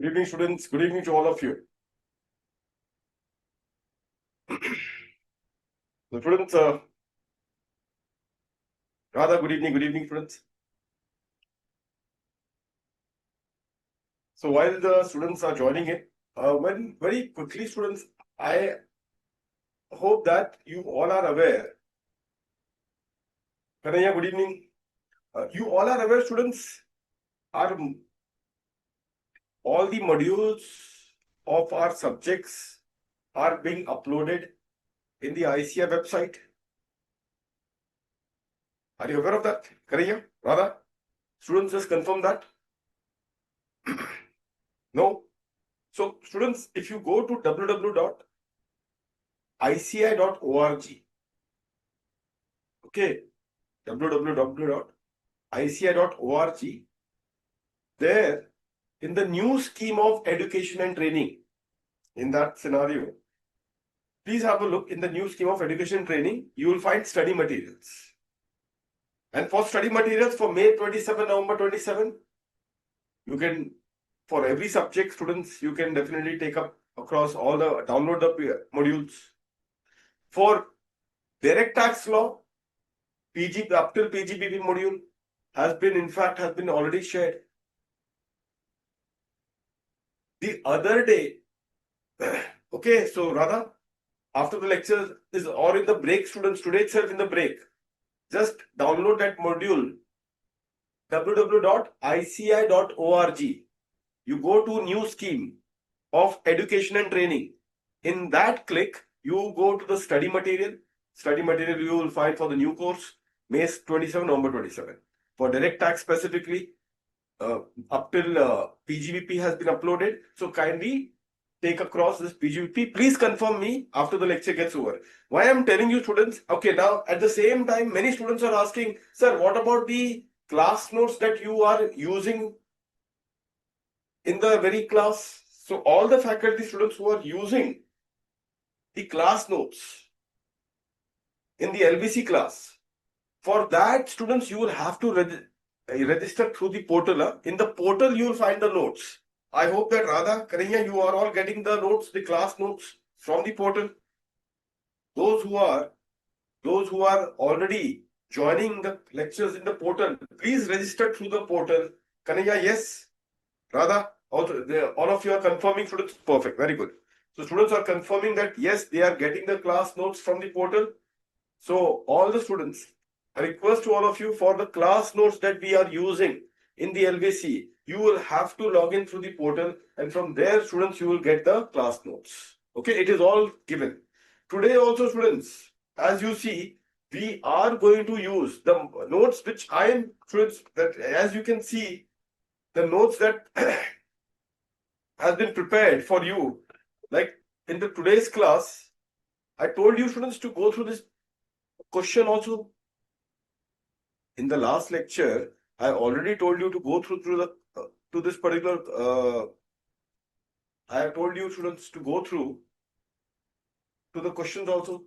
Good evening, students. Good evening to all of you. The students, Radha, good evening, students. So while the students are joining in, very quickly, students, I hope that you all are aware. Kanaya, good evening. You all are aware, students, are all the modules of our subjects are being uploaded in the ICAI website. Are you aware of that? Kanaya, Radha? Students, just confirm that. No? So, students, if you go to www.icai.org, okay, www.icai.org, there in the new scheme of education and training, in that scenario, please have a look. In the new scheme of education and training, you will find study materials. And for study materials for May 27, November 27, you can, for every subject, students, you can definitely take up across all the, download the modules. For direct tax law, PG up till PGBB module has been already shared. The other day, okay, so Radha, after the lecture is or in the break, students, today itself in the break, just download that module www.ici.org. You go to new scheme of education and training. In that click, you go to the study material. Study material you will find for the new course, May 27, November 27. For direct tax specifically, up till PGBP has been uploaded. So kindly take across this PGBP. Please confirm me after the lecture gets over. Why I'm telling you, students? Okay, now at the same time, many students are asking, sir, what about the class notes that you are using in the very class? So all the faculty students who are using the class notes in the LBC class, for that, students, you will have to register through the portal. In the portal, you will find the notes. I hope that Radha, Kanaya, you are all getting the notes, the class notes from the portal. Those who are already joining the lectures in the portal, please register through the portal. Kanaya, yes. Radha, also, all of you are confirming, students. Perfect, very good. So students are confirming that yes, they are getting the class notes from the portal. So all the students, a request to all of you, for the class notes that we are using in the LBC, you will have to log in through the portal, and from there, students, you will get the class notes. Okay, it is all given. Today also, students, as you see, we are going to use the notes which I am, students, that as you can see, the notes that has been prepared for you. Like in the today's class, I told you, students, to go through this question also. In the last lecture, I already told you to go through the to this particular. I have told you, students, to go through to the questions also,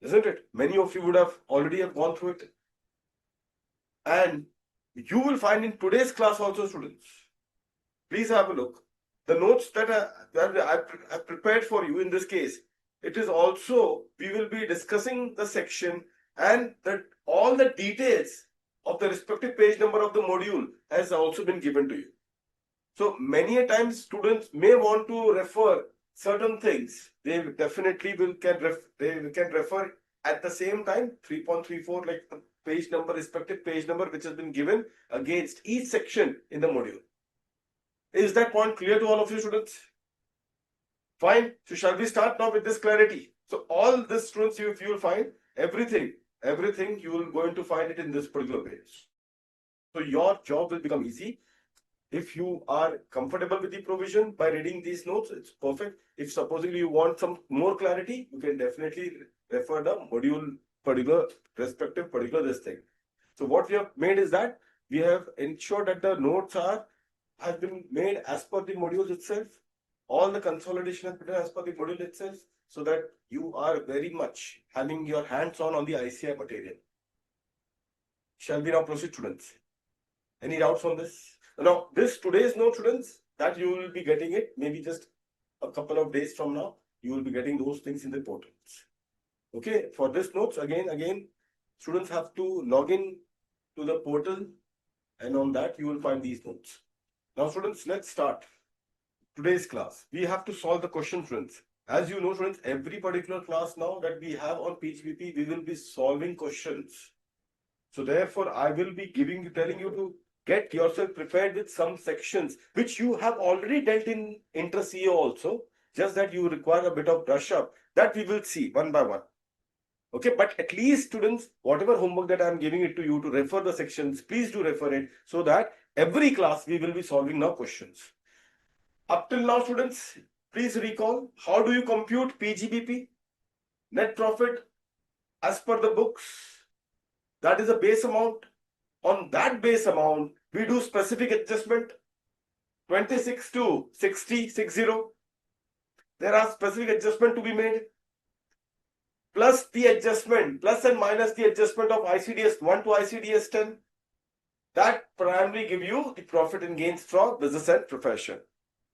isn't it? Many of you would have already have gone through it, and you will find in today's class also, students. Please have a look. The notes that I prepared for you in this case, it is also, we will be discussing the section and that all the details of the respective page number of the module has also been given to you. So many a times students may want to refer certain things. They definitely can refer at the same time 3.34, like the page number, respective page number which has been given against each section in the module. Is that point clear to all of you, students? Fine. So shall we start now with this clarity? So all this, students, you will find everything you will going to find it in this particular page. So your job will become easy. If you are comfortable with the provision by reading these notes, it's perfect. If supposedly you want some more clarity, you can definitely refer the module respective this thing. So what we have made is that we have ensured that the notes has been made as per the module itself. All the consolidation has been done as per the module itself, so that you are very much having your hands on the ICAI material. Shall we now proceed, students? Any doubts on this? Now, today's note, students, that you will be getting it maybe just a couple of days from now. You will be getting those things in the portals. Okay, for this notes, again, students have to log in to the portal, and on that you will find these notes. Now, students, let's start today's class. We have to solve the question, students. As you know, students, every particular class now that we have on PHPP, we will be solving questions. So therefore, I will be telling you to get yourself prepared with some sections which you have already dealt in inter-CEO also, just that you require a bit of brush up. That we will see one by one. Okay, but at least, students, whatever homework that I am giving it to you to refer the sections, please do refer it, so that every class we will be solving now questions. Up till now, students, please recall, how do you compute PGBP? Net profit as per the books. That is a base amount. On that base amount, we do specific adjustment 26 to 60. There are specific adjustment to be made. Plus the adjustment, plus and minus the adjustment of ICDS 1 to ICDS 10. That primarily give you the profit and gains from business and profession.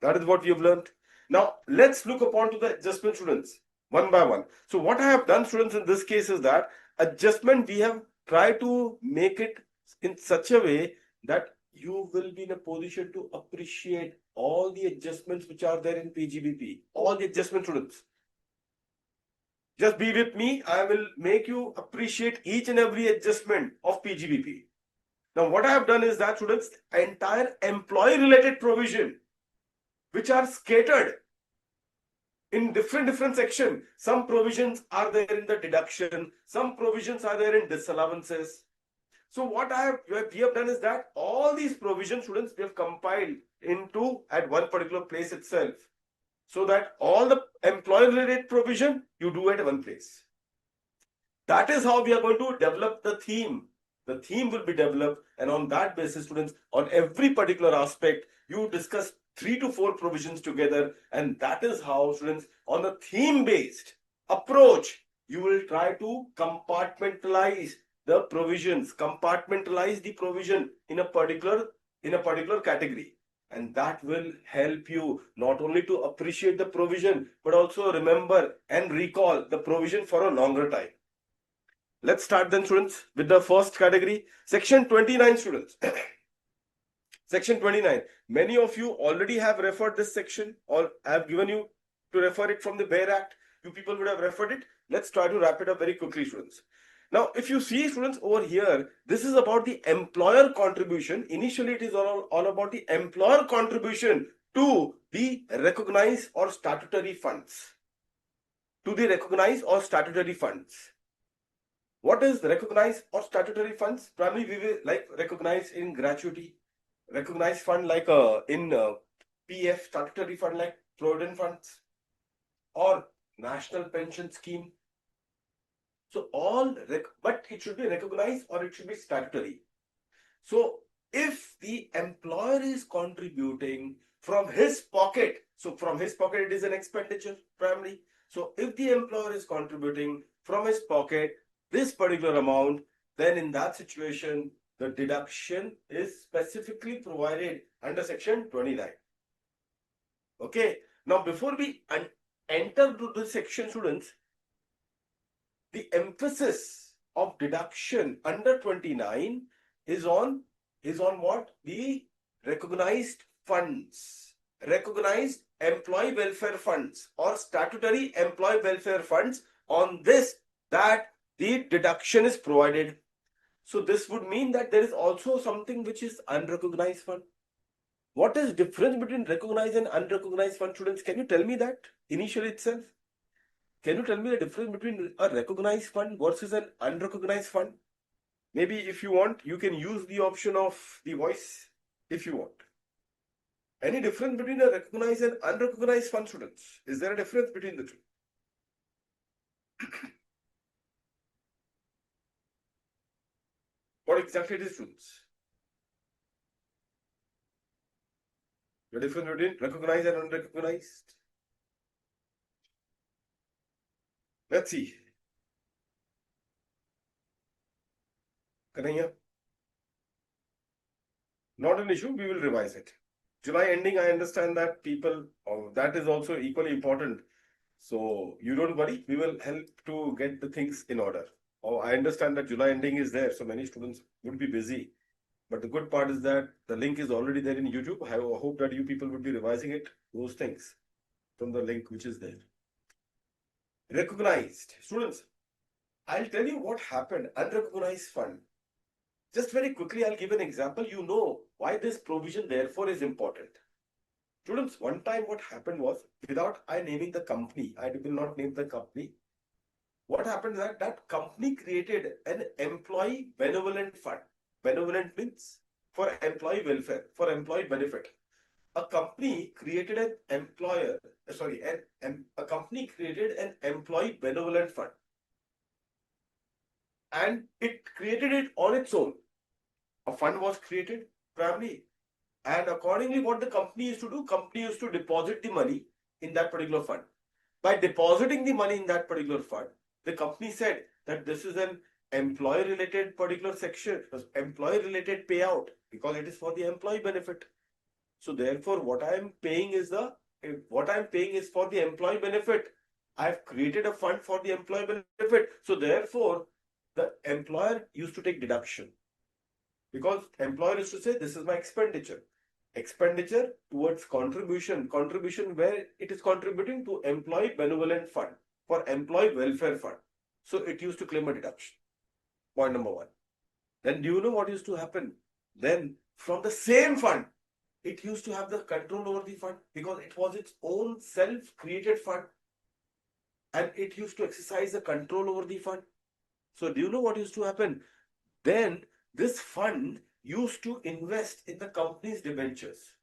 That is what we have learned. Now, let's look upon to the adjustment, students, one by one. So what I have done, students, in this case is that adjustment, we have tried to make it in such a way that you will be in a position to appreciate all the adjustments which are there in PGBP. All the adjustment, students. Just be with me. I will make you appreciate each and every adjustment of PGBP. Now, what I have done is that, students, entire employee-related provision, which are scattered in different section. Some provisions are there in the deduction. Some provisions are there in disallowances. So what we have done is that all these provisions, students, we have compiled into at one particular place itself, so that all the employee-related provision you do at one place. That is how we are going to develop the theme. The theme will be developed, and on that basis, students, on every particular aspect, you discuss 3 to 4 provisions together, and that is how, students, on a theme-based approach, you will try to compartmentalize the provisions, compartmentalize the provision in a particular category. And that will help you not only to appreciate the provision, but also remember and recall the provision for a longer time. Let's start then, students, with the first category, section 29, students. Section 29. Many of you already have referred this section, or I have given you to refer it from the Bare Act. You people would have referred it. Let's try to wrap it up very quickly, students. Now, if you see, students, over here, this is about the employer contribution. Initially, it is all about the employer contribution to the recognized or statutory funds. To the recognized or statutory funds. What is recognized or statutory funds? Primarily, we will like recognize in gratuity, recognized fund like in PF, statutory fund like provident funds, or national pension scheme. So but it should be recognized or it should be statutory. So if the employer is contributing from his pocket, so from his pocket it is an expenditure primarily. So if the employer is contributing from his pocket this particular amount, then in that situation, the deduction is specifically provided under section 29. Okay. Now, before we enter to this section, students, the emphasis of deduction under 29 is on what? The recognized funds, recognized employee welfare funds or statutory employee welfare funds. On this, that the deduction is provided. So this would mean that there is also something which is unrecognized fund. What is difference between recognized and unrecognized fund, students? Can you tell me that initially itself? Can you tell me the difference between a recognized fund versus an unrecognized fund? Maybe if you want, you can use the option of the voice if you want. Any difference between a recognized and unrecognized fund, students? Is there a difference between the two? What exactly it is, students? The difference between recognized and unrecognized? Let's see. Kanaya? Not an issue, we will revise it. July ending, I understand that people, that is also equally important. So you don't worry, we will help to get the things in order. Oh, I understand that July ending is there, so many students would be busy. But the good part is that the link is already there in YouTube. I hope that you people would be revising it, those things from the link which is there. Recognized. Students, I'll tell you what happened. Unrecognized fund. Just very quickly, I'll give an example. You know why this provision therefore is important. Students, one time what happened was, without I naming the company, I will not name the company. What happened is that that company created an employee benevolent fund. Benevolent means for employee welfare, for employee benefit. A company created an a company created an employee benevolent fund, and it created it on its own. A fund was created primarily, and accordingly, what the company used to do, company used to deposit the money in that particular fund. By depositing the money in that particular fund, the company said that this is an employee related particular section, employee related payout, because it is for the employee benefit. So therefore, what I am paying is for the employee benefit. I have created a fund for the employee benefit. So therefore, the employer used to take deduction, because employer used to say this is my expenditure towards contribution where it is contributing to employee benevolent fund, for employee welfare fund. So it used to claim a deduction. Point number one. Then do you know what used to happen? Then from the same fund, it used to have the control over the fund, because it was its own self-created fund, and it used to exercise the control over the fund. So do you know what used to happen? Then this fund used to invest in the company's debentures.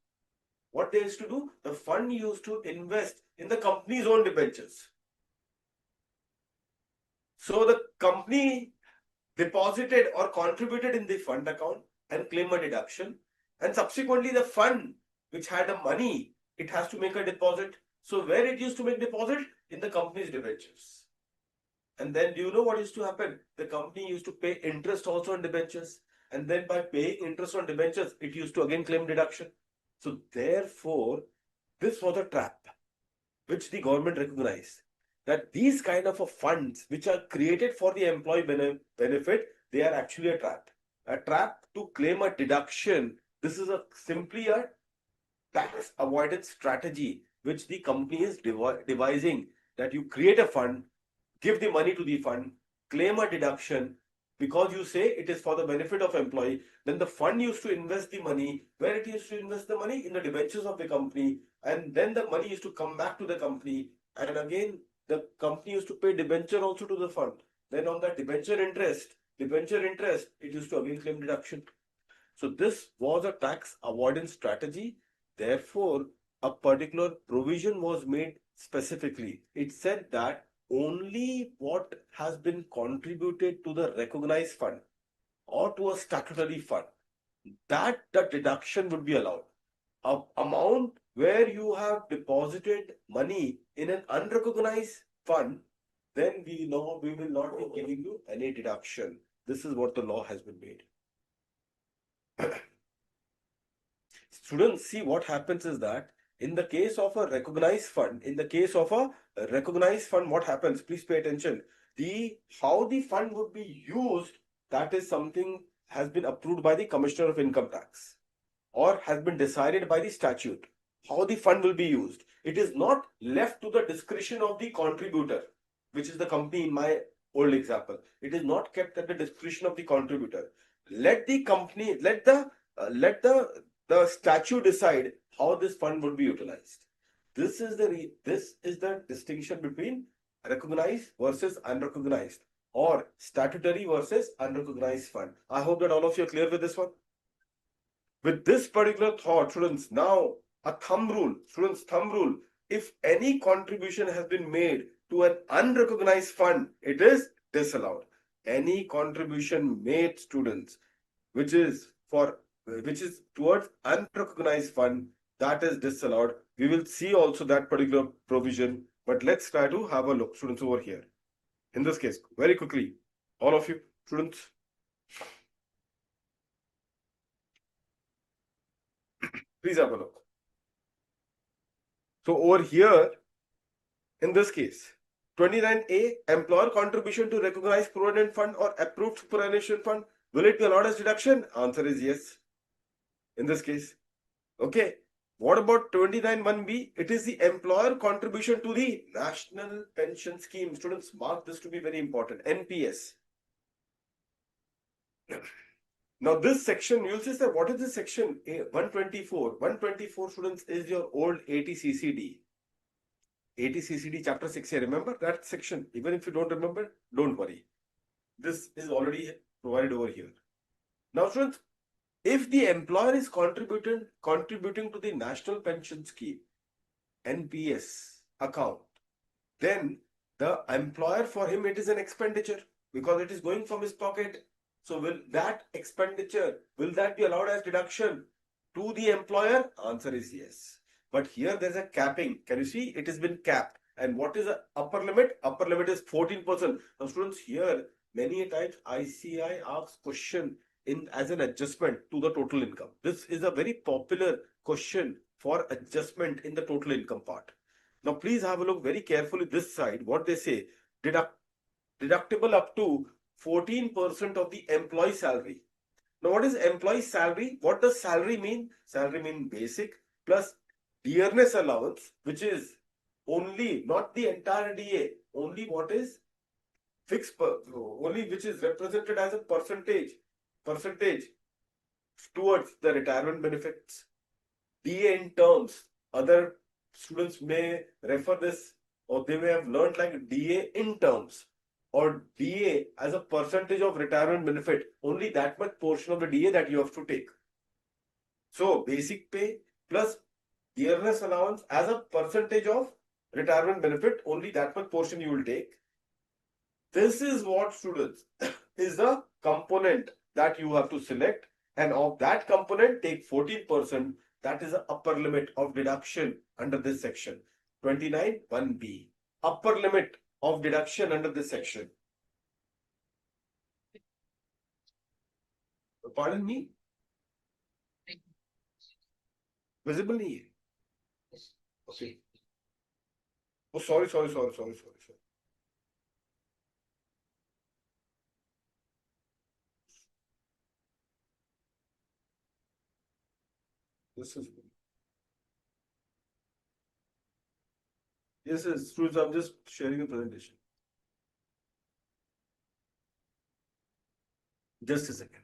What they used to do? The fund used to invest in the company's own debentures. So the company deposited or contributed in the fund account and claim a deduction. And subsequently, the fund which had the money, it has to make a deposit. So where it used to make deposit? In the company's debentures. And then do you know what used to happen? The company used to pay interest also on debentures. And then by paying interest on debentures, it used to again claim deduction. So therefore, this was a trap which the government recognized, that these kind of funds which are created for the employee benefit, they are actually a trap. A trap to claim a deduction. This is simply a tax avoidance strategy which the company is devising, that you create a fund, give the money to the fund, claim a deduction, because you say it is for the benefit of employee. Then the fund used to invest the money. Where it used to invest the money? In the debentures of the company. And then the money used to come back to the company. And again, the company used to pay debenture also to the fund. Then on that debenture interest, it used to again claim deduction. So this was a tax avoidance strategy. Therefore, a particular provision was made specifically. It said that only what has been contributed to the recognized fund or to a statutory fund, that the deduction would be allowed. A amount where you have deposited money in an unrecognized fund, then we will not be giving you any deduction. This is what the law has been made. Students, see, what happens is that in the case of a recognized fund, what happens? Please pay attention. How the fund would be used, that is something has been approved by the Commissioner of Income Tax or has been decided by the statute. How the fund will be used. It is not left to the discretion of the contributor, which is the company in my old example. It is not kept at the discretion of the contributor. Let the company, let the statute decide how this fund would be utilized. This is the distinction between recognized versus unrecognized, or statutory versus unrecognized fund. I hope that all of you are clear with this one. With this particular thought, students, now a thumb rule. Students, thumb rule. If any contribution has been made to an unrecognized fund, it is disallowed. Any contribution made, students, which is towards unrecognized fund, that is disallowed. We will see also that particular provision, but let's try to have a look, students, over here. In this case, very quickly, all of you, students. Please have a look. So over here, in this case, 29A, employer contribution to recognized provident fund or approved superannuation fund, will it be allowed as deduction? Answer is yes. In this case, okay. What about 29(1)(b)? It is the employer contribution to the National Pension Scheme. Students, mark this to be very important. NPS. Now this section, you'll say, what is this section? 124. 124, students, is your old ATCCD. ATCCD chapter 6 here. Remember that section? Even if you don't remember, don't worry. This is already provided over here. Now students, if the employer is contributing to the National Pension Scheme, NPS account, then the employer, for him, it is an expenditure because it is going from his pocket. So will that expenditure, will that be allowed as deduction to the employer? Answer is yes. But here there's a capping. Can you see? It has been capped. And what is the upper limit? Upper limit is 14%. Now students, here many times ICAI asks question as an adjustment to the total income. This is a very popular question for adjustment in the total income part. Now please have a look very carefully this side. What they say, deductible up to 14% of the employee salary. Now what is employee salary? What does salary mean? Salary means basic plus dearness allowance, which is only, not the entire DA, only what is fixed, only which is represented as a percentage towards the retirement benefits. DA in terms, other students may refer this, or they may have learned like DA in terms or DA as a percentage of retirement benefit, only that much portion of the DA that you have to take. So basic pay plus dearness allowance as a percentage of retirement benefit, only that much portion you will take. This is what, students, is the component that you have to select, and of that component take 14%. That is the upper limit of deduction under this section. 29(1)(b). Upper limit of deduction under this section. Pardon me? Visible nahi hai? Okay. Oh, sorry. This is good. Yes, students, I'm just sharing a presentation. Just a second.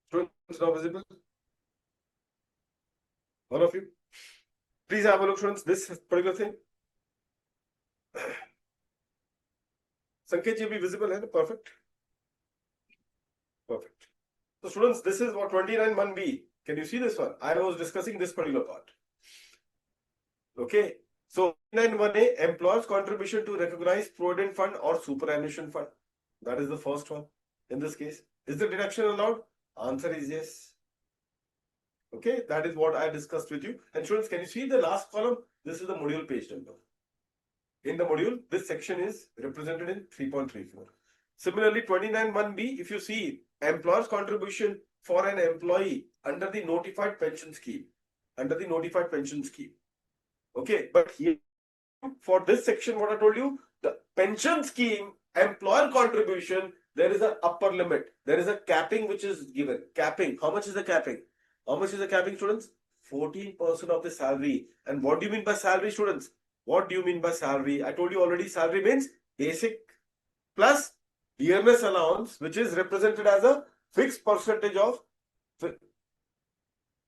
Students, now visible? All of you? Please have a look, students, this particular thing. Sanket ji be visible, hai? Perfect. Perfect. So students, this is what 29(1)(b). Can you see this one? I was discussing this particular part. Okay. So 29(1)(a), employer's contribution to recognized provident fund or superannuation fund. That is the first one. In this case, is the deduction allowed? Answer is yes. Okay, that is what I discussed with you. And students, can you see the last column? This is the module page number. In the module, this section is represented in 3.34. Similarly, 29(1)(b), if you see employer's contribution for an employee under the notified pension scheme. Okay, but here for this section, what I told you, the pension scheme, employer contribution, there is an upper limit. There is a capping which is given. Capping. How much is the capping? How much is the capping, students? 14% of the salary. And what do you mean by salary, students? What do you mean by salary? I told you already, salary means basic plus dearness allowance, which is represented as a fixed percentage of,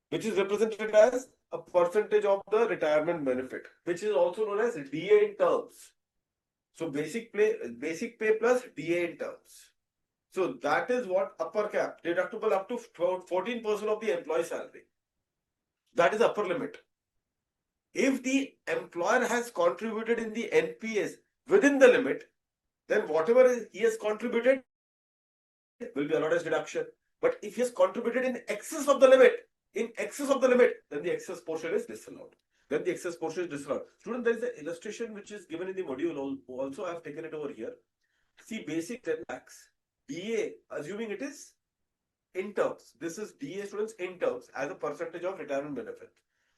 which is represented as a percentage of the retirement benefit, which is also known as DA in terms. So basic pay plus DA in terms. So that is what upper cap, deductible up to 14% of the employee salary. That is upper limit. If the employer has contributed in the NPS within the limit, then whatever he has contributed will be allowed as deduction. But if he has contributed in excess of the limit, then the excess portion is disallowed. then the excess portion is disallowed. Student, there is an illustration which is given in the module. Also, I have taken it over here. See, basic 10 lakhs, DA, assuming it is in terms. This is DA, students, in terms as a percentage of retirement benefit.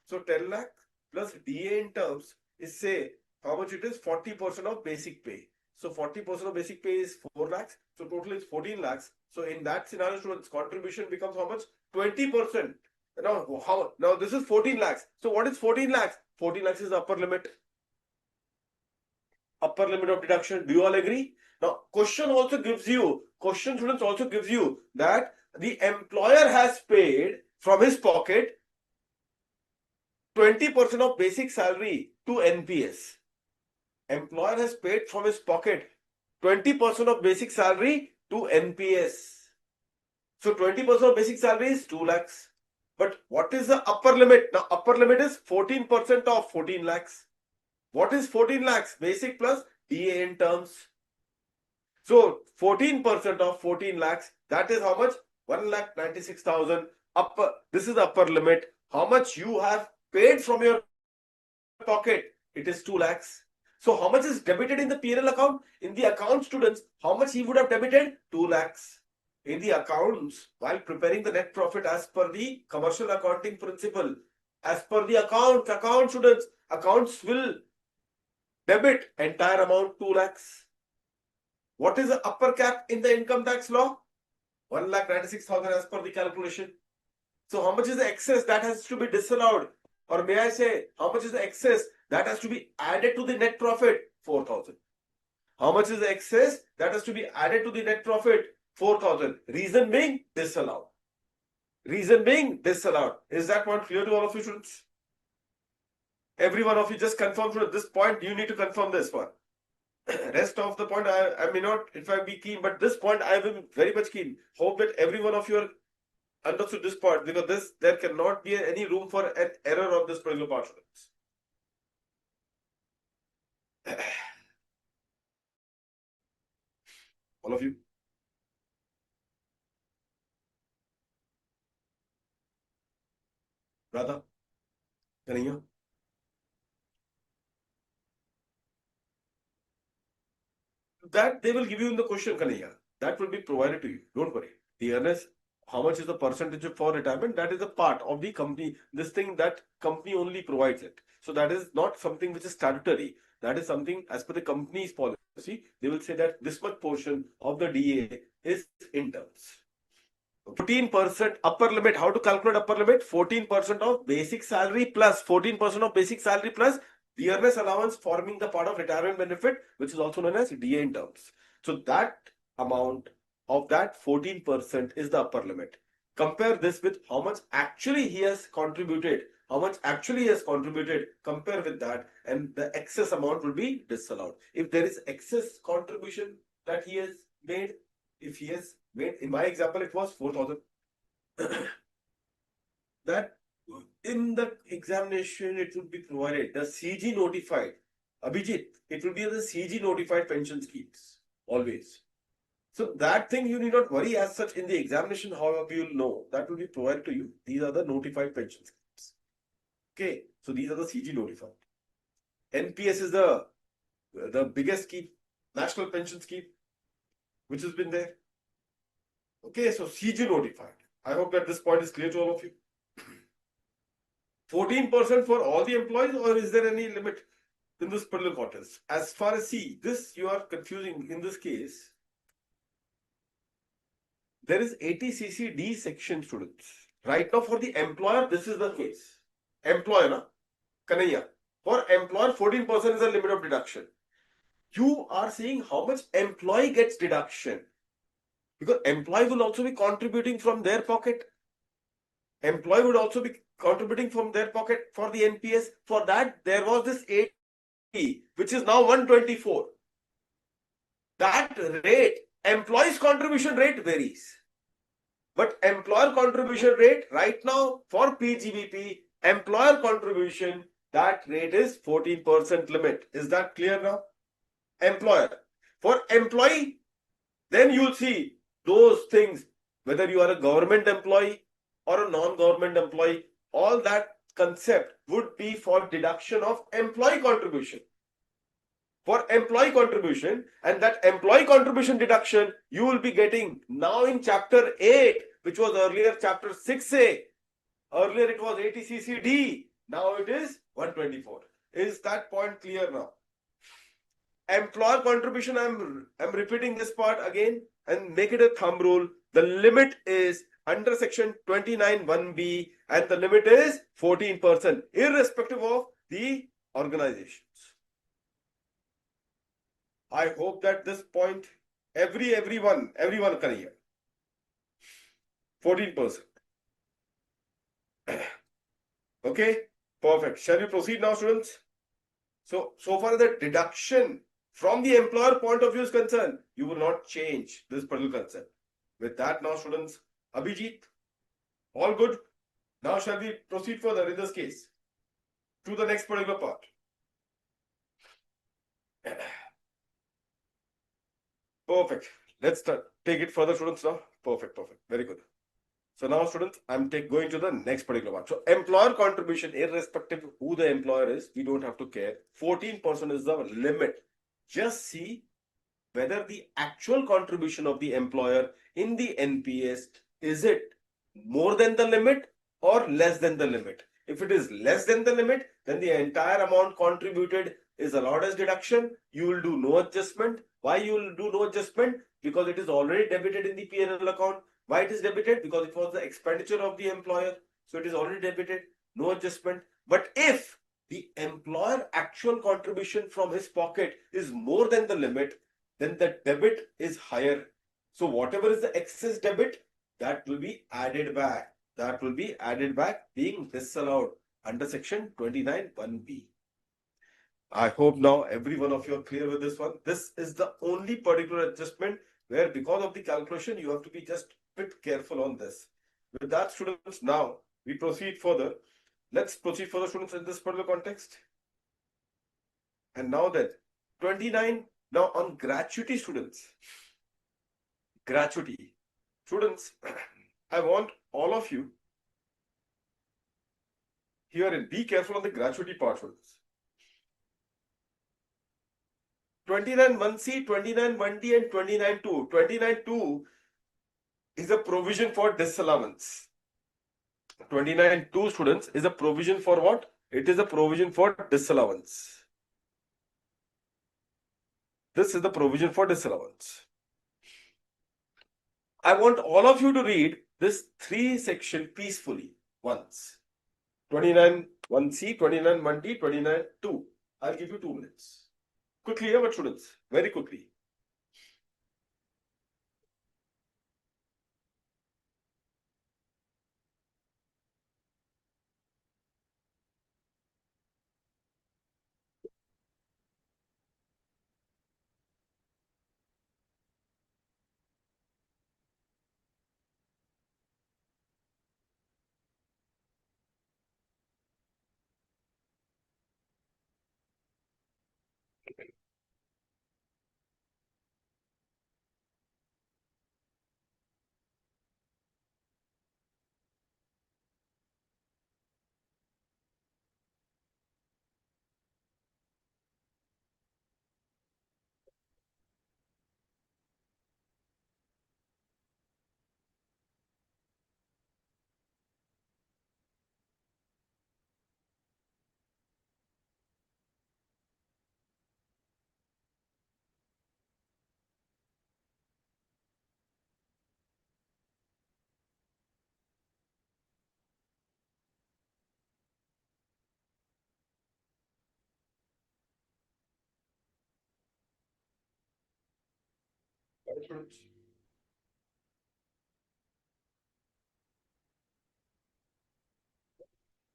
So 10 lakh plus DA in terms is, say, how much it is? 40% of basic pay. So 40% of basic pay is 4 lakhs. So total is 14 lakhs. So in that scenario, students, contribution becomes how much? 20%. Now this is 14 lakhs. So what is 14 lakhs? 14 lakhs is the upper limit. Upper limit of deduction. Do you all agree? Now, question students also gives you that the employer has paid from his pocket 20% of basic salary to NPS. Employer has paid from his pocket 20% of basic salary to NPS. So 20% of basic salary is 2 lakhs. But what is the upper limit? Now, upper limit is 14% of 14 lakhs. What is 14 lakhs? Basic plus DA in terms. So 14% of 14 lakhs, that is how much? 1,96,000. This is the upper limit. How much you have paid from your pocket? It is 2 lakhs. So how much is debited in the P&L account? In the account, students, how much he would have debited? 2 lakhs. In the accounts, while preparing the net profit as per the commercial accounting principle, as per the account students, accounts will debit entire amount 2 lakhs. What is the upper cap in the income tax law? 1,96,000 as per the calculation. So how much is the excess that has to be disallowed? Or may I say, how much is the excess that has to be added to the net profit? 4,000. How much is the excess that has to be added to the net profit? 4,000. Reason being disallowed. Reason being disallowed. Is that point clear to all of you students? Every one of you just confirm at this point. You need to confirm this one. Rest of the point I may not, if I be keen, but this point I will be very much keen. Hope that every one of you are understood this part, because there cannot be any room for an error on this particular part. All of you. Radha? Kanaya? That they will give you in the question, Kanaya. That will be provided to you. Don't worry. The earnest, how much is the percentage for retirement? That is a part of the company. This thing that company only provides it. So that is not something which is statutory. That is something as per the company's policy. They will say that this much portion of the DA is in terms. 14% upper limit. How to calculate upper limit? 14% of basic salary plus 14% of basic salary plus dearness allowance forming the part of retirement benefit, which is also known as DA in terms. So that amount of that 14% is the upper limit. Compare this with how much actually he has contributed. How much actually he has contributed, compare with that, and the excess amount will be disallowed. If there is excess contribution that he has made, if he has made, in my example, it was 4,000. That in the examination, it would be provided, the CG notified. Abhijit, it will be the CG notified pension schemes, always. So that thing you need not worry as such in the examination, however you will know, that will be provided to you. These are the notified pension schemes. Okay, so these are the CG notified. NPS is the biggest scheme, national pension scheme, which has been there. Okay, so CG notified. I hope that this point is clear to all of you. 14% for all the employees, or is there any limit in this particular context? As far as this you are confusing in this case. There is 80CC-D section, students. Right now for the employer, this is the case. Employer, na? Kanaya. For employer, 14% is the limit of deduction. You are seeing how much employee gets deduction. Because employee will also be contributing from their pocket. Employee would also be contributing from their pocket for the NPS. For that, there was this 80, which is now 124. That rate, employee's contribution rate varies. But employer contribution rate right now for PGBP, employer contribution, that rate is 14% limit. Is that clear now? Employer. For employee, then you'll see those things, whether you are a government employee or a non-government employee, all that concept would be for deduction of employee contribution. For employee contribution, and that employee contribution deduction you will be getting now in chapter 8, which was earlier chapter 6A. Earlier it was 80CCD. Now it is 124. Is that point clear now? Employer contribution, I'm repeating this part again and make it a thumb rule. The limit is under section 29(1)(b) and the limit is 14%, irrespective of the organizations. I hope that this point everyone can hear. 14%. Okay, perfect. Shall we proceed now, students? So far as the deduction from the employer point of view is concerned, you will not change this particular concept. With that now, students, Abhijit, all good? Now shall we proceed further in this case to the next particular part? Perfect. Let's take it further, students, now. Perfect. Very good. So now, students, I'm going to the next particular one. So employer contribution, irrespective of who the employer is, we don't have to care. 14% is the limit. Just see whether the actual contribution of the employer in the NPS, is it more than the limit or less than the limit? If it is less than the limit, then the entire amount contributed is allowed as deduction. You will do no adjustment. Why you will do no adjustment? Because it is already debited in the P&L account. Why it is debited? Because it was the expenditure of the employer. So it is already debited. No adjustment. But if the employer actual contribution from his pocket is more than the limit, then the debit is higher. So whatever is the excess debit, that will be added back. That will be added back, being disallowed under section 29(1)(b). I hope now every one of you are clear with this one. This is the only particular adjustment where, because of the calculation, you have to be just a bit careful on this. With that, students, now we proceed further. Let's proceed further, students, in this particular context. And now then, 29, now on gratuity, students. Gratuity. Students, I want all of you here and be careful on the gratuity part, students. 29(1)(c), 29(1)(d) and 29(2). 29(2) is a provision for disallowance. 29(2), students, is a provision for what? It is a provision for disallowance. This is the provision for disallowance. I want all of you to read this 3 section peacefully once. 29(1)(c), 29(1)(d), 29(2). I'll give you 2 minutes. Quickly, but students, very quickly.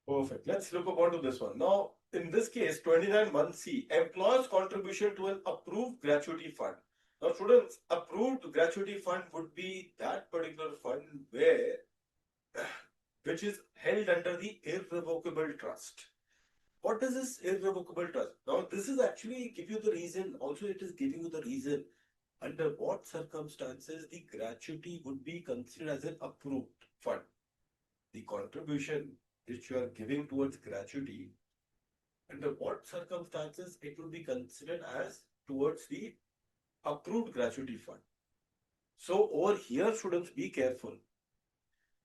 Perfect. Let's look upon to this one. Now, in this case, 29(1)(c), employer's contribution to an approved gratuity fund. Now, students, approved gratuity fund would be that particular fund which is held under the irrevocable trust. What is this irrevocable trust? Now, this is actually give you the reason. Also, it is giving you the reason under what circumstances the gratuity would be considered as an approved fund. The contribution which you are giving towards gratuity, under what circumstances it will be considered as towards the approved gratuity fund. So over here, students, be careful.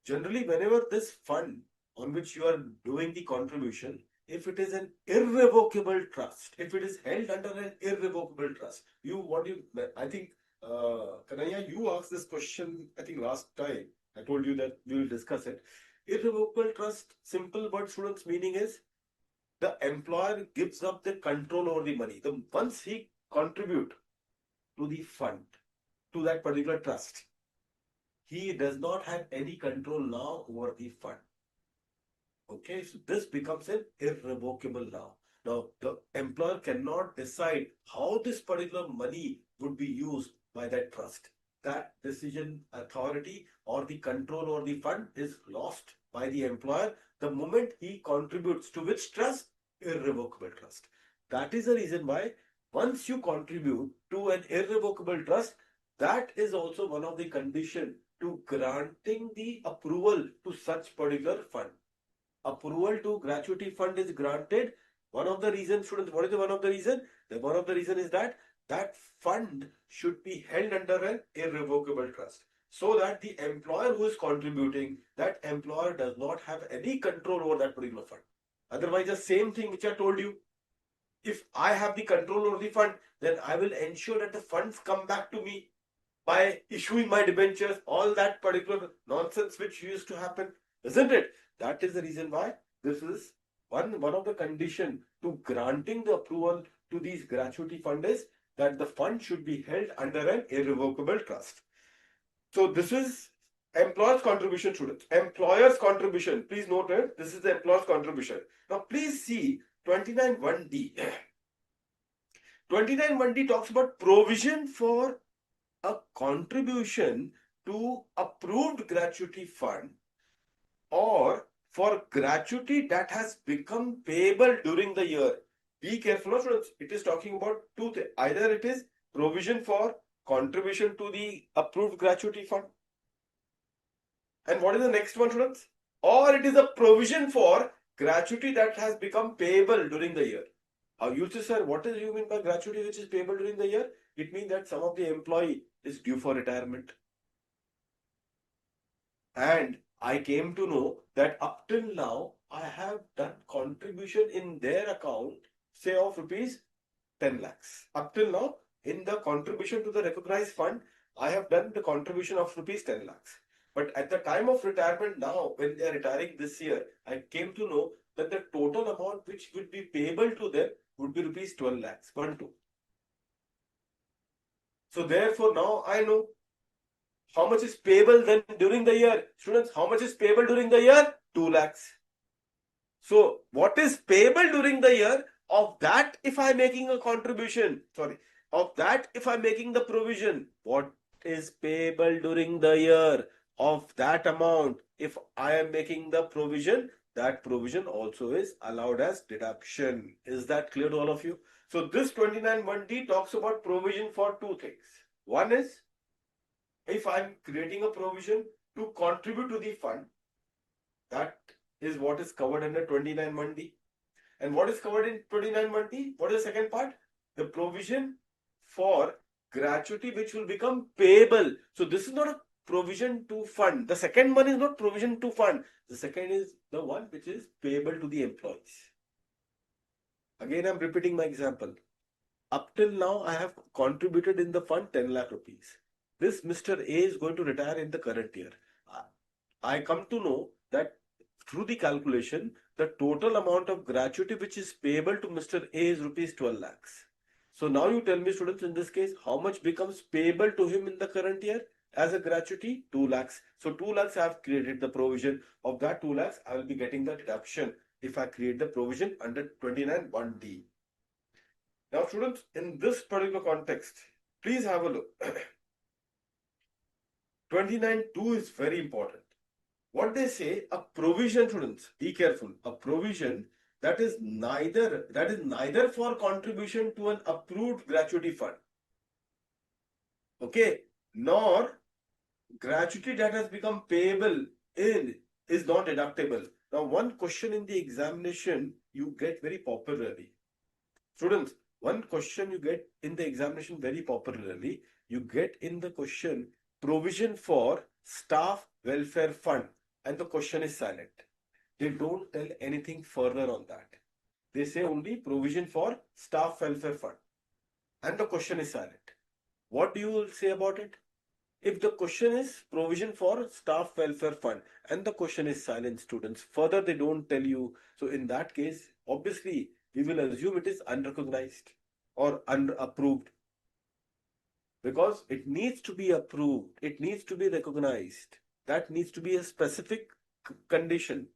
Generally, whenever this fund on which you are doing the contribution, if it is an irrevocable trust, if it is held under an irrevocable trust, I think, Kanaya, you asked this question, I think last time. I told you that we will discuss it. Irrevocable trust, simple but students, meaning is the employer gives up the control over the money. Once he contribute to the fund, to that particular trust, he does not have any control now over the fund. Okay, so this becomes an irrevocable now. Now, the employer cannot decide how this particular money would be used by that trust. That decision authority or the control over the fund is lost by the employer the moment he contributes to which trust? Irrevocable trust. That is the reason why once you contribute to an irrevocable trust, that is also one of the conditions to granting the approval to such particular fund. Approval to gratuity fund is granted. One of the reasons, students, what is the one of the reason? The one of the reason is that that fund should be held under an irrevocable trust, so that the employer who is contributing, that employer does not have any control over that particular fund. Otherwise, the same thing which I told you, if I have the control over the fund, then I will ensure that the funds come back to me by issuing my debentures, all that particular nonsense which used to happen, isn't it? That is the reason why this is one of the condition to granting the approval to these gratuity fund is that the fund should be held under an irrevocable trust. So this is employer's contribution, students. Employer's contribution. Please note it. This is the employer's contribution. Now please see 29(1)(d). 29(1)(d) talks about provision for a contribution to approved gratuity fund or for gratuity that has become payable during the year. Be careful, students. It is talking about two things. Either it is provision for contribution to the approved gratuity fund. And what is the next one, students? Or it is a provision for gratuity that has become payable during the year. You say, sir, what do you mean by gratuity which is payable during the year? It means that some of the employee is due for retirement. And I came to know that up till now, I have done contribution in their account, say of rupees 10 lakhs. Up till now, in the contribution to the recognized fund, I have done the contribution of rupees 10 lakhs. But at the time of retirement now, when they are retiring this year, I came to know that the total amount which would be payable to them would be rupees 12 lakhs, 1-2. So therefore, now I know how much is payable then during the year. Students, how much is payable during the year? 2 lakhs. So what is payable during the year? Of that, if I am making a contribution, of that, if I am making the provision, what is payable during the year? Of that amount, if I am making the provision, that provision also is allowed as deduction. Is that clear to all of you? So this 29(1)(d) talks about provision for two things. One is, if I'm creating a provision to contribute to the fund, that is what is covered under 29(1)(d). And what is covered in 29(1)(d)? What is the second part? The provision for gratuity which will become payable. So this is not a provision to fund. The second one is not provision to fund. The second is the one which is payable to the employees. Again, I'm repeating my example. Up till now, I have contributed in the fund 10 lakh rupees. This Mr. A is going to retire in the current year. I come to know that through the calculation, the total amount of gratuity which is payable to Mr. A is rupees 12 lakhs. So now you tell me, students, in this case, how much becomes payable to him in the current year as a gratuity? 2 lakhs. So 2 lakhs I have created the provision. Of that 2 lakhs, I will be getting the deduction if I create the provision under 29(1)(d). Now, students, in this particular context, please have a look. 29(2) is very important. What they say, a provision, students, be careful, a provision that is neither for contribution to an approved gratuity fund, okay, nor gratuity that has become payable in is not deductible. Now, one question in the examination you get very popularly. Students, one question you get in the examination very popularly, you get in the question provision for staff welfare fund, and the question is silent. They don't tell anything further on that. They say only provision for staff welfare fund, and the question is silent. What do you say about it? If the question is provision for staff welfare fund and the question is silent, students, further they don't tell you. So in that case, obviously, we will assume it is unrecognized or unapproved, because it needs to be approved. It needs to be recognized. That needs to be a specific condition.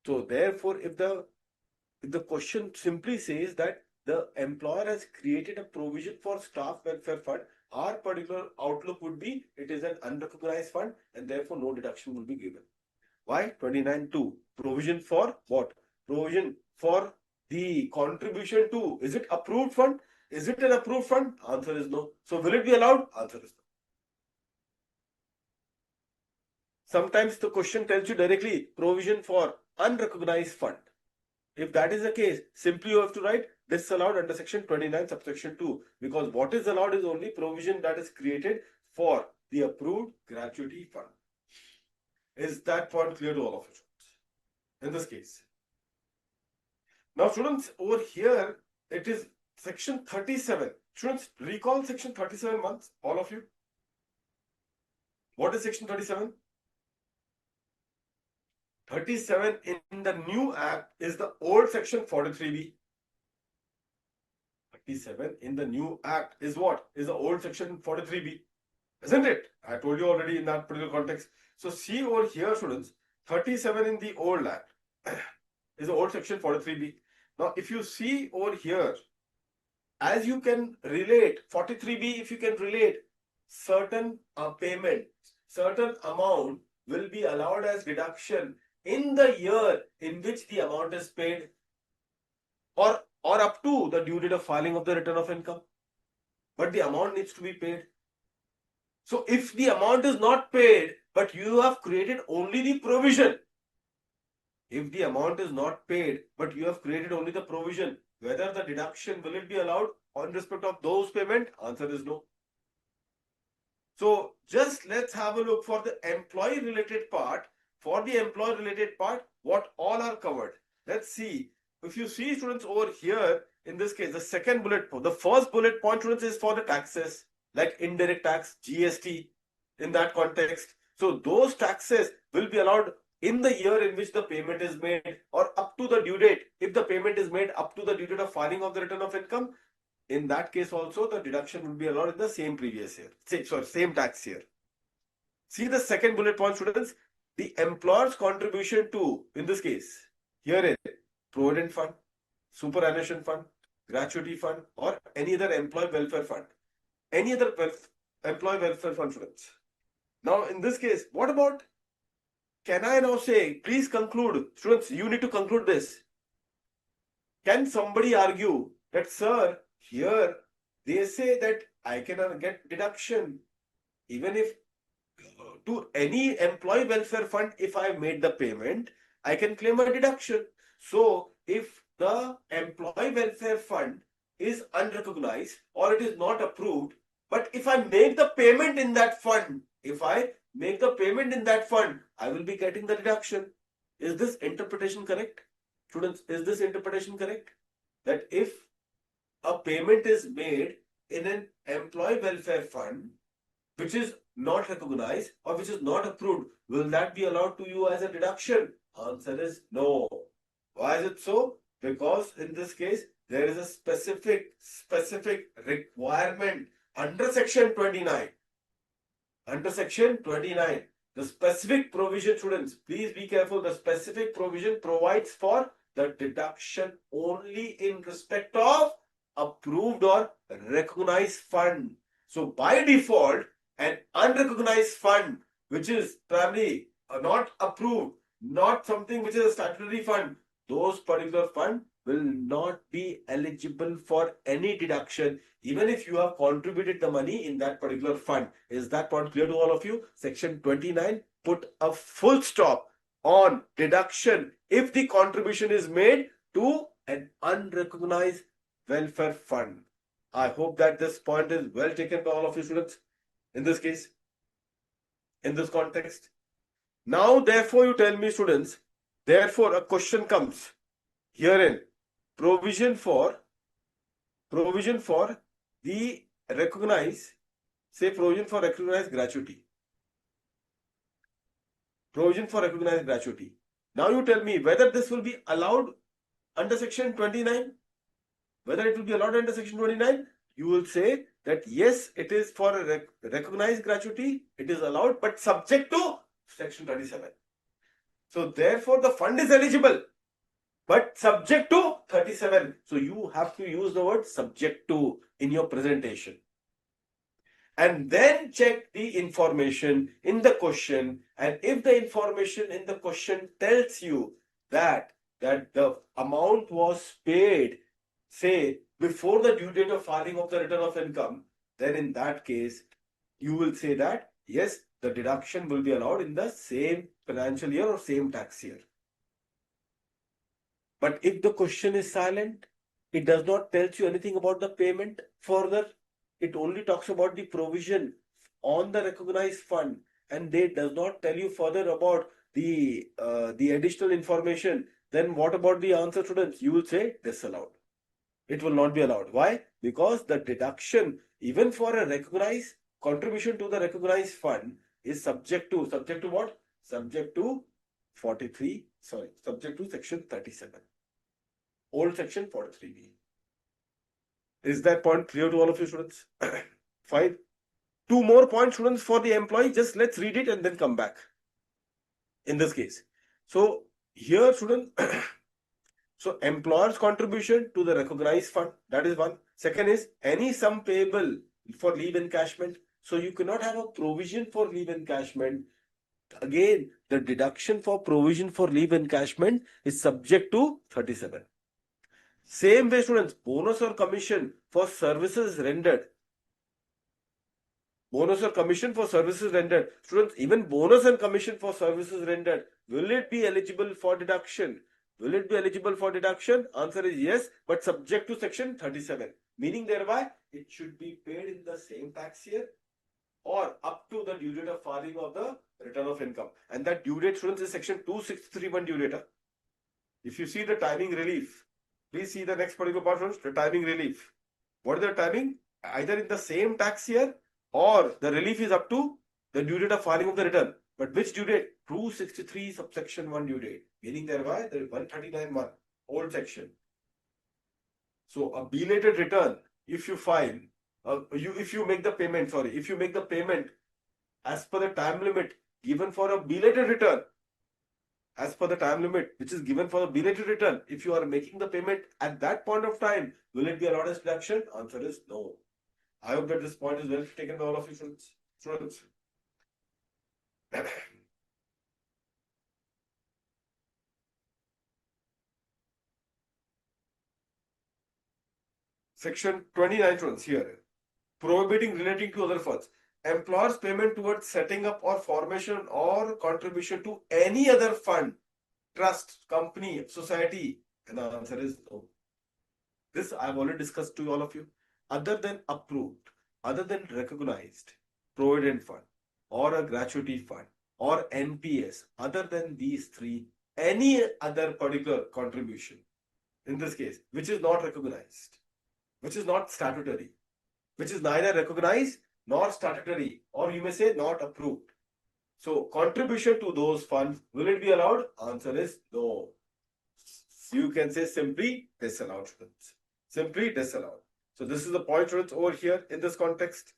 So therefore, if the question simply says that the employer has created a provision for staff welfare fund, our particular outlook would be it is an unrecognized fund and therefore no deduction will be given. Why? 29(2). Provision for what? Provision for the contribution to. Is it approved fund? Is it an approved fund? Answer is no. So will it be allowed? Answer is no. Sometimes the question tells you directly provision for unrecognized fund. If that is the case, simply you have to write disallowed under section 29 subsection 2, because what is allowed is only provision that is created for the approved gratuity fund. Is that point clear to all of you in this case? Now students, over here it is section 37. Students, recall section 37 once, all of you. What is section 37? 37 in the new act is the old section 43B. 37 in the new act is what? Is the old section 43B. Isn't it? I told you already in that particular context. So see over here, students, 37 in the old act is the old section 43B. Now, if you see over here, as you can relate 43B, if you can relate certain payment, certain amount will be allowed as deduction in the year in which the amount is paid, or up to the due date of filing of the return of income. But the amount needs to be paid. So if the amount is not paid, but you have created only the provision, if the amount is not paid, but you have created only the provision, whether the deduction will it be allowed on respect of those payment? Answer is no. So just let's have a look for the employee related part. For the employee related part, what all are covered? Let's see. If you see, students, over here, in this case, the second bullet point, the first bullet point, students, is for the taxes, like indirect tax, GST, in that context. So those taxes will be allowed in the year in which the payment is made, or up to the due date. If the payment is made up to the due date of filing of the return of income, in that case also the deduction will be allowed in the same previous year. Same tax year. See the second bullet point, students. The employer's contribution to, in this case, here is Provident Fund, Superannuation Fund, Gratuity Fund, or any other employee welfare fund. Any other employee welfare fund, students. Now, in this case, what about, can I now say, please conclude, students, you need to conclude this. Can somebody argue that, sir, here they say that I can get deduction even if to any employee welfare fund, if I made the payment, I can claim a deduction. So if the employee welfare fund is unrecognized or it is not approved, but if I make the payment in that fund, I will be getting the deduction. Is this interpretation correct? Students, is this interpretation correct? That if a payment is made in an employee welfare fund, which is not recognized or which is not approved, will that be allowed to you as a deduction? Answer is no. Why is it so? Because in this case, there is a specific requirement under section 29. Under section 29, the specific provision, students, please be careful. The specific provision provides for the deduction only in respect of approved or recognized fund. So by default, an unrecognized fund, which is primarily not approved, not something which is a statutory fund, those particular fund will not be eligible for any deduction, even if you have contributed the money in that particular fund. Is that point clear to all of you? Section 29 put a full stop on deduction if the contribution is made to an unrecognized welfare fund. I hope that this point is well taken by all of you students in this case, in this context. Now, therefore, you tell me, students, therefore, a question comes herein, provision for the recognize, say provision for recognized gratuity. Provision for recognized gratuity. Now you tell me whether this will be allowed under section 29, whether it will be allowed under section 29, you will say that yes, it is for a recognized gratuity, it is allowed, but subject to section 37. So therefore the fund is eligible, but subject to 37. So you have to use the word subject to in your presentation. And then check the information in the question. And if the information in the question tells you that the amount was paid, say, before the due date of filing of the return of income, then in that case, you will say that, yes, the deduction will be allowed in the same financial year or same tax year. But if the question is silent, it does not tell you anything about the payment further. It only talks about the provision on the recognized fund, and they does not tell you further about the additional information. Then what about the answer, students? You will say disallowed. It will not be allowed. Why? Because the deduction, even for a recognized contribution to the recognized fund, is subject to what? Subject to subject to section 37. Old section 43B. Is that point clear to all of you, students? Fine. Two more points, students, for the employee. Just let's read it and then come back. In this case. So here, students, so employer's contribution to the recognized fund, that is one. Second is any sum payable for leave encashment. So you cannot have a provision for leave encashment. Again, the deduction for provision for leave encashment is subject to 37. Same way, students, bonus or commission for services rendered. Bonus or commission for services rendered. Students, even bonus and commission for services rendered, will it be eligible for deduction? Will it be eligible for deduction? Answer is yes, but subject to section 37. Meaning thereby, it should be paid in the same tax year or up to the due date of filing of the return of income. And that due date, students, is section 2631 due date. If you see the timing relief, please see the next particular part, students, the timing relief. What is the timing? Either in the same tax year or the relief is up to the due date of filing of the return. But which due date? 263 subsection 1 due date. Meaning thereby the 139(1), old section. So a belated return, if you file, if you make the payment as per the time limit given for a belated return, as per the time limit which is given for the belated return, if you are making the payment at that point of time, will it be allowed as deduction? Answer is no. I hope that this point is well taken by all of you students. Section 29, students, here. Prohibiting relating to other funds. Employer's payment towards setting up or formation or contribution to any other fund, trust, company, society. And the answer is no. This I've already discussed to all of you. Other than approved, other than recognized provident fund or a gratuity fund or NPS, other than these three, any other particular contribution, in this case, which is not recognized, which is not statutory, which is neither recognized nor statutory, or you may say not approved. So contribution to those funds, will it be allowed? Answer is no. You can say simply disallowed, students. Simply disallowed. So this is the point, students, over here in this context.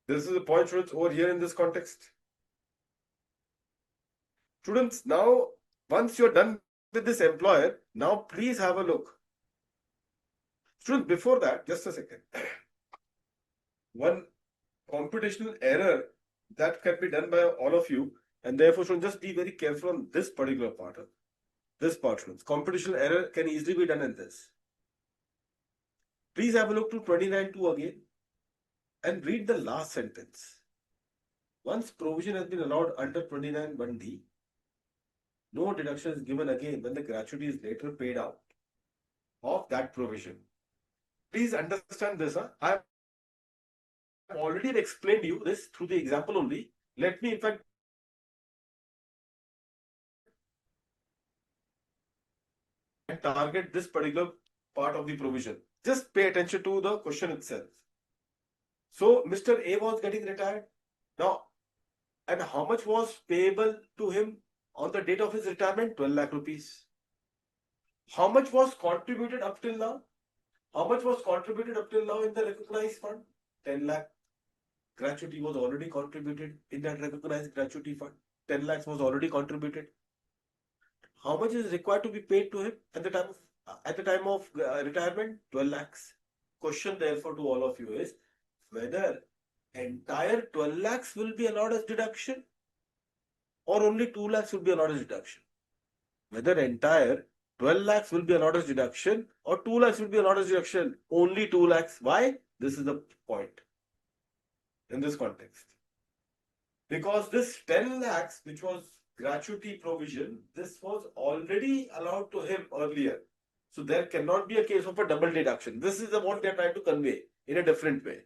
This is the point, students, over here in this context. Students, now once you're done with this employer, now please have a look. Students, before that, just a second. One computational error that can be done by all of you, and therefore should just be very careful on this particular part. This part, students. Computational error can easily be done in this. Please have a look to 29.2 again and read the last sentence. Once provision has been allowed under 29(1)(d), no deduction is given again when the gratuity is later paid out of that provision. Please understand this. I have already explained you this through the example only. Let me in fact and target this particular part of the provision. Just pay attention to the question itself. So Mr. A was getting retired. Now, and how much was payable to him on the date of his retirement? 12 lakh rupees. How much was contributed up till now? How much was contributed up till now in the recognized fund? 10 lakh. Gratuity was already contributed in that recognized gratuity fund. 10 lakhs was already contributed. How much is required to be paid to him at the time of retirement? 12 lakhs. Question therefore to all of you is whether entire 12 lakhs will be allowed as deduction or only 2 lakhs will be allowed as deduction. Whether entire 12 lakhs will be allowed as deduction or 2 lakhs will be allowed as deduction. Only 2 lakhs. Why? This is the point in this context. Because this 10 lakhs, which was gratuity provision, this was already allowed to him earlier. So there cannot be a case of a double deduction. This is what they are trying to convey in a different way.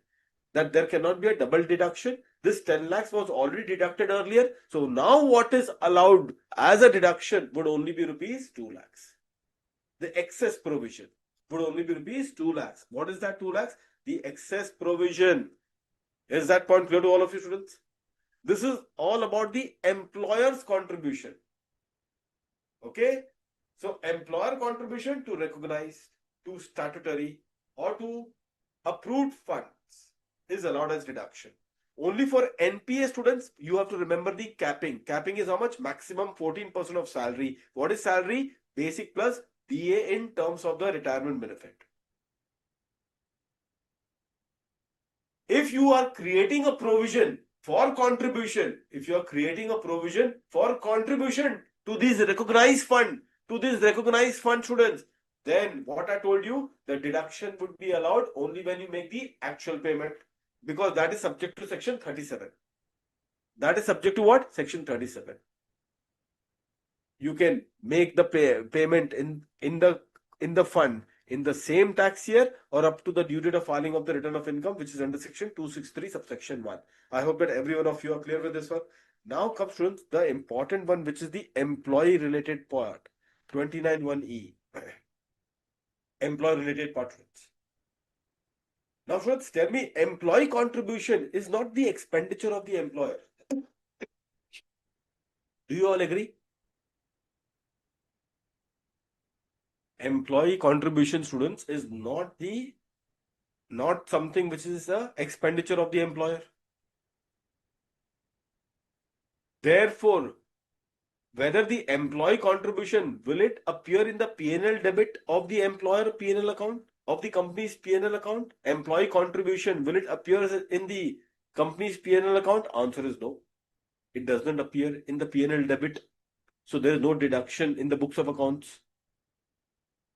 That there cannot be a double deduction. This 10 lakhs was already deducted earlier. So now what is allowed as a deduction would only be rupees 2 lakhs. The excess provision would only be rupees 2 lakhs. What is that 2 lakhs? The excess provision. Is that point clear to all of you students? This is all about the employer's contribution. Okay. So employer contribution to recognized, to statutory or to approved funds is allowed as deduction. Only for NPA students, you have to remember the capping. Capping is how much? Maximum 14% of salary. What is salary? Basic plus DA in terms of the retirement benefit. If you are creating a provision for contribution, if you are creating a provision for contribution to these recognized fund, students, then what I told you, the deduction would be allowed only when you make the actual payment, because that is subject to section 37. That is subject to what? Section 37. You can make the payment in the fund in the same tax year or up to the due date of filing of the return of income, which is under section 263 subsection 1. I hope that every one of you are clear with this one. Now comes, students, the important one, which is the employee related part, 29(1)(e). Employee related part. Now students, tell me, employee contribution is not the expenditure of the employer. Do you all agree? Employee contribution, students, is not something which is a expenditure of the employer. Therefore, whether the employee contribution, will it appear in the P&L debit of the employer P&L account, of the company's P&L account? Employee contribution, will it appear in the company's P&L account? Answer is no. It does not appear in the P&L debit. So there is no deduction in the books of accounts.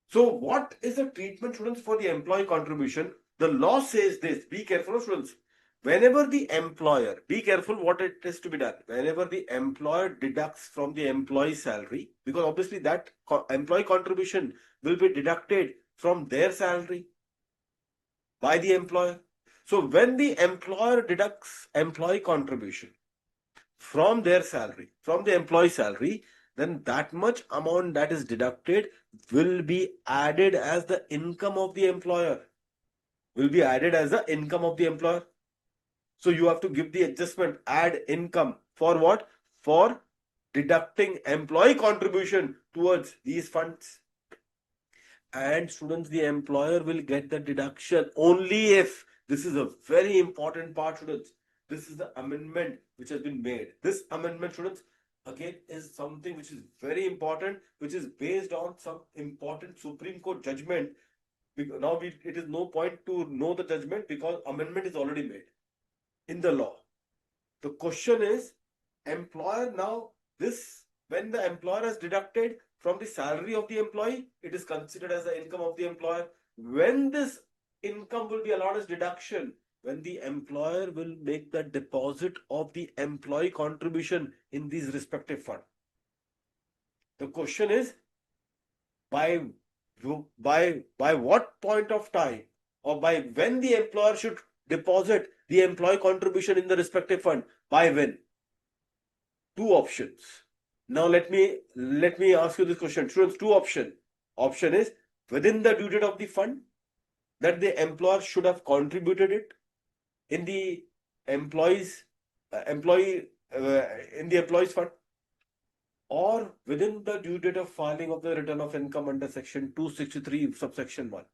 So what is the treatment, students, for the employee contribution? The law says this. Be careful, students. Whenever the employer, be careful what it is to be done. Whenever the employer deducts from the employee salary, because obviously that employee contribution will be deducted from their salary by the employer. So when the employer deducts employee contribution from their salary, from the employee salary, then that much amount that is deducted will be added as the income of the employer. Will be added as the income of the employer. So you have to give the adjustment, add income for what? For deducting employee contribution towards these funds. And students, the employer will get the deduction only if, this is a very important part, students. This is the amendment which has been made. This amendment, students, again is something which is very important, which is based on some important Supreme Court judgment. Now it is no point to know the judgment because amendment is already made in the law. The question is, employer now, this, when the employer has deducted from the salary of the employee, it is considered as the income of the employer. When this income will be allowed as deduction, when the employer will make the deposit of the employee contribution in these respective fund. The question is, by what point of time, or by when the employer should deposit the employee contribution in the respective fund? By when? Two options. Now let me ask you this question. Students, two option. Option is within the due date of the fund that the employer should have contributed it in the employees in the employees fund, or within the due date of filing of the return of income under section 263 subsection 1.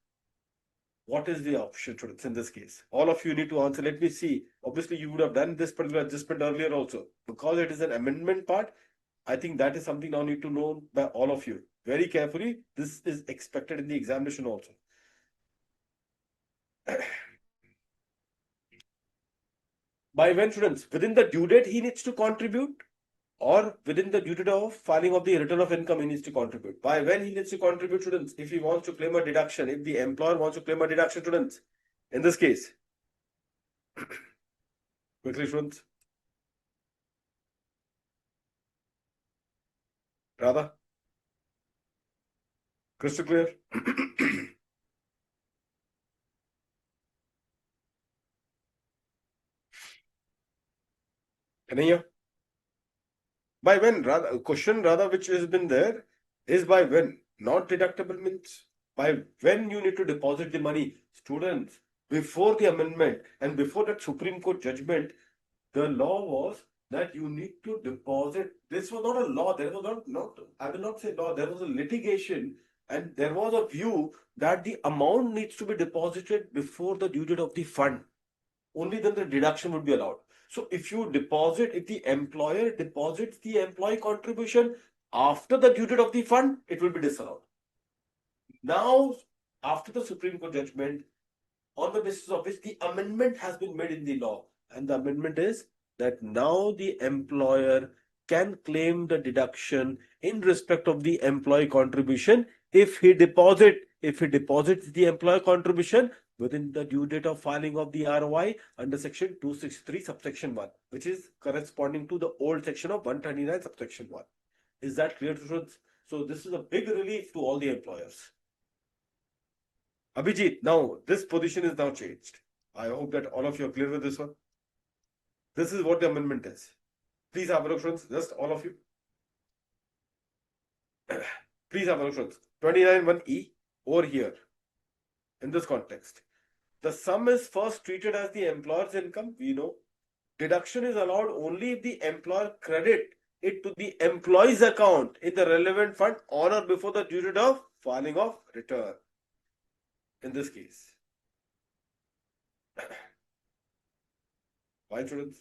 What is the option, students, in this case? All of you need to answer. Let me see. Obviously, you would have done this particular adjustment earlier also. Because it is an amendment part, I think that is something now need to know by all of you. Very carefully, this is expected in the examination also. By when, students? Within the due date he needs to contribute, or within the due date of filing of the return of income he needs to contribute. By when he needs to contribute, students? If he wants to claim a deduction, if the employer wants to claim a deduction, students, in this case. Quickly, students. Radha? Crystal clear? Anaya? By when? Rather, question rather which has been there is by when. Not deductible means by when you need to deposit the money. Students, before the amendment and before that Supreme Court judgment, the law was that you need to deposit. This was not a law. There was not I will not say law. There was a litigation, and there was a view that the amount needs to be deposited before the due date of the fund. Only then the deduction would be allowed. So if you deposit, if the employer deposits the employee contribution after the due date of the fund, it will be disallowed. Now, after the Supreme Court judgment, on the basis of which the amendment has been made in the law, and the amendment is that now the employer can claim the deduction in respect of the employee contribution if he deposits the employee contribution within the due date of filing of the ROI under section 263 subsection 1, which is corresponding to the old section of 139 subsection 1. Is that clear, students? So this is a big relief to all the employers. Abhijit, now this position is now changed. I hope that all of you are clear with this one. This is what the amendment is. Please have a look, friends. Just all of you. Please have a look, friends. 29(1)(e) over here. In this context, the sum is first treated as the employer's income. We know deduction is allowed only if the employer credit it to the employee's account in the relevant fund on or before the due date of filing of return. In this case, fine, students.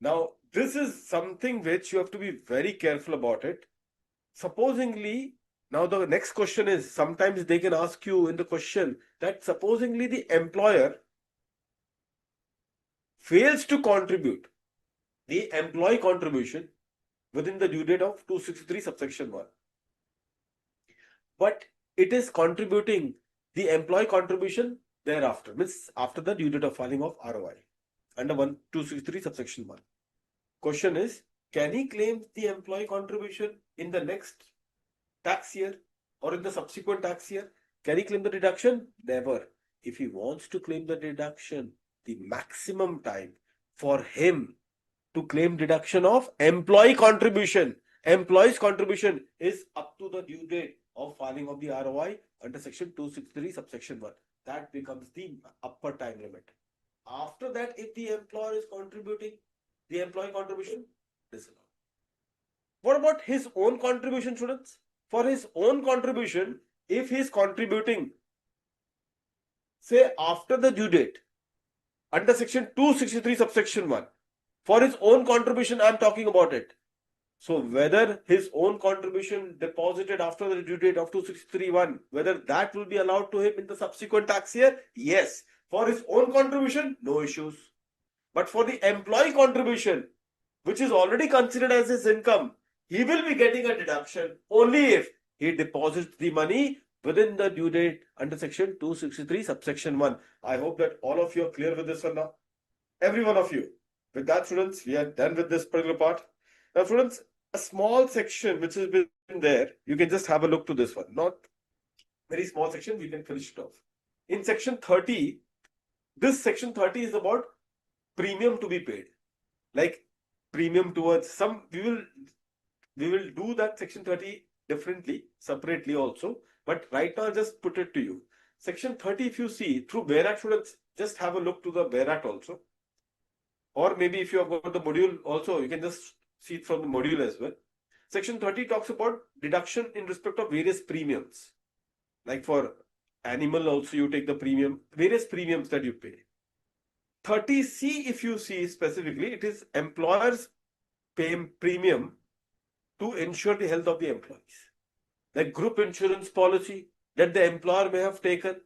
Now, this is something which you have to be very careful about it. Supposingly, now the next question is, sometimes they can ask you in the question that supposingly the employer fails to contribute the employee contribution within the due date of 263 subsection 1. But it is contributing the employee contribution thereafter, means after the due date of filing of ROI under 263 subsection 1. Question is, can he claim the employee contribution in the next tax year or in the subsequent tax year? Can he claim the deduction? Never. If he wants to claim the deduction, the maximum time for him to claim deduction of employee's contribution is up to the due date of filing of the ROI under section 263 subsection 1. That becomes the upper time limit. After that, if the employer is contributing the employee contribution, disallowed. What about his own contribution, students? For his own contribution, if he is contributing, say after the due date, under section 263 subsection 1, for his own contribution, I am talking about it. So whether his own contribution deposited after the due date of 263(1), whether that will be allowed to him in the subsequent tax year? Yes. For his own contribution, no issues. But for the employee contribution, which is already considered as his income, he will be getting a deduction only if he deposits the money within the due date under section 263 subsection 1. I hope that all of you are clear with this one now. Every one of you. With that, students, we are done with this particular part. Now, students, a small section which has been there, you can just have a look to this one. Not very small section, we can finish it off. In section 30, this section 30 is about premium to be paid. Like premium towards some, we will do that section 30 differently, separately also. But right now, I'll just put it to you. Section 30, if you see through Where Act, students, just have a look to the Where Act also. Or maybe if you have got the module also, you can just see it from the module as well. Section 30 talks about deduction in respect of various premiums. Like for animal also you take the premium, various premiums that you pay. 30C, if you see specifically, it is employers pay premium to ensure the health of the employees. Like group insurance policy that the employer may have taken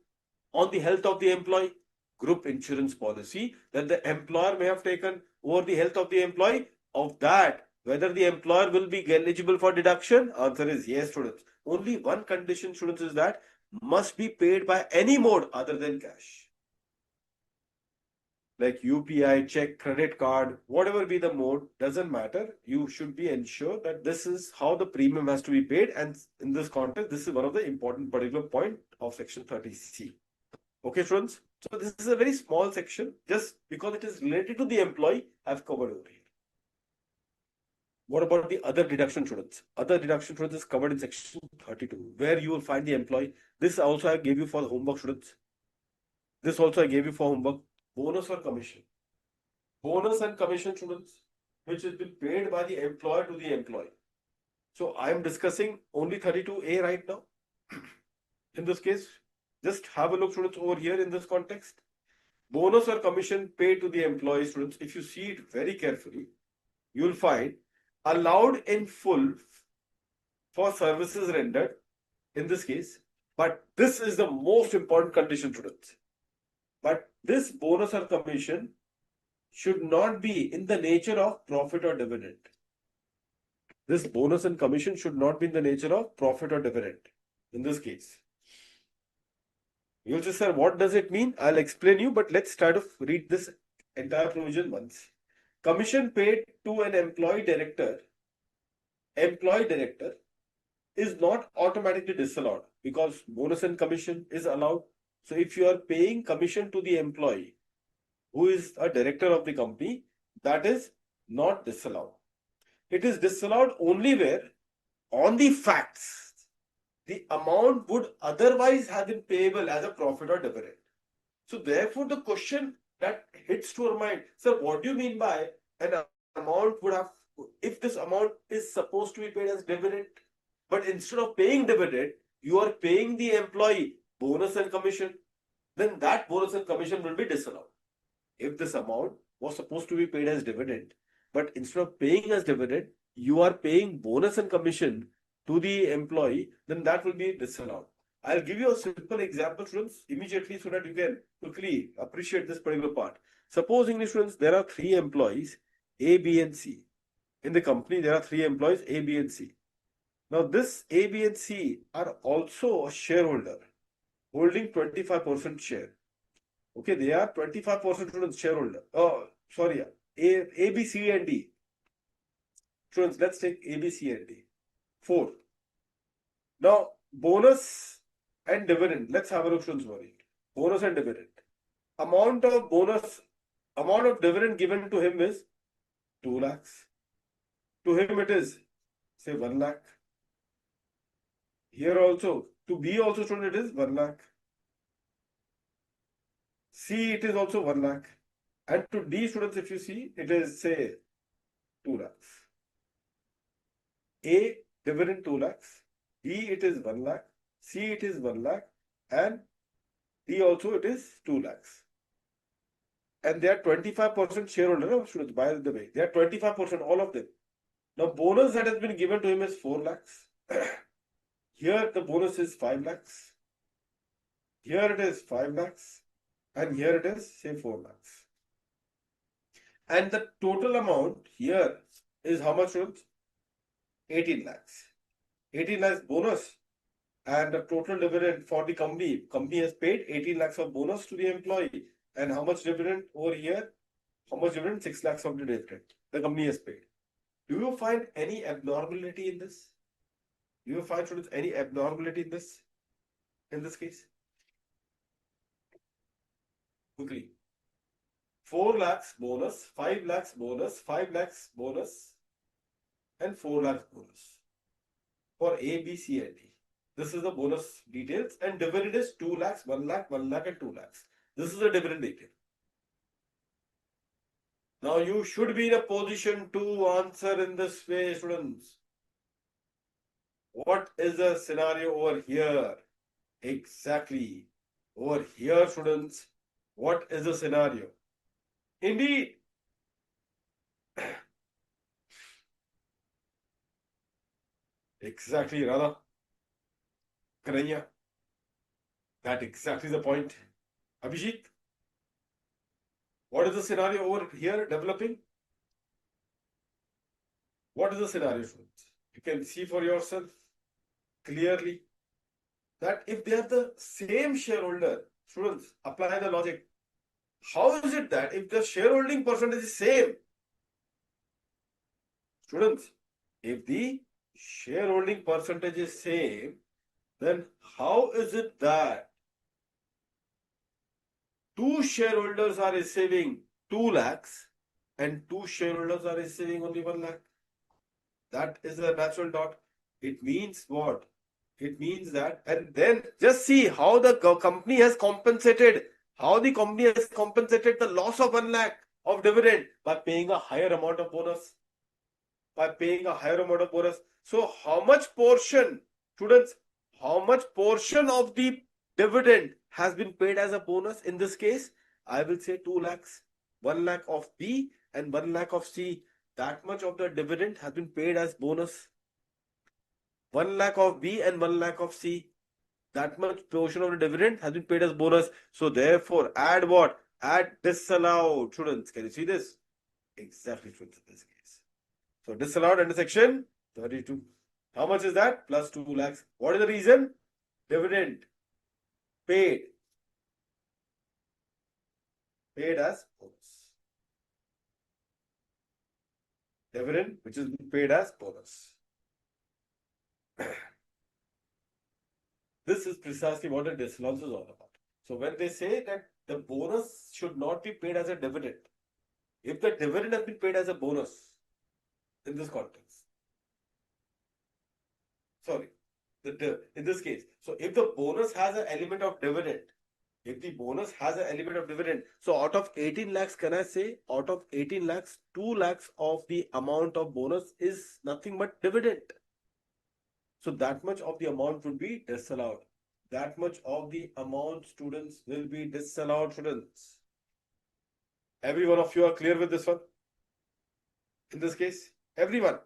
on the health of the employee, group insurance policy that the employer may have taken over the health of the employee, of that, whether the employer will be eligible for deduction, answer is yes, students. Only one condition, students, is that must be paid by any mode other than cash. Like UPI, check, credit card, whatever be the mode, doesn't matter. You should be ensured that this is how the premium has to be paid. And in this context, this is one of the important particular point of section 30C. Okay, students. So this is a very small section, just because it is related to the employee, I've covered over here. What about the other deduction, students? Other deduction, students, is covered in section 32, where you will find the employee. This also I gave you for the homework, students. This also I gave you for homework. Bonus or commission. Bonus and commission, students, which has been paid by the employer to the employee. So I am discussing only 32A right now. In this case, just have a look, students, over here in this context. Bonus or commission paid to the employee, students, if you see it very carefully, you will find allowed in full for services rendered in this case. But this is the most important condition, students. But this bonus or commission should not be in the nature of profit or dividend. This bonus and commission should not be in the nature of profit or dividend in this case. You'll say, sir, what does it mean? I'll explain you, but let's try to read this entire provision once. Commission paid to an employee director is not automatically disallowed because bonus and commission is allowed. So if you are paying commission to the employee who is a director of the company, that is not disallowed. It is disallowed only where on the facts the amount would otherwise have been payable as a profit or dividend. So therefore the question that hits to our mind, sir, what do you mean by an amount would have, if this amount is supposed to be paid as dividend, but instead of paying dividend, you are paying the employee bonus and commission, then that bonus and commission will be disallowed. If this amount was supposed to be paid as dividend, but instead of paying as dividend, you are paying bonus and commission to the employee, then that will be disallowed. I'll give you a simple example, students, immediately so that you can quickly appreciate this particular part. Suppose, English students, there are 3 employees, A, B, and C. In the company, there are 3 employees, A, B, and C. Now, this A, B, and C are also a shareholder, holding 25% share. Okay, they are 25% students shareholder. Oh, sorry, A, B, C, and D. Students, let's take A, B, C, and D. 4. Now, bonus and dividend. Let's have a look, students, over it. Bonus and dividend. Amount of dividend given to him is 2 lakhs. To him it is, say, 1 lakh. Here also, to B also, student, it is 1 lakh. C, it is also 1 lakh. And to D, students, if you see, it is, say, 2 lakhs. A, dividend 2 lakhs. B, it is 1 lakh. C, it is 1 lakh. And D also, it is 2 lakhs. And they are 25% shareholder, students, by the way. They are 25%, all of them. Now, bonus that has been given to him is 4 lakhs. Here, the bonus is 5 lakhs. Here it is 5 lakhs. And here it is, say, 4 lakhs. And the total amount here is how much, students? 18 lakhs. 18 lakhs bonus and the total dividend for the company has paid 18 lakhs of bonus to the employee. And how much dividend over here? How much dividend? 6 lakhs of the dividend the company has paid. Do you find any abnormality in this? Do you find, students, any abnormality in this case? Quickly. 4 lakhs bonus, 5 lakhs bonus, 5 lakhs bonus, and 4 lakhs bonus for A, B, C, and D. This is the bonus details, and dividend is 2 lakhs, 1 lakh, 1 lakh, and 2 lakhs. This is the dividend detail. Now you should be in a position to answer in this way, students. What is the scenario over here? Exactly. Over here, students, what is the scenario? Indeed, exactly, Radha. Karanya. That exactly the point. Abhijit, what is the scenario over here developing? What is the scenario, students? You can see for yourself clearly that if they are the same shareholder, students, apply the logic. How is it that if the shareholding percentage is same, students, if the shareholding percentage is same, then how is it that two shareholders are receiving 2 lakhs and two shareholders are receiving only 1 lakh? That is a natural dot. It means what? It means that, and then just see how the company has compensated, how the company has compensated the loss of 1 lakh of dividend by paying a higher amount of bonus. By paying a higher amount of bonus. So how much portion, students, how much portion of the dividend has been paid as a bonus in this case? I will say 2 lakhs. 1 lakh of B and 1 lakh of C. That much of the dividend has been paid as bonus. 1 lakh of B and 1 lakh of C. That much portion of the dividend has been paid as bonus. So therefore, add what? Add disallowed. Students, can you see this? Exactly, students, in this case. So disallowed under section 32. How much is that? Plus 2 lakhs. What is the reason? Dividend paid. Paid as bonus. Dividend which is paid as bonus. This is precisely what a disallowance is all about. So when they say that the bonus should not be paid as a dividend, if the dividend has been paid as a bonus in this context, sorry, in this case, so if the bonus has an element of dividend, if the bonus has an element of dividend, so out of 18 lakhs, can I say out of 18 lakhs, 2 lakhs of the amount of bonus is nothing but dividend. So that much of the amount would be disallowed. That much of the amount, students, will be disallowed, students. Every one of you are clear with this one? In this case, everyone.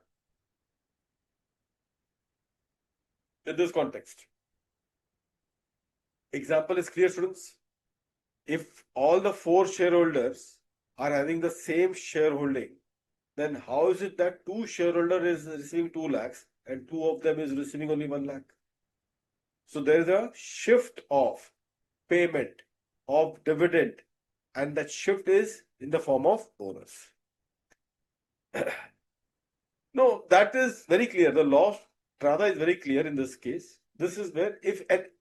In this context. Example is clear, students. If all the 4 shareholders are having the same shareholding, then how is it that 2 shareholders is receiving 2 lakhs and 2 of them is receiving only 1 lakh? So there is a shift of payment of dividend, and that shift is in the form of bonus. No, that is very clear. The law of Trada is very clear in this case. This is where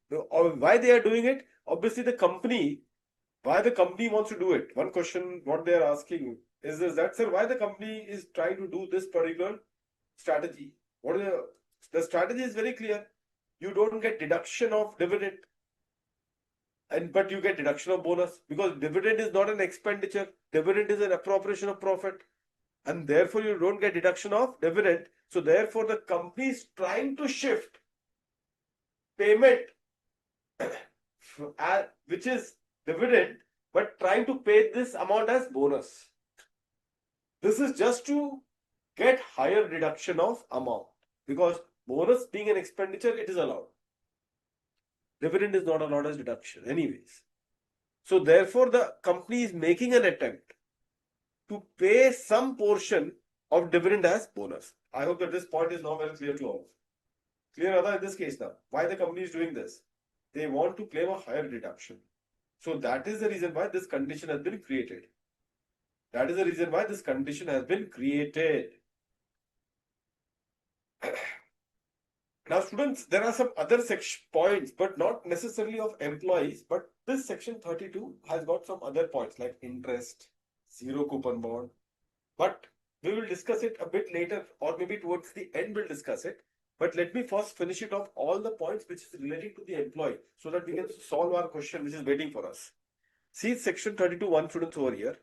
why they are doing it, obviously the company, why the company wants to do it. One question what they are asking is that, sir, why the company is trying to do this particular strategy? What is the strategy is very clear. You don't get deduction of dividend, but you get deduction of bonus, because dividend is not an expenditure. Dividend is an appropriation of profit, and therefore you don't get deduction of dividend. So therefore the company is trying to shift payment which is dividend, but trying to pay this amount as bonus. This is just to get higher deduction of amount, because bonus being an expenditure, it is allowed. Dividend is not allowed as deduction anyways. So therefore the company is making an attempt to pay some portion of dividend as bonus. I hope that this point is now very clear to all. Clear, Radha, in this case now? Why the company is doing this? They want to claim a higher deduction. So that is the reason why this condition has been created. That is the reason why this condition has been created. Now, students, there are some other points, but not necessarily of employees. But this section 32 has got some other points like interest, zero coupon bond. But we will discuss it a bit later, or maybe towards the end we'll discuss it. But let me first finish it off all the points which is related to the employee so that we can solve our question which is waiting for us. See section 32, 1 students over here.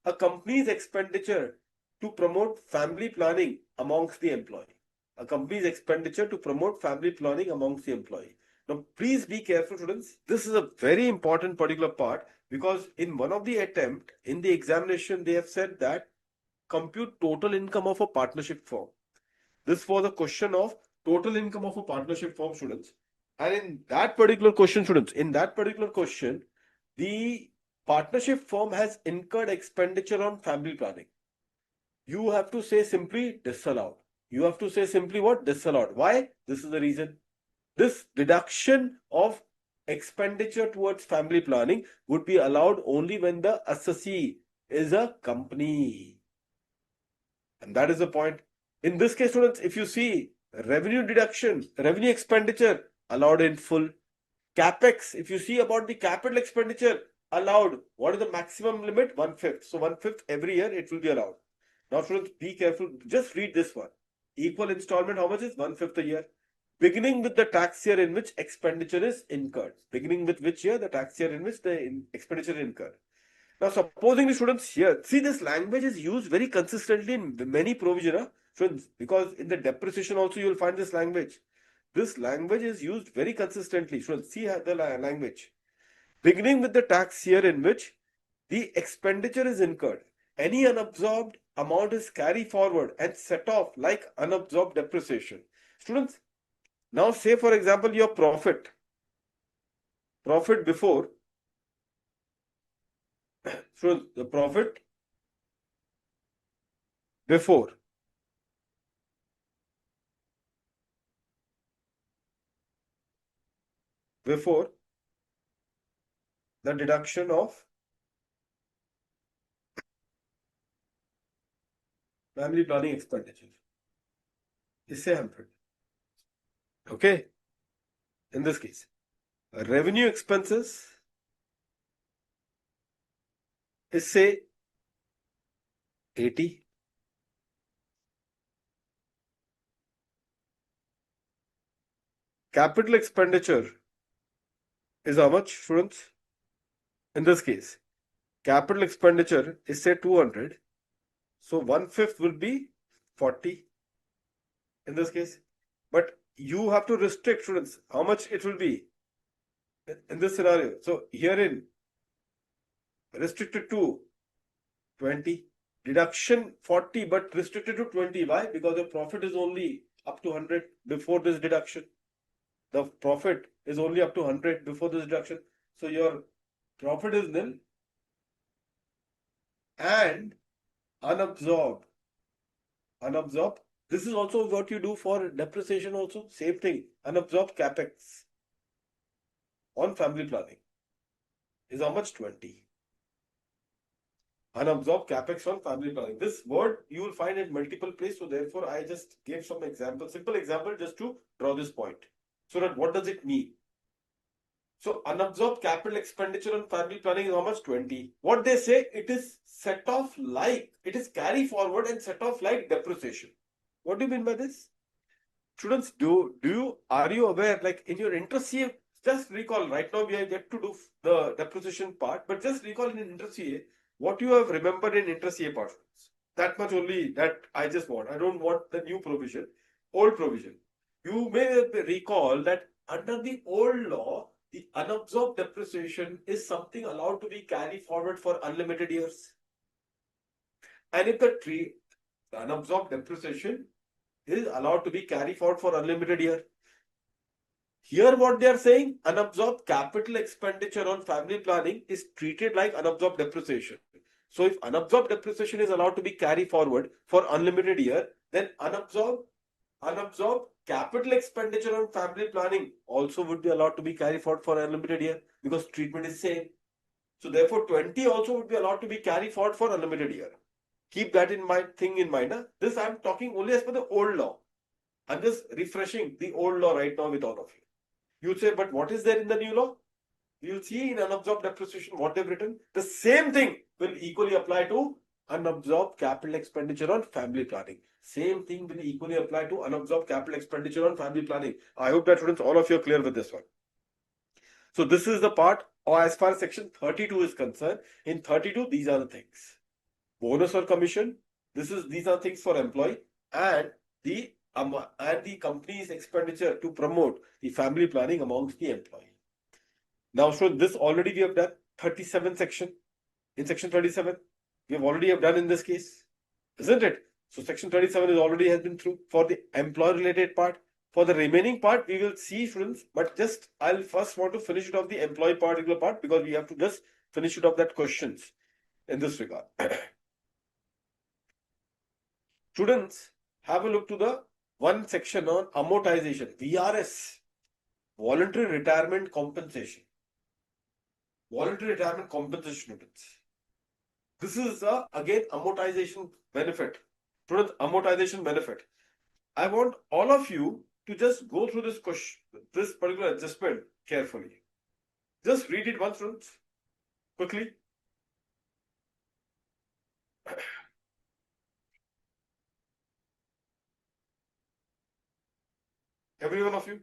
A company's expenditure to promote family planning amongst the employee. A company's expenditure to promote family planning amongst the employee. Now, please be careful, students. This is a very important particular part because in one of the attempt in the examination, they have said that compute total income of a partnership firm. This was a question of total income of a partnership firm, students. And in that particular question, students, in that particular question, the partnership firm has incurred expenditure on family planning. You have to say simply disallowed. You have to say simply what? Disallowed. Why? This is the reason. This deduction of expenditure towards family planning would be allowed only when the assessee is a company. And that is the point. In this case, students, if you see revenue deduction, revenue expenditure allowed in full. CapEx, if you see about the capital expenditure allowed, what is the maximum limit? 1/5. So 1/5 every year it will be allowed. Now, students, be careful. Just read this one. Equal installment, how much is? 1/5 a year. Beginning with the tax year in which expenditure is incurred. Beginning with which year? The tax year in which the expenditure is incurred. Now, supposing the students here, see this language is used very consistently in many provision, students, because in the depreciation also you will find this language. This language is used very consistently. Students, see the language. Beginning with the tax year in which the expenditure is incurred. Any unabsorbed amount is carried forward and set off like unabsorbed depreciation. Students, now say for example your profit before, so the profit before the deduction of family planning expenditure is say 100. Okay. In this case, revenue expenses is say 80. Capital expenditure is how much, students? In this case, capital expenditure is say 200. So 1/5 will be 40 in this case. But you have to restrict, students, how much it will be in this scenario. So herein, restricted to 20. Deduction 40, but restricted to 20. Why? Because the profit is only up to 100 before this deduction. The profit is only up to 100 before this deduction. So your profit is nil and unabsorbed. Unabsorbed. This is also what you do for depreciation also. Same thing. Unabsorbed capex on family planning is how much? 20. Unabsorbed capex on family planning. This word you will find in multiple places. So therefore, I just gave some example, simple example just to draw this point. So that what does it mean? So unabsorbed capital expenditure on family planning is how much? 20. What they say, it is set off like, it is carry forward and set off like depreciation. What do you mean by this? Students, are you aware, like in your interest CA, just recall, right now we are yet to do the depreciation part, but just recall in interest CA, what you have remembered in interest CA part. That much only that I just want. I don't want the new provision, old provision. You may recall that under the old law, the unabsorbed depreciation is something allowed to be carried forward for unlimited years. And if the unabsorbed depreciation is allowed to be carried forward for unlimited year. Here what they are saying, unabsorbed capital expenditure on family planning is treated like unabsorbed depreciation. So if unabsorbed depreciation is allowed to be carried forward for unlimited year, then unabsorbed unabsorbed capital expenditure on family planning also would be allowed to be carried forward for an unlimited year because treatment is same. So therefore 20 also would be allowed to be carried forward for unlimited year. Keep that in mind, Huh? This I'm talking only as per the old law. I'm just refreshing the old law right now with all of you. You'd say, but what is there in the new law? You'll see in unabsorbed depreciation what they've written. The same thing will equally apply to unabsorbed capital expenditure on family planning. Same thing will equally apply to unabsorbed capital expenditure on family planning. I hope that students, all of you are clear with this one. So this is the part, or as far as section 32 is concerned. In 32, these are the things. Bonus or commission, these are things for employee and the company's expenditure to promote the family planning amongst the employee. Now, so this already we have done 37 section. In section 37, we have already have done in this case, isn't it? So section 37 is already has been through for the employer related part. For the remaining part, we will see students, but just I'll first want to finish it off the employee particular part because we have to just finish it off that questions in this regard. Students, have a look to the one section on amortization, VRS, voluntary retirement compensation. Voluntary retirement compensation, students. This is again amortization benefit. Students, amortization benefit. I want all of you to just go through this question, this particular adjustment carefully. Just read it once, students, quickly. Every one of you.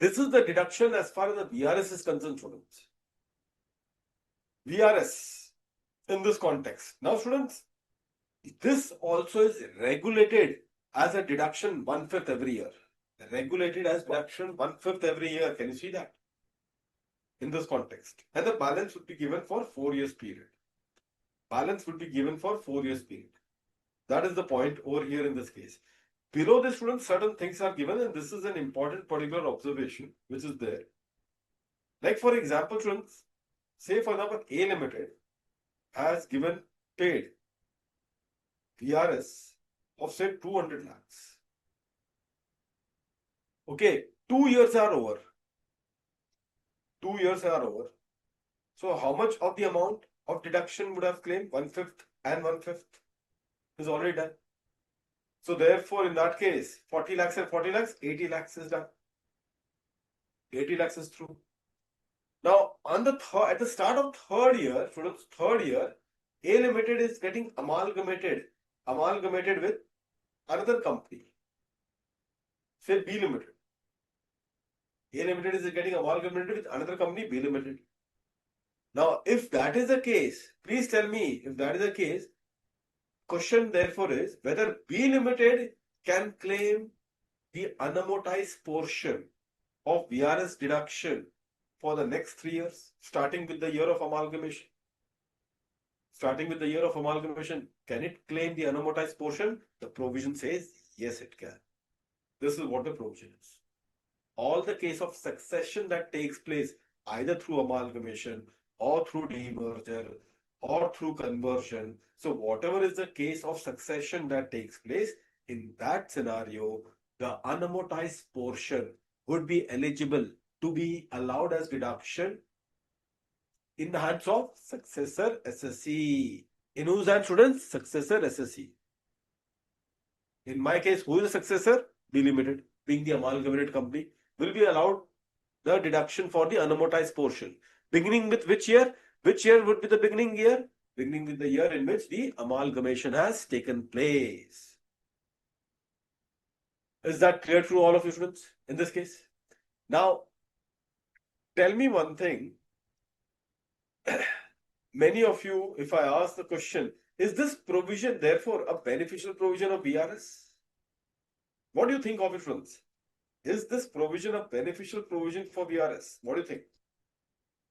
This is the deduction as far as the VRS is concerned, students. VRS in this context. Now, students, this also is regulated as a deduction 1/5 every year. Regulated as deduction 1/5 every year. Can you see that? In this context. And the balance would be given for 4 years period. Balance would be given for 4 years period. That is the point over here in this case. Below this, students, certain things are given, and this is an important particular observation which is there. Like for example, students, say for example, A Limited has given paid VRS of say 200 lakhs. Okay, 2 years are over. 2 years are over. So how much of the amount of deduction would have claimed? 1/5 and 1/5 is already done. So therefore, in that case, 40 lakhs and 40 lakhs, 80 lakhs is done. 80 lakhs is through. Now, on the at the start of third year, students, third year, A Limited is getting amalgamated with another company. Say B Limited. A Limited is getting amalgamated with another company, B Limited. Now, if that is the case, please tell me if that is the case. Question therefore is whether B Limited can claim the unamortized portion of VRS deduction for the next 3 years, starting with the year of amalgamation. Starting with the year of amalgamation, can it claim the unamortized portion? The provision says yes, it can. This is what the provision is. All the case of succession that takes place either through amalgamation or through demerger or through conversion. So whatever is the case of succession that takes place, in that scenario, the unamortized portion would be eligible to be allowed as deduction in the hands of successor SSC. In whose hands, students? Successor SSC. In my case, who is the successor? B Limited, being the amalgamated company, will be allowed the deduction for the unamortized portion. Beginning with which year? Which year would be the beginning year? Beginning with the year in which the amalgamation has taken place. Is that clear to all of you, students, in this case? Now, Tell me one thing. Many of you, if I ask the question, is this provision therefore a beneficial provision of VRS? What do you think of it, friends? Is this provision a beneficial provision for VRS? What do you think?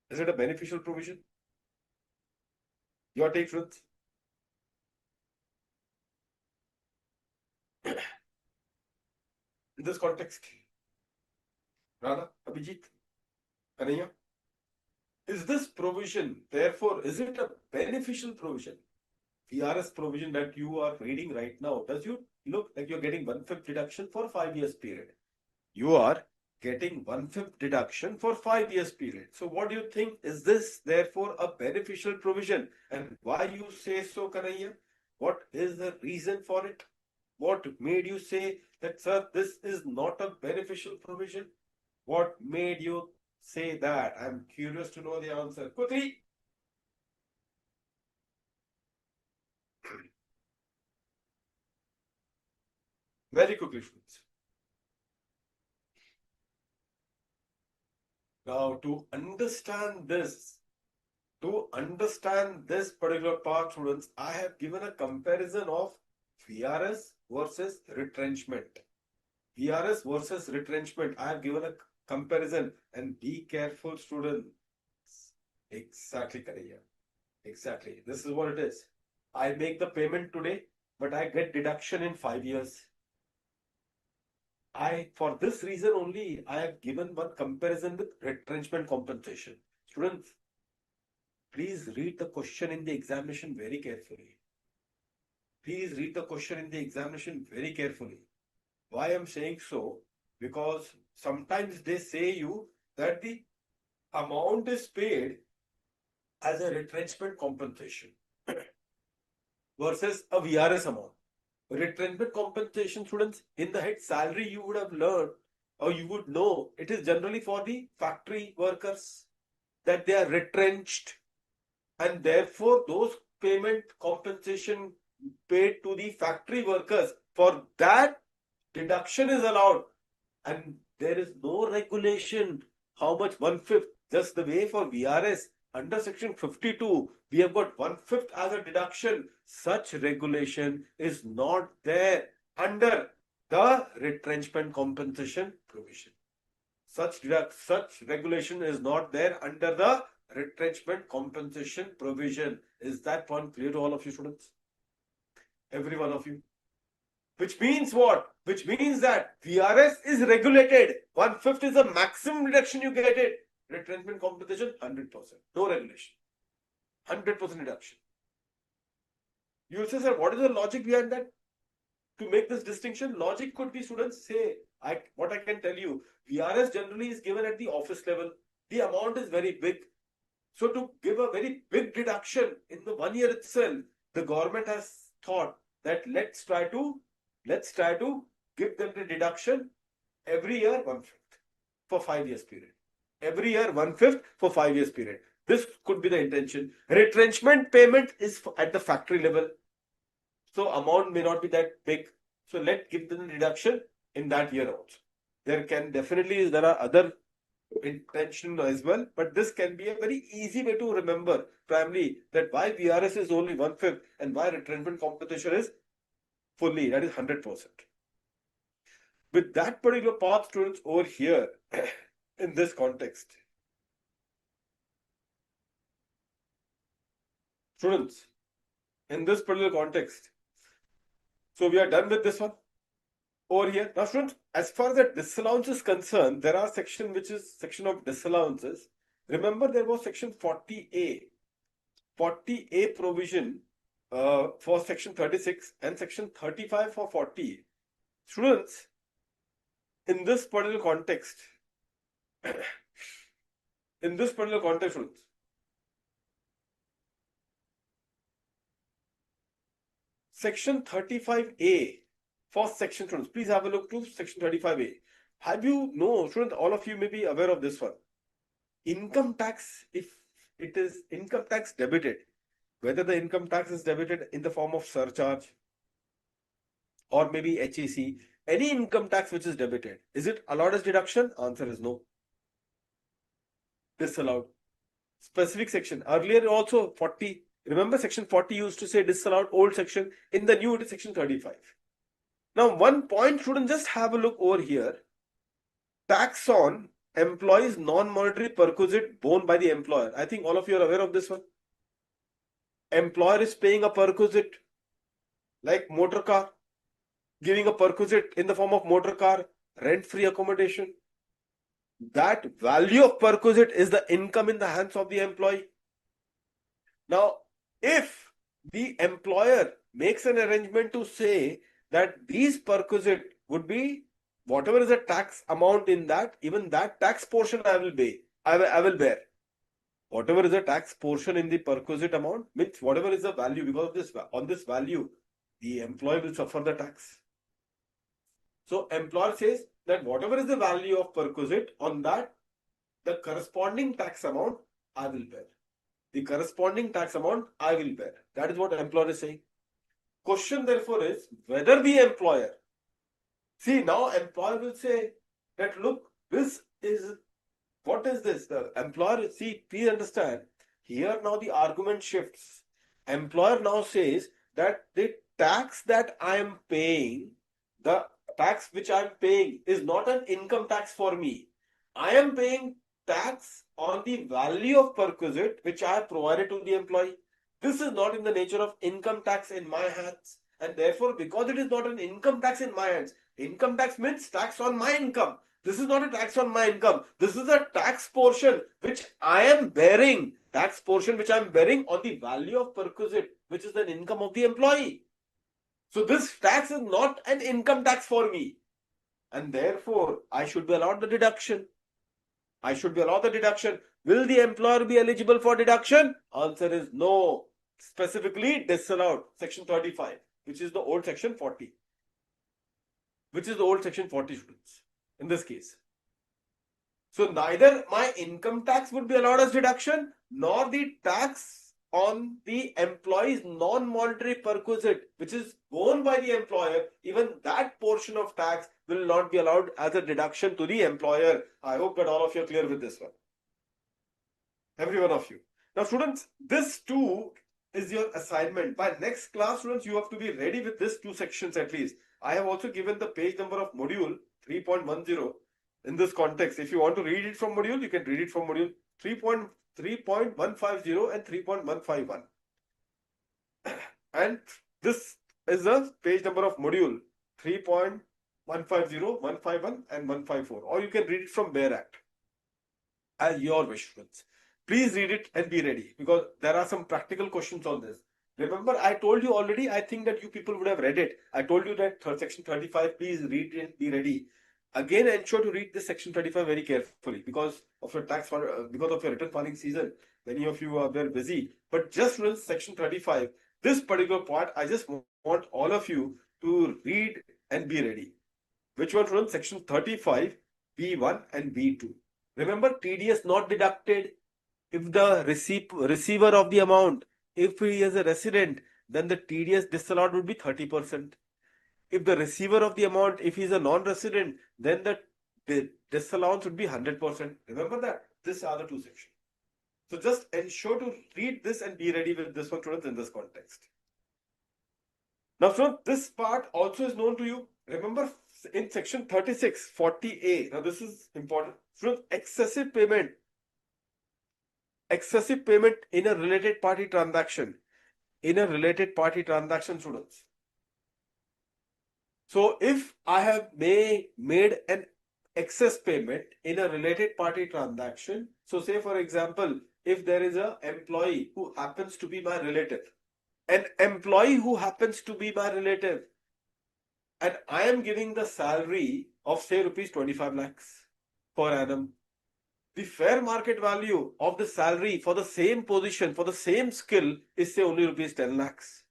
Is it a beneficial provision? Your take, friends? In this context, Rana, Abhijit, Kanaya, is this provision, therefore, is it a beneficial provision? VRS provision that you are reading right now, does you look like you're getting 1/5 deduction for 5 years period? You are getting 1/5 deduction for 5 years period. So what do you think? Is this therefore a beneficial provision? And why you say so, Kanaya? What is the reason for it? What made you say that, sir, this is not a beneficial provision? What made you say that? I'm curious to know the answer. Quickly. Very quickly, friends. Now, to understand this particular part, students, I have given a comparison of VRS versus retrenchment. VRS versus retrenchment. I have given a comparison, and be careful, students. Exactly, Kariya. Exactly. This is what it is. I make the payment today, but I get deduction in 5 years. For this reason only, I have given one comparison with retrenchment compensation. Students, please read the question in the examination very carefully. Please read the question in the examination very carefully. Why I'm saying so? Because sometimes they say you that the amount is paid as a retrenchment compensation versus a VRS amount. Retrenchment compensation, students, in the head salary you would have learned or you would know it is generally for the factory workers that they are retrenched, and therefore those payment compensation paid to the factory workers, for that deduction is allowed, and there is no regulation how much 1/5. Just the way for VRS under section 52 we have got 1/5 as a deduction. Such regulation is not there under the retrenchment compensation provision. Such regulation is not there under the retrenchment compensation provision. Is that point clear to all of you, students? Every one of you? Which means what? Which means that VRS is regulated. 1/5 is the maximum reduction you get it. Retrenchment compensation, 100%. No regulation. 100% reduction. You will say, sir, what is the logic behind that? To make this distinction, logic could be, students, say, what I can tell you, VRS generally is given at the office level. The amount is very big. So to give a very big deduction in the 1 year itself, the government has thought that let's try to give them the deduction every year 1/5 for 5 years period. Every year 1/5 for 5 years period. This could be the intention. Retrenchment payment is at the factory level. So amount may not be that big. So let's give them the deduction in that year also. There are other intention as well, but this can be a very easy way to remember primarily that why VRS is only 1/5 and why retrenchment compensation is fully, that is 100%. With that particular path, students, over here in this context, students, in this particular context, so we are done with this one over here. Now, students, as far as the disallowance is concerned, there are section which is section of disallowances. Remember, there was section 40A. 40A provision for section 36 and section 35 for 40. Students, in this particular context, students, section 35A for section, students, please have a look to section 35A. Have you know, students, all of you may be aware of this one. Income tax, if it is income tax debited, whether the income tax is debited in the form of surcharge or maybe HEC, any income tax which is debited, is it allowed as deduction? Answer is no. disallowed. Specific section. Earlier also 40. Remember section 40 used to say disallowed, old section. In the new it is section 35. Now one point, students, just have a look over here. Tax on employees' non-monetary perquisite borne by the employer. I think all of you are aware of this one. Employer is paying a perquisite like motor car, giving a perquisite in the form of motor car, rent-free accommodation. That value of perquisite is the income in the hands of the employee. Now, if the employer makes an arrangement to say that these perquisite would be whatever is the tax amount in that, even that tax portion I will pay, I will bear. Whatever is the tax portion in the perquisite amount means whatever is the value, because of this, on this value, the employee will suffer the tax. So employer says that whatever is the value of perquisite, on that, the corresponding tax amount I will bear. The corresponding tax amount I will bear. That is what employer is saying. Question therefore is whether the employer, see now employer will say that look, this is, what is this? The employer, see, please understand, here now the argument shifts. Employer now says that the tax that I am paying, the tax which I am paying is not an income tax for me. I am paying tax on the value of perquisite which I have provided to the employee. This is not in the nature of income tax in my hands, and therefore because it is not an income tax in my hands, income tax means tax on my income. This is not a tax on my income. This is a tax portion which I am bearing. Tax portion which I am bearing on the value of perquisite, which is the income of the employee. So this tax is not an income tax for me. And therefore, I should be allowed the deduction. I should be allowed the deduction. Will the employer be eligible for deduction? Answer is no. Specifically disallowed. Section 35, which is the old section 40. Which is the old section 40, students, in this case. So neither my income tax would be allowed as deduction, nor the tax on the employee's non-monetary perquisite, which is borne by the employer, even that portion of tax will not be allowed as a deduction to the employer. I hope that all of you are clear with this one. Every one of you. Now students, this too is your assignment. By next class, students, you have to be ready with this two sections at least. I have also given the page number of module 3.10 in this context. If you want to read it from module, you can read it from module 3.150 and 3.151. And this is the page number of module 3.150, 151 and 154. Or you can read it from Bare Act as your wish, students. Please read it and be ready, because there are some practical questions on this. Remember, I told you already, I think that you people would have read it. I told you that section 35, please read it and be ready. Again, ensure to read this section 35 very carefully because of your because of your return filing season. Many of you are very busy, but just read section 35. This particular part, I just want all of you to read and be ready. Which one, students? Section 35, B1 and B2. Remember, TDS not deducted if the receiver of the amount, if he is a resident, then the TDS disallowed would be 30%. If the receiver of the amount, if he is a non-resident, then the disallowance would be 100%. Remember that. These are the two sections. So just ensure to read this and be ready with this one, students, in this context. Now, so this part also is known to you. Remember in section 36, 40A. Now, this is important. So excessive payment. Excessive payment in a related party transaction. In a related party transaction, students. So if I have made an excess payment in a related party transaction, so say for example, if there is an employee who happens to be my relative, and I am giving the salary of say rupees 25 lakhs per annum. The fair market value of the salary for the same position, for the same skill is say only rupees 10 lakhs.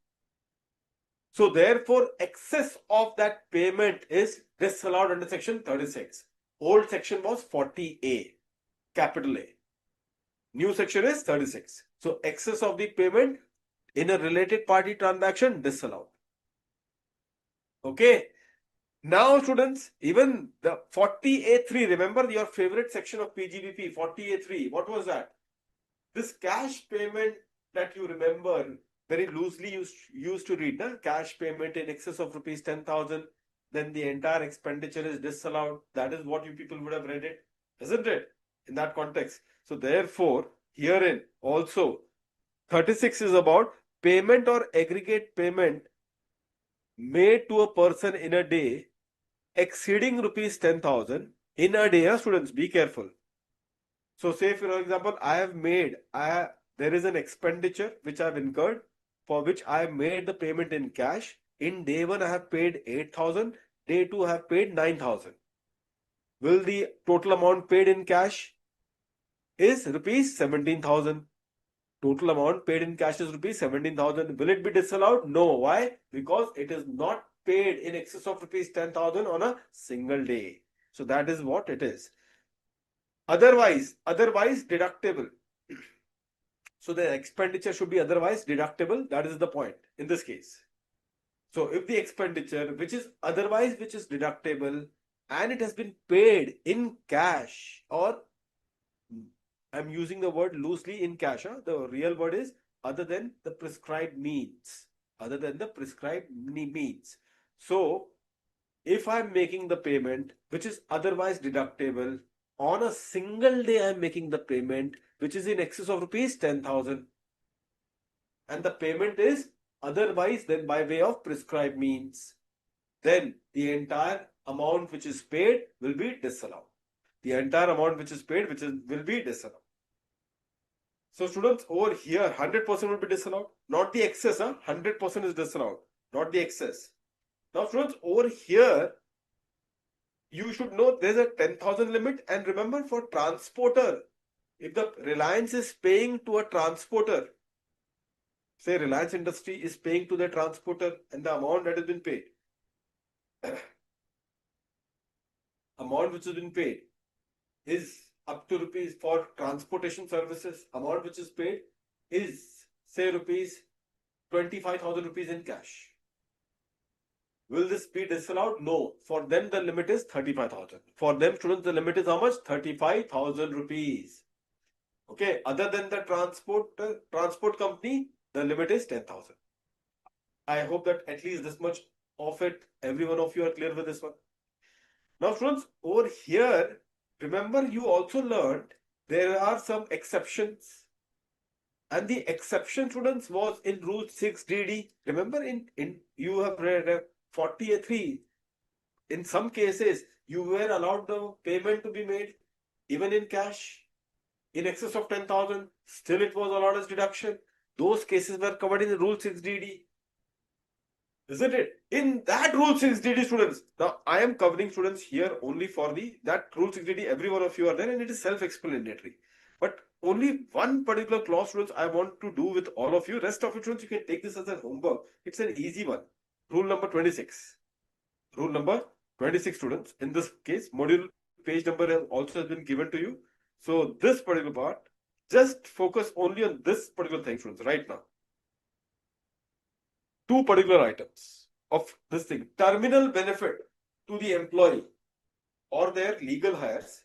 So therefore, excess of that payment is disallowed under section 36. Old section was 40A, capital A. New section is 36. So excess of the payment in a related party transaction disallowed. Okay. Now, students, even the 40A3, remember your favorite section of PGBP, 40A3, what was that? This cash payment that you remember very loosely used to read, na? Cash payment in excess of rupees 10,000, then the entire expenditure is disallowed. That is what you people would have read it, isn't it? In that context. So therefore, herein also 36 is about payment or aggregate payment made to a person in a day exceeding rupees 10,000 in a day. Students, be careful. So say for example, there is an expenditure which I have incurred for which I have made the payment in cash. In day 1, I have paid 8,000. Day 2, I have paid 9,000. Will the total amount paid in cash is rupees 17,000. Total amount paid in cash is rupees 17,000. Will it be disallowed? No. Why? Because it is not paid in excess of rupees 10,000 on a single day. So that is what it is. Otherwise deductible. So the expenditure should be otherwise deductible. That is the point in this case. So if the expenditure which is deductible and it has been paid in cash, or I'm using the word loosely, in cash, the real word is other than the prescribed means. Other than the prescribed means. So if I'm making the payment which is otherwise deductible, on a single day I'm making the payment which is in excess of rupees 10,000, and the payment is otherwise than by way of prescribed means, then the entire amount which is paid will be disallowed. The entire amount which is paid will be disallowed. So students, over here 100% will be disallowed, not the excess. 100% is disallowed, not the excess. Now students, over here you should know there's a 10,000 limit, and remember, for transporter, if the Reliance is paying to a transporter, say Reliance Industry is paying to the transporter, and the amount that has been paid, amount which has been paid is up to rupees for transportation services, amount which is paid is say rupees 25,000 rupees in cash. Will this be disallowed? No. For them, the limit is 35,000. For them, students, the limit is how much? 35,000 rupees. Okay. Other than the transport company, the limit is 10,000. I hope that at least this much of it, every one of you are clear with this one. Now, students, over here, remember you also learned there are some exceptions. And the exception, students, was in Rule 6DD. Remember, in you have read 40A3. In some cases, you were allowed the payment to be made even in cash in excess of 10,000. Still, it was allowed as deduction. Those cases were covered in Rule 6DD. Isn't it? In that Rule 6DD, students. Now, I am covering, students, here only for that Rule 6DD. Every one of you are there, and it is self-explanatory. But only one particular clause, students, I want to do with all of you. Rest of it, students, you can take this as a homework. It's an easy one. Rule number 26. Rule number 26, students. In this case, module page number has also been given to you. So this particular part, just focus only on this particular thing, students, right now. Two particular items of this thing. Terminal benefit to the employee or their legal hires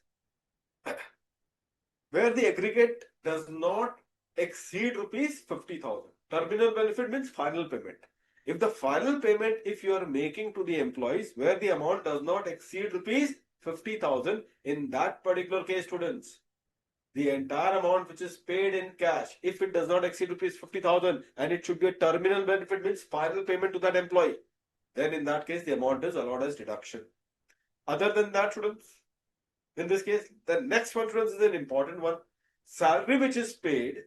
where the aggregate does not exceed rupees 50,000. Terminal benefit means final payment. If the final payment, if you are making to the employees where the amount does not exceed rupees 50,000, in that particular case, students, the entire amount which is paid in cash, if it does not exceed rupees 50,000 and it should be a terminal benefit means final payment to that employee, then in that case the amount is allowed as deduction. Other than that, students, in this case, the next one, students, is an important one. Salary which is paid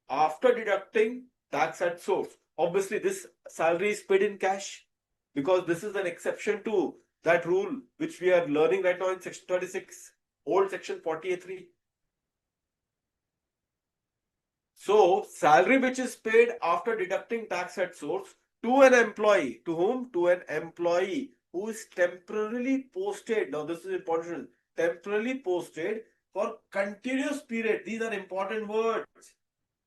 after deducting tax at source. Obviously, this salary is paid in cash because this is an exception to that rule which we are learning right now in section 36, old section 48.3. So, salary which is paid after deducting tax at source to an employee. To whom? To an employee who is temporarily posted. Now, this is important. Temporarily posted for continuous period. These are important words.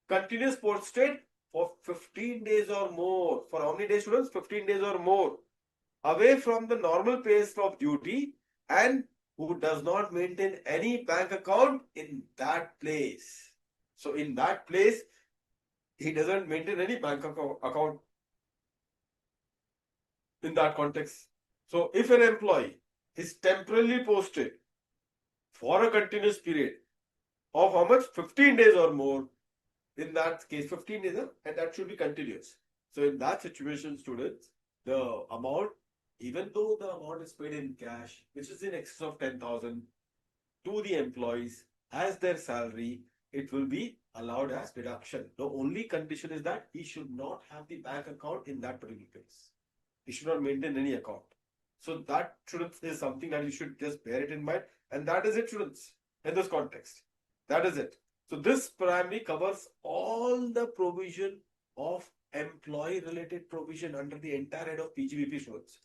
Continuous posted for 15 days or more. For how many days, students? 15 days or more. away from the normal place of duty and who does not maintain any bank account in that place. So in that place, he doesn't maintain any bank account in that context. So if an employee is temporarily posted for a continuous period of how much? 15 days or more, in that case 15 days, and that should be continuous. So in that situation, students, the amount, even though the amount is paid in cash, which is in excess of 10,000 to the employees as their salary, it will be allowed as deduction. The only condition is that he should not have the bank account in that particular case. He should not maintain any account. So that, students, is something that you should just bear it in mind. And that is it, students, in this context. That is it. So this primarily covers all the provision of employee related provision under the entire head of PGBP, students.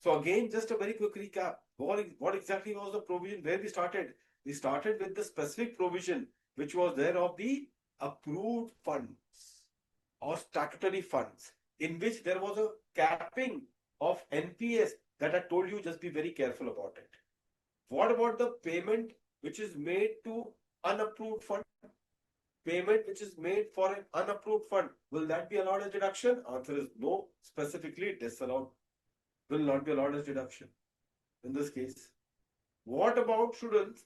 So again, just a very quick recap. What exactly was the provision? Where we started? We started with the specific provision which was there of the approved funds or statutory funds, in which there was a capping of NPS that I told you, just be very careful about it. What about the payment which is made to unapproved fund? Payment which is made for an unapproved fund, will that be allowed as deduction? Answer is no, specifically disallowed, will not be allowed as deduction in this case. What about, students?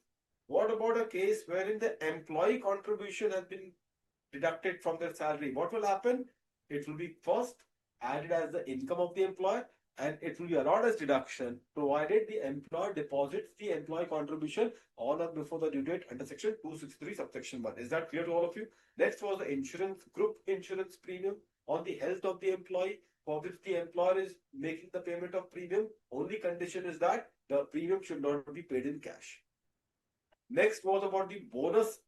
What about a case wherein the employee contribution has been deducted from their salary? What will happen? It will be first added as the income of the employer, and it will be allowed as deduction provided the employer deposits the employee contribution on or before the due date under section 263 subsection 1. Is that clear to all of you? Next was the insurance, group insurance premium on the health of the employee, for which the employer is making the payment of premium. Only condition is that the premium should not be paid in cash. Next was about the bonus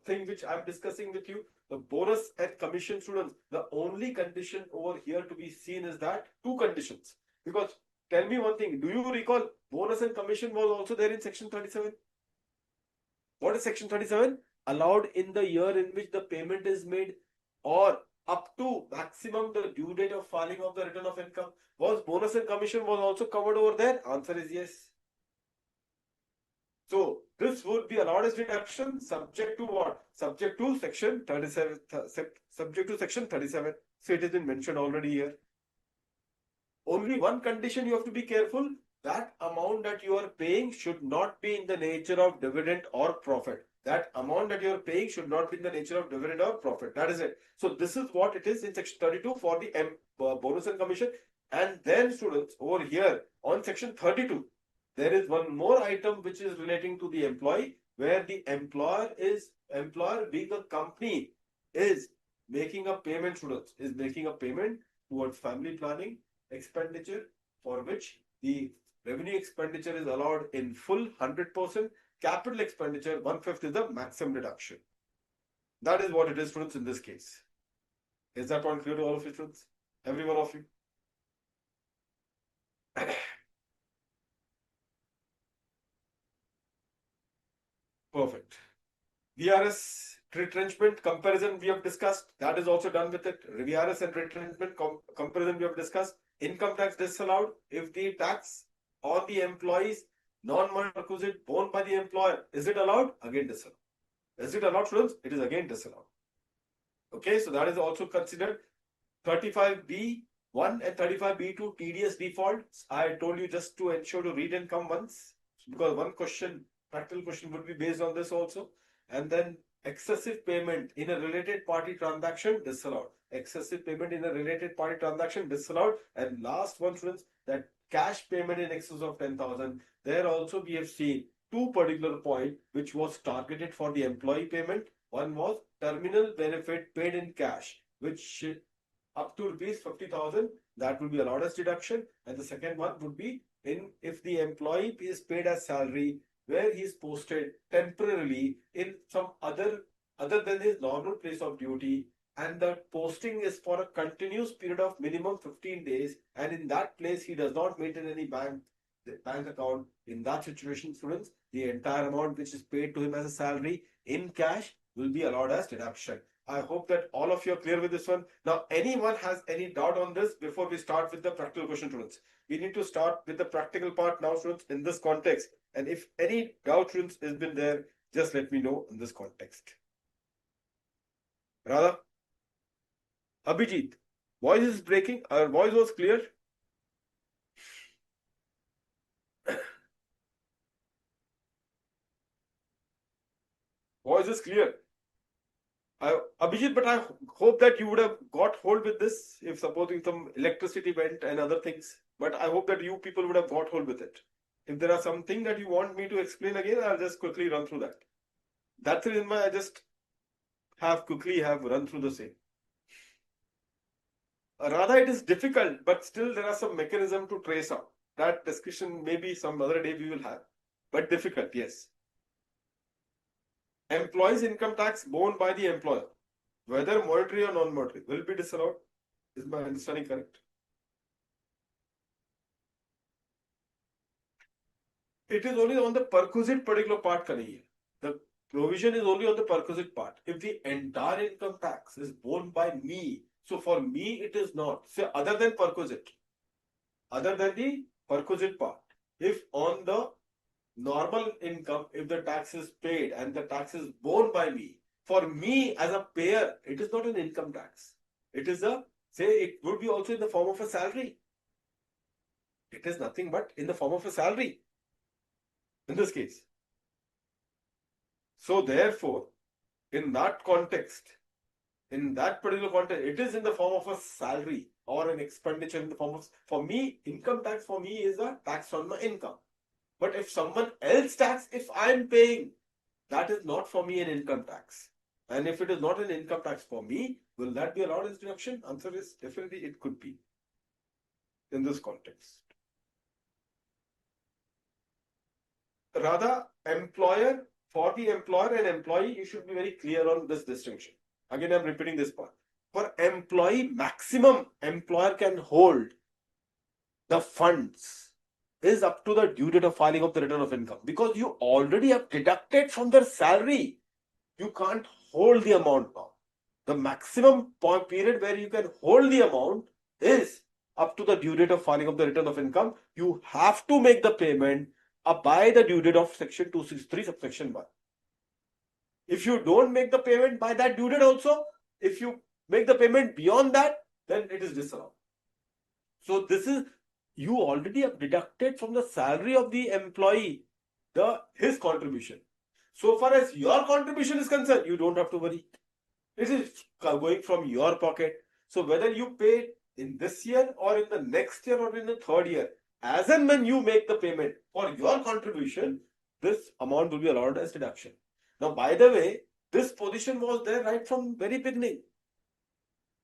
thing which I'm discussing with you. The bonus and commission, students, the only condition over here to be seen is that two conditions. Because tell me one thing, do you recall bonus and commission was also there in section 37? What is section 37? Allowed in the year in which the payment is made or up to maximum the due date of filing of the return of income. Was bonus and commission was also covered over there? Answer is yes. So this would be allowed as deduction subject to what? Subject to section 37. Subject to section 37. So it has been mentioned already here. Only one condition you have to be careful. That amount that you are paying should not be in the nature of dividend or profit. That amount that you are paying should not be in the nature of dividend or profit. That is it. So this is what it is in section 32 for the bonus and commission. And then, students, over here on section 32, there is one more item which is relating to the employee, where the employer being a company is making a payment, students, is making a payment towards family planning expenditure, for which the revenue expenditure is allowed in full 100%. Capital expenditure 1/5 is the maximum deduction. That is what it is, students, in this case. Is that one clear to all of you, students? Every one of you? Perfect. VRS retrenchment comparison we have discussed. That is also done with it. VRS and retrenchment comparison we have discussed. Income tax disallowed if the tax on the employees non-money requisite borne by the employer. Is it allowed? Again disallowed. Is it allowed, students? It is again disallowed. Okay, so that is also considered. 35B1 and 35B2 TDS defaults. I told you just to ensure to read and come once, because one question, practical question, would be based on this also. And then excessive payment in a related party transaction disallowed. Excessive payment in a related party transaction disallowed. And last one, students, that cash payment in excess of 10,000. There also we have seen two particular points which was targeted for the employee payment. One was terminal benefit paid in cash, which up to rupees 50,000, that will be allowed as deduction. And the second one would be in if the employee is paid as salary where he is posted temporarily in some other than his normal place of duty, and the posting is for a continuous period of minimum 15 days, and in that place he does not maintain any bank account. In that situation, students, the entire amount which is paid to him as a salary in cash will be allowed as deduction. I hope that all of you are clear with this one. Now, anyone has any doubt on this before we start with the practical question, students? We need to start with the practical part now, students, in this context. And if any doubt, students, has been there, just let me know in this context. Radha? Abhijit, voice is breaking. Our voice was clear. Voice is clear. Abhijit, but I hope that you would have got hold with this if supposing some electricity went and other things. But I hope that you people would have got hold with it. If there are something that you want me to explain again, I'll just quickly run through that. That's the reason why I just quickly have run through the same. Rather, it is difficult, but still there are some mechanism to trace out. That discussion maybe some other day we will have. But difficult, yes. Employees' income tax borne by the employer, whether monetary or non-monetary, will be disallowed. Is my understanding correct? It is only on the perquisite particular part, Kanaya. The provision is only on the perquisite part. If the entire income tax is borne by me, so for me it is not. Say other than perquisite, other than the perquisite part. If on the normal income, if the tax is paid and the tax is borne by me, for me as a payer, it is not an income tax. It is a, say, it would be also in the form of a salary. It is nothing but in the form of a salary in this case. So therefore, in that context, in that particular context, it is in the form of a salary or an expenditure in the form of, for me, income tax for me is a tax on my income. But if someone else tax, if I am paying, that is not for me an income tax. And if it is not an income tax for me, will that be allowed as deduction? Answer is definitely it could be in this context. Rather, employer, for the employer and employee, you should be very clear on this distinction. Again, I'm repeating this part. For employee, maximum employer can hold the funds is up to the due date of filing of the return of income, because you already have deducted from their salary. You can't hold the amount now. The maximum period where you can hold the amount is up to the due date of filing of the return of income. You have to make the payment by the due date of section 263 subsection 1. If you don't make the payment by that due date also, if you make the payment beyond that, then it is disallowed. So this is, you already have deducted from the salary of the employee his contribution. So far as your contribution is concerned, you don't have to worry. It is going from your pocket. So whether you pay in this year or in the next year or in the third year, as and when you make the payment for your contribution, this amount will be allowed as deduction. Now, by the way, this position was there right from very beginning.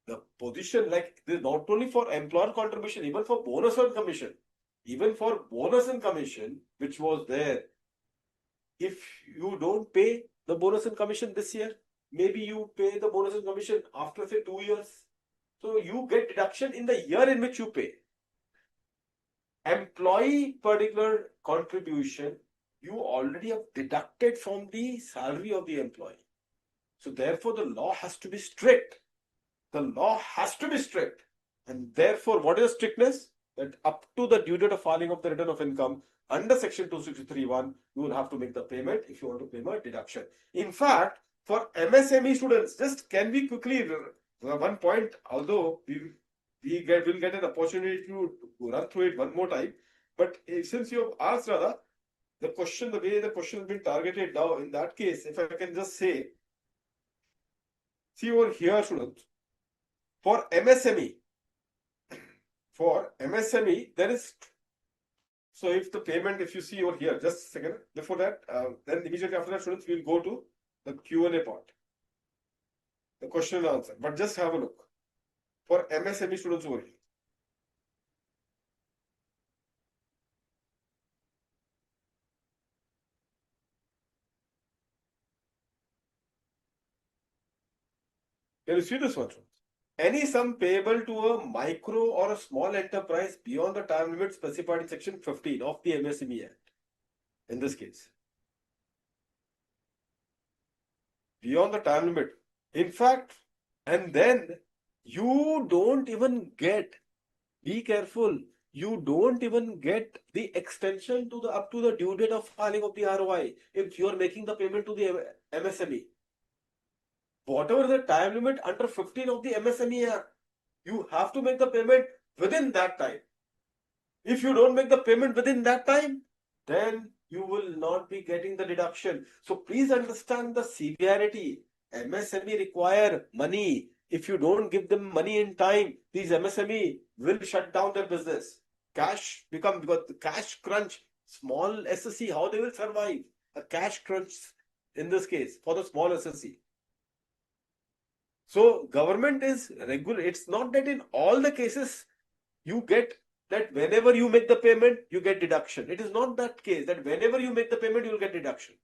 The position, like this, not only for employer contribution, even for bonus and commission, which was there, if you don't pay the bonus and commission this year, maybe you pay the bonus and commission after say 2 years. So you get deduction in the year in which you pay. Employee particular contribution, you already have deducted from the salary of the employee. So therefore the law has to be strict. The law has to be strict. And therefore, what is strictness? That up to the due date of filing of the return of income under section 263(1), you will have to make the payment if you want to pay my deduction. In fact, for MSME students, just can we quickly one point, although will get an opportunity to run through it one more time. But since you have asked, Radha, the way the question has been targeted now, in that case, if I can just say, see over here, students, for MSME, there is, so if the payment, if you see over here, just a second, before that, then immediately after that, students, we'll go to the Q&A part, the question and answer. But just have a look for MSME students over here. Can you see this one? Any sum payable to a micro or a small enterprise beyond the time limit specified in section 15 of the MSME Act. In this case, beyond the time limit. In fact, and then you don't even get, be careful, you don't even get the extension to the up to the due date of filing of the ROI if you are making the payment to the MSME. Whatever the time limit under 15 of the MSME Act, you have to make the payment within that time. If you don't make the payment within that time, then you will not be getting the deduction. So please understand the severity. MSME require money. If you don't give them money in time, these MSME will shut down their business. Cash become, because the cash crunch, small SSC, how they will survive? A cash crunch in this case for the small SSC. So government is regular. It's not that in all the cases you get that whenever you make the payment, you get deduction. It is not that case that whenever you make the payment, you will get deduction.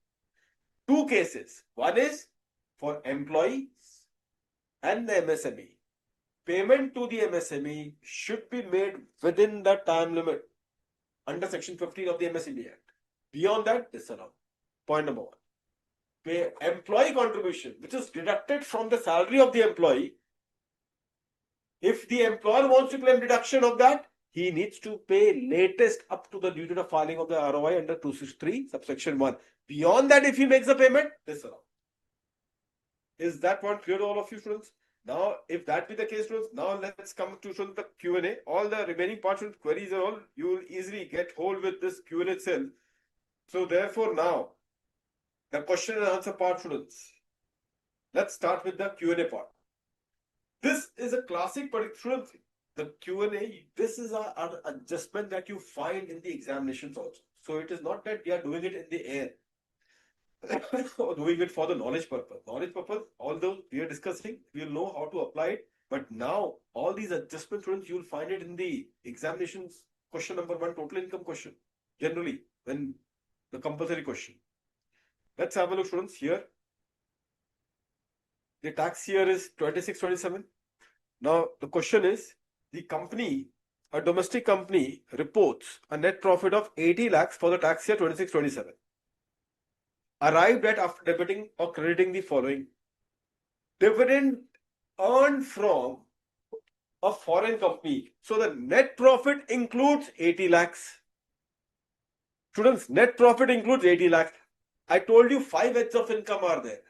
Two cases. One is for employees and the MSME. Payment to the MSME should be made within the time limit under Section 15 of the MSME Act. Beyond that, disallowed. Point number one. Pay employee contribution, which is deducted from the salary of the employee. If the employer wants to claim deduction of that, he needs to pay latest up to the due date of filing of the ROI under 263 subsection 1. Beyond that, if he makes the payment, disallowed. Is that point clear to all of you students? Now, if that be the case, students, now let's come to students the Q&A. All the remaining parts of queries are all, you will easily get hold with this Q&A itself. So therefore now, the question and answer part, students. Let's start with the Q&A part. This is a classic, but students, the Q&A, this is an adjustment that you find in the examinations also. So it is not that we are doing it in the air or doing it for the knowledge purpose. Knowledge purpose, although we are discussing, we'll know how to apply it. But now all these adjustment students, you will find it in the examinations. Question number 1, total income question. Generally, when the compulsory question. Let's have a look, students. Here, the tax year is 26-27. Now the question is, the company, a domestic company, reports a net profit of 80 lakhs for the tax year 26-27. Arrived at after debiting or crediting the following: dividend earned from a foreign company. So the net profit includes 80 lakhs. Students, net profit includes 80 lakhs. I told you 5 heads of income are there.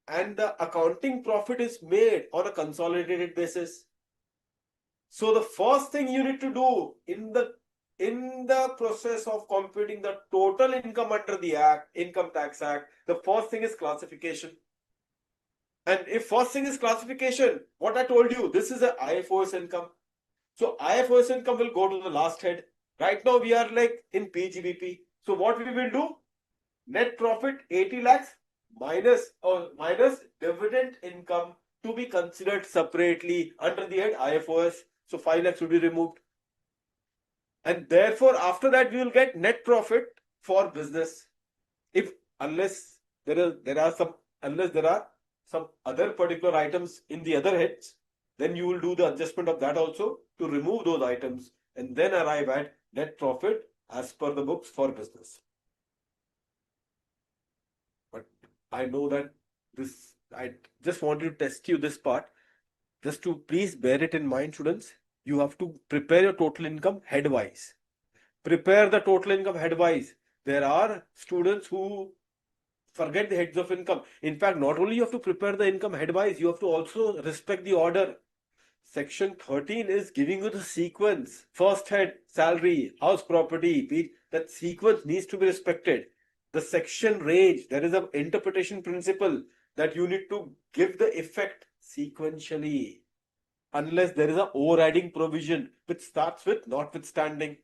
And the accounting profit is made on a consolidated basis. So the first thing you need to do in the process of computing the total income under the Act, Income Tax Act, the first thing is classification. And if first thing is classification, what I told you, this is a IFOS income. So IFOS income will go to the last head. Right now we are like in PGBP. So what we will do? Net profit 80 lakhs minus dividend income to be considered separately under the head IFOS. So 5 lakhs will be removed. And therefore, after that, we will get net profit for business. Unless there are some other particular items in the other heads, then you will do the adjustment of that also to remove those items and then arrive at net profit as per the books for business. But I know that I just wanted to test you this part. Just to please bear it in mind, students. You have to prepare your total income headwise. Prepare the total income headwise. There are students who forget the heads of income. In fact, not only you have to prepare the income headwise, you have to also respect the order. Section 13 is giving you the sequence. First head, salary, house property. That sequence needs to be respected. The section range, there is an interpretation principle that you need to give the effect sequentially. Unless there is an overriding provision which starts with notwithstanding.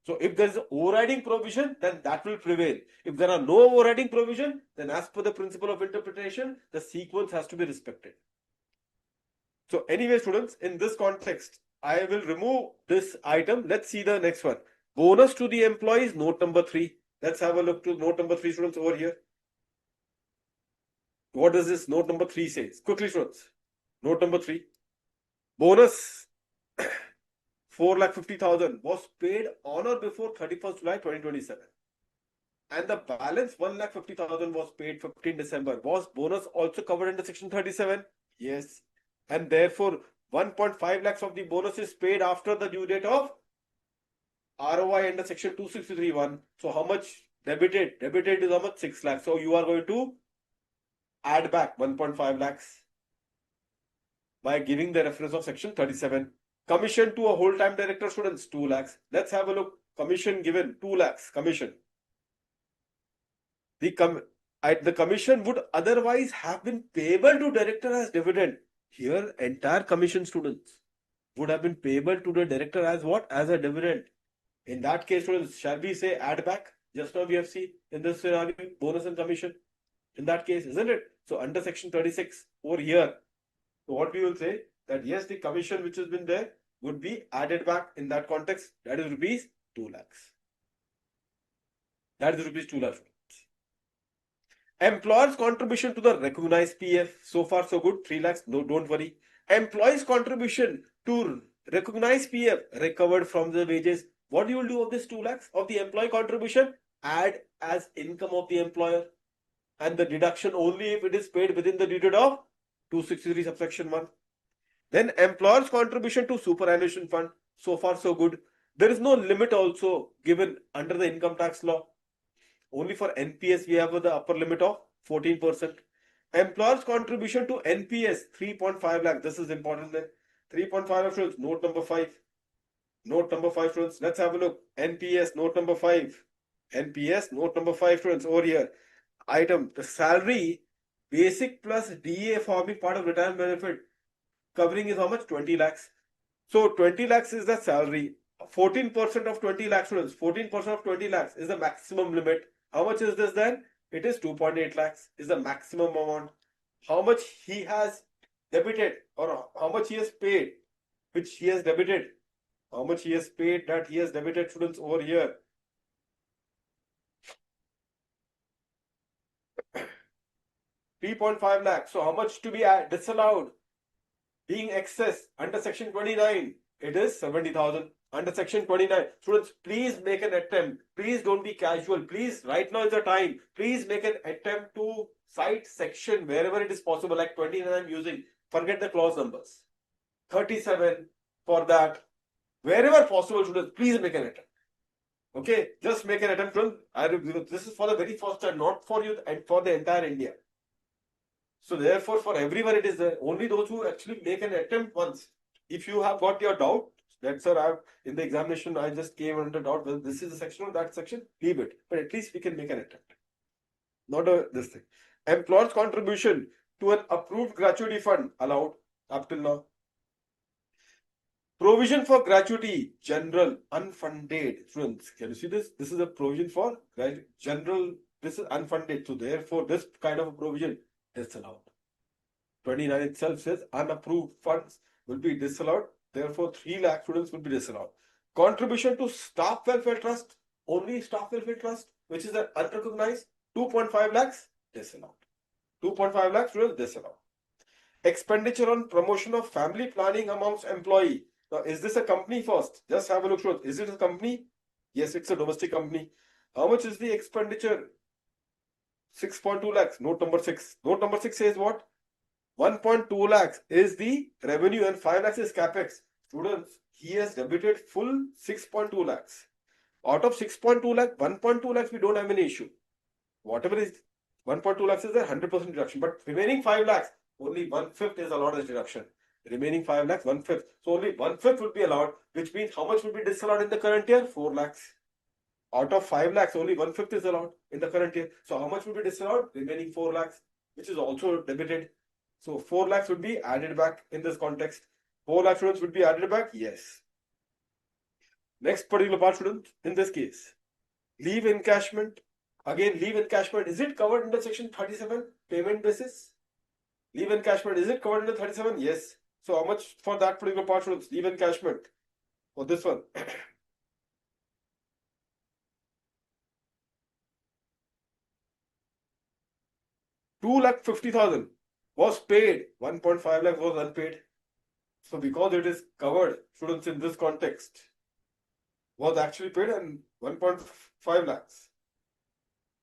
So if there is an overriding provision, then that will prevail. If there are no overriding provision, then as per the principle of interpretation, the sequence has to be respected. So anyway, students, in this context, I will remove this item. Let's see the next one. Bonus to the employees, note number 3. Let's have a look to note number 3, students, over here. What does this note number 3 say? Quickly, students. Note number 3. Bonus 4,50,000 was paid on or before 31st July 2027. and the balance 1,50,000 was paid 15 December. Was bonus also covered under section 37? Yes. And therefore 1.5 lakhs of the bonus is paid after the due date of ROI under section 263(1). So how much debited? Debited is how much? 6 lakhs. So you are going to add back 1.5 lakhs by giving the reference of section 37. Commission to a whole-time director, students, 2 lakhs. Let's have a look. Commission given 2 lakhs. Commission. The commission would otherwise have been payable to director as dividend. Here, entire commission, students, would have been payable to the director as what? As a dividend. In that case, students, shall we say add back? Just now we have seen in this scenario, bonus and commission. In that case, isn't it? So under section 36 over here, so what we will say that yes, the commission which has been there would be added back in that context. That is rupees 2 lakhs. That is rupees 2 lakhs. Employer's contribution to the recognized PF. So far, so good. 3 lakhs. No, don't worry. Employee's contribution to recognized PF recovered from the wages. What you will do of this 2 lakhs of the employee contribution? Add as income of the employer. And the deduction only if it is paid within the due date of 263 subsection 1. Then employer's contribution to superannuation fund. So far, so good. There is no limit also given under the income tax law. Only for NPS, we have the upper limit of 14%. Employer's contribution to NPS, 3.5 lakh. This is important then. 3.5 lakh, students. Note number 5. Note number 5, students. Let's have a look. NPS, note number 5. NPS, note number 5, students. Over here. Item, the salary, basic plus DA forming part of retirement benefit, covering is how much? 20 lakhs. So 20 lakhs is the salary. 14% of 20 lakhs, students. 14% of 20 lakhs is the maximum limit. How much is this then? It is 2.8 lakhs is the maximum amount. How much he has debited or how much he has paid, which he has debited. How much he has paid that he has debited, students, over here. 3.5 lakhs. So how much to be disallowed? Being excess under section 29, it is 70,000. Under section 29, students, please make an attempt. Please don't be casual. Please, right now is the time. Please make an attempt to cite section wherever it is possible. Like 29 I'm using. Forget the clause numbers. 37 for that. Wherever possible, students, please make an attempt. Okay, just make an attempt. This is for the very first time, not for you and for the entire India. So therefore, for everyone, it is there. Only those who actually make an attempt once. If you have got your doubt, that sir, in the examination, I just came under doubt whether this is the section or that section, leave it. But at least we can make an attempt. Not this thing. Employer's contribution to an approved gratuity fund allowed up till now. Provision for gratuity, general, unfunded. Students, can you see this? This is a provision for general, this is unfunded. So therefore, this kind of a provision disallowed. 29 itself says unapproved funds will be disallowed. Therefore, 3 lakh students will be disallowed. Contribution to staff welfare trust, only staff welfare trust, which is an unrecognized, 2.5 lakhs disallowed. 2.5 lakhs students disallowed. Expenditure on promotion of family planning amongst employee. Now, is this a company first? Just have a look. Is it a company? Yes, it's a domestic company. How much is the expenditure? 6.2 lakhs. Note number 6. Note number 6 says what? 1.2 lakhs is the revenue and 5 lakhs is capex. Students, he has debited full 6.2 lakhs. Out of 6.2 lakh, 1.2 lakhs, we don't have any issue. Whatever is 1.2 lakhs is a 100% deduction. But remaining 5 lakhs, only 1/5 is allowed as deduction. Remaining 5 lakhs, 1/5. So only 1/5 would be allowed, which means how much would be disallowed in the current year? 4 lakhs. Out of 5 lakhs, only 1/5 is allowed in the current year. So how much would be disallowed? Remaining 4 lakhs, which is also debited. So 4 lakhs would be added back in this context. 4 lakh students would be added back? Yes. Next particular part, students, in this case, leave encashment. Again, leave encashment, is it covered under section 37? Payment basis? Leave encashment, is it covered under 37? Yes. So how much for that particular part, students? Leave encashment for this one. 2,50,000 was paid. 1.5 lakh was unpaid. So because it is covered, students, in this context, was actually paid and 1.5 lakhs.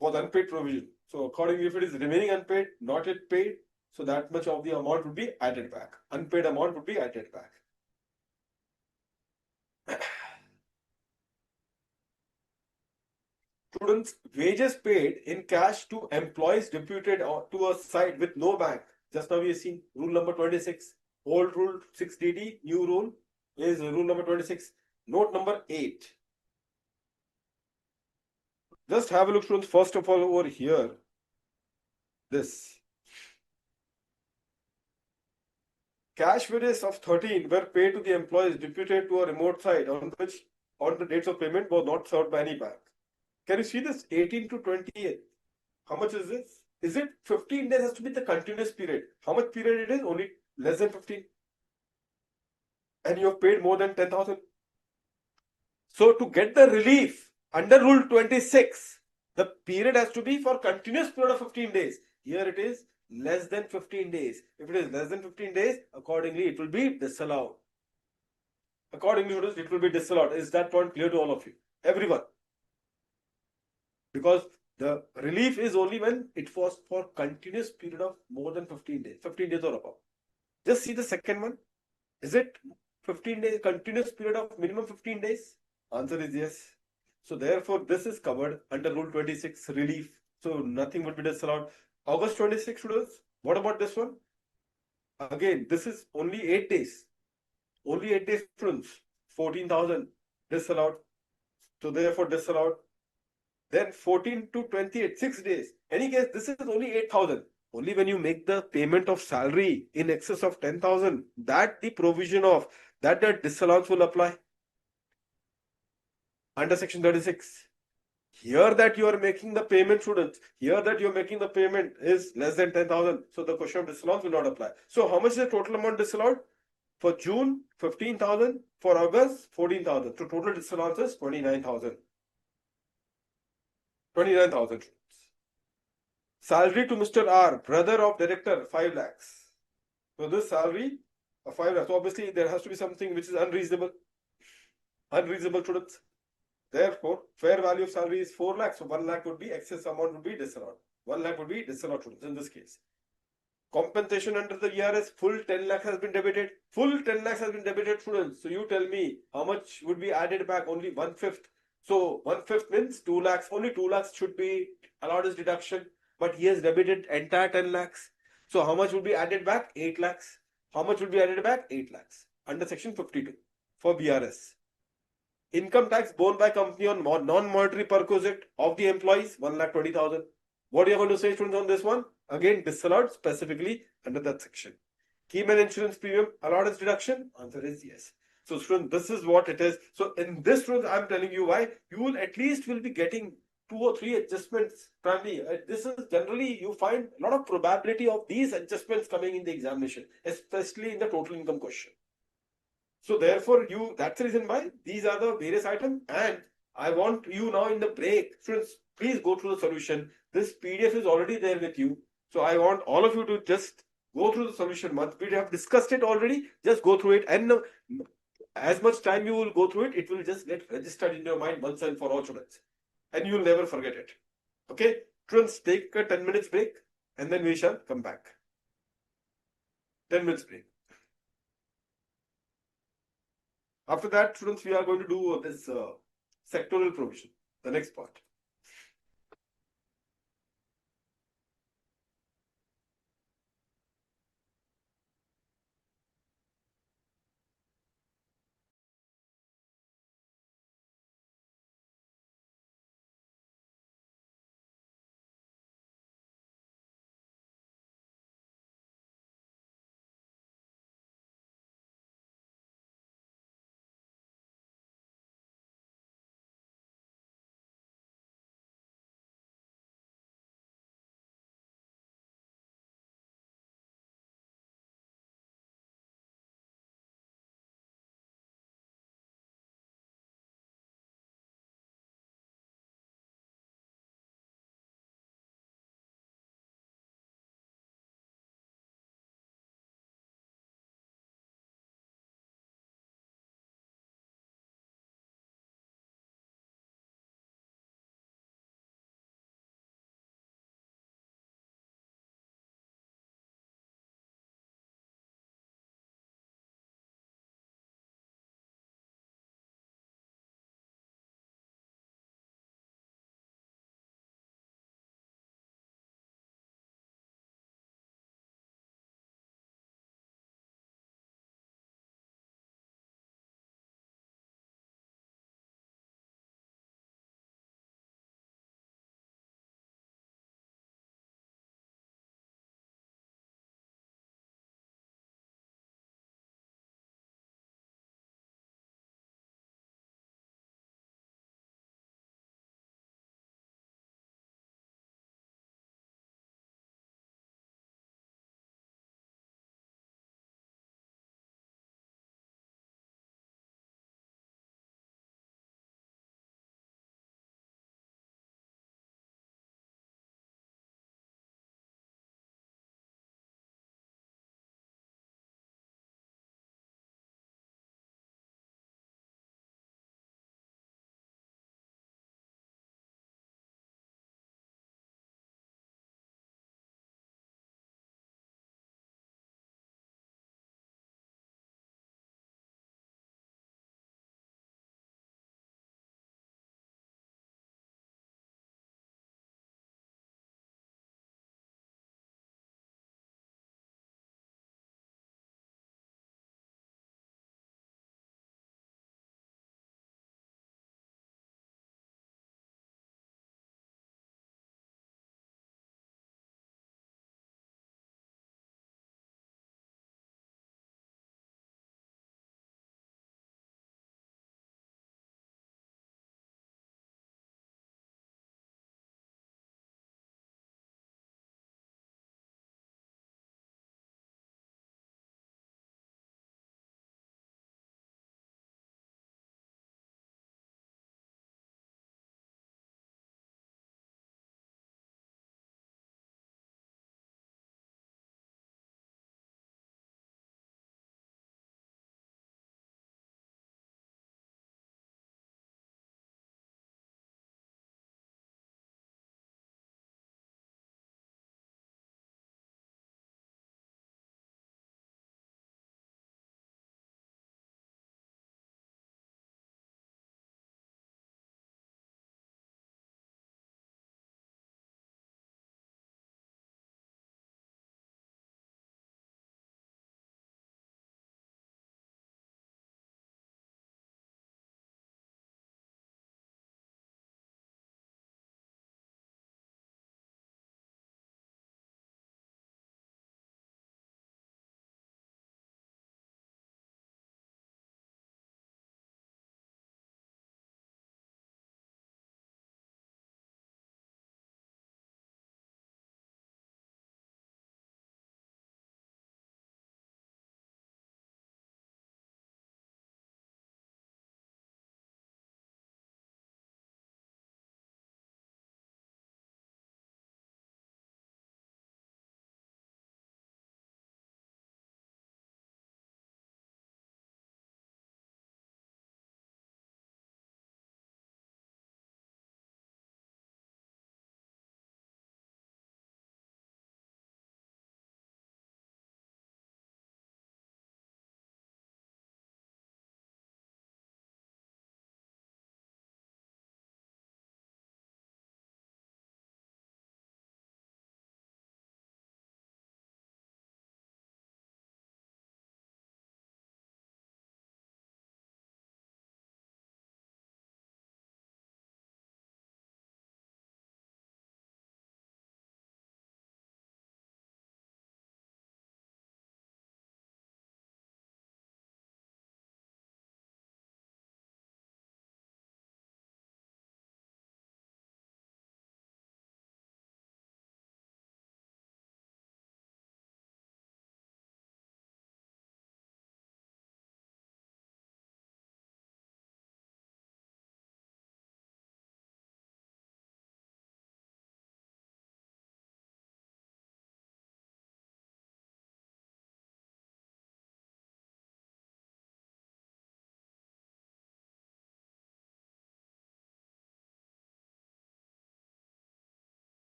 was unpaid provision. So accordingly, if it is remaining unpaid, not yet paid, so that much of the amount would be added back. Unpaid amount would be added back. Students, wages paid in cash to employees deputed to a site with no bank. Just now we have seen rule number 26. Old rule 6DD, new rule is rule number 26. Note number 8. Just have a look, students, first of all over here. This. Cash wages of 13 were paid to the employees deputed to a remote site on which on the dates of payment was not served by any bank. Can you see this 18 to 28? How much is this? Is it 15 days has to be the continuous period? How much period it is? Only less than 15. And you have paid more than 10,000. So to get the relief under rule 26, the period has to be for continuous period of 15 days. Here it is less than 15 days. If it is less than 15 days, accordingly it will be disallowed. Accordingly, it will be disallowed. Is that point clear to all of you? Everyone. Because the relief is only when it was for continuous period of more than 15 days. 15 days or above. Just see the second one. Is it 15 days, continuous period of minimum 15 days? Answer is yes. So therefore, this is covered under Rule 26 relief. So nothing would be disallowed. August 26 students. What about this one? Again, this is only 8 days. Only 8 days students. 14,000 disallowed. So therefore disallowed. Then 14 to 28, 6 days. Any case, this is only 8,000. Only when you make the payment of salary in excess of 10,000, that the provision of that disallowance will apply under section 36. Here that you are making the payment, students, here that you are making the payment is less than 10,000. So the question of disallowance will not apply. So how much is the total amount disallowed? For June, 15,000. For August, 14,000. So total disallowance is 29,000. 29,000. Salary to Mr. R, brother of director, 5 lakhs. So this salary of 5 lakhs. So obviously there has to be something which is unreasonable. Unreasonable, students. Therefore, fair value of salary is 4 lakhs. So 1 lakh would be excess amount would be disallowed. 1 lakh would be disallowed, students, in this case. Compensation under the ERS, full 10 lakhs has been debited. Full 10 lakhs has been debited, students. So you tell me how much would be added back? Only 1/5. So 1/5 means 2 lakhs. Only 2 lakhs should be allowed as deduction. But he has debited entire 10 lakhs. So how much would be added back? 8 lakhs. How much would be added back? 8 lakhs. Under section 52 for BRS. Income tax borne by company on non-monetary perquisite of the employees, 1,20,000. What are you going to say, students, on this one? Again, disallowed specifically under that section. Keyman insurance premium allowed as deduction? Answer is yes. So, students, this is what it is. So, in this, students, I'm telling you why you will at least will be getting 2 or 3 adjustments. Primarily, this is generally you find a lot of probability of these adjustments coming in the examination, especially in the total income question. So therefore, that's the reason why these are the various items. And I want you now in the break, students, please go through the solution. This PDF is already there with you. So I want all of you to just go through the solution once. We have discussed it already. Just go through it. And as much time you will go through it, it will just get registered in your mind once and for all, students. And you will never forget it. Okay? Students, take a 10 minutes break and then we shall come back. 10 minutes break. After that, students, we are going to do this sectoral provision, the next part.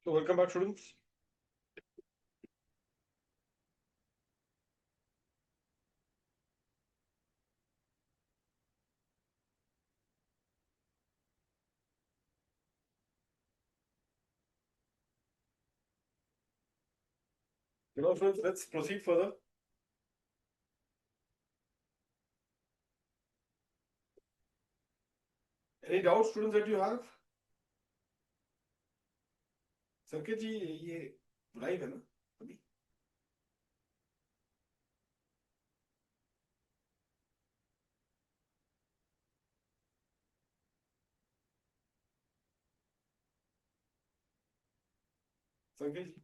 So welcome back, students. Students, let's proceed further. Any doubts, students, that you have? संकेत जी ये live है ना अभी? संकेत जी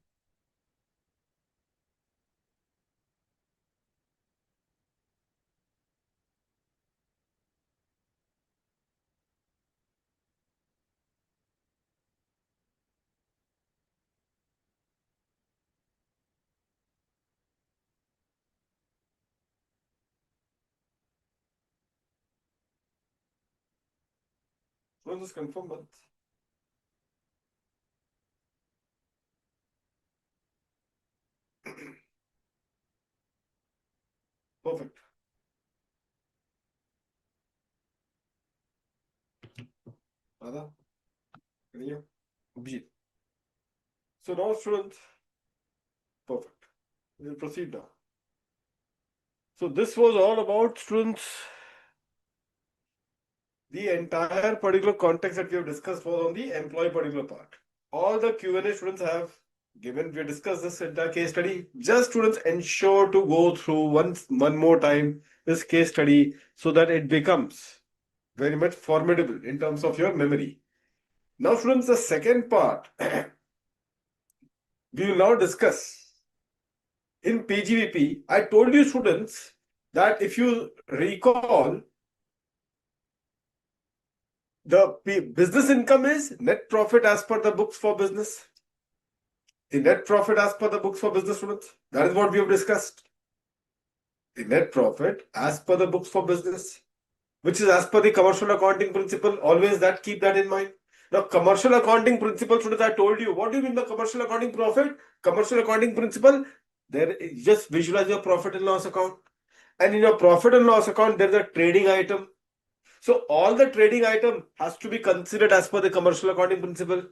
Students, confirm but perfect. Radha, Kaniya, Abhijit. So now, students, perfect. We'll proceed now. So this was all about, students, the entire particular context that we have discussed was on the employee particular part. All the Q&A students have given, we discussed this entire case study. Just students ensure to go through one more time this case study so that it becomes very much formidable in terms of your memory. Now, students, the second part we will now discuss. In PGVP, I told you, students, that if you recall, the business income is net profit as per the books for business. The net profit as per the books for business, students. That is what we have discussed. The net profit as per the books for business, which is as per the commercial accounting principle. Always that, keep that in mind. Now, commercial accounting principle, students, I told you. What do you mean by commercial accounting profit? Commercial accounting principle, there is just visualize your profit and loss account. And in your profit and loss account, there's a trading item. So all the trading item has to be considered as per the commercial accounting principle.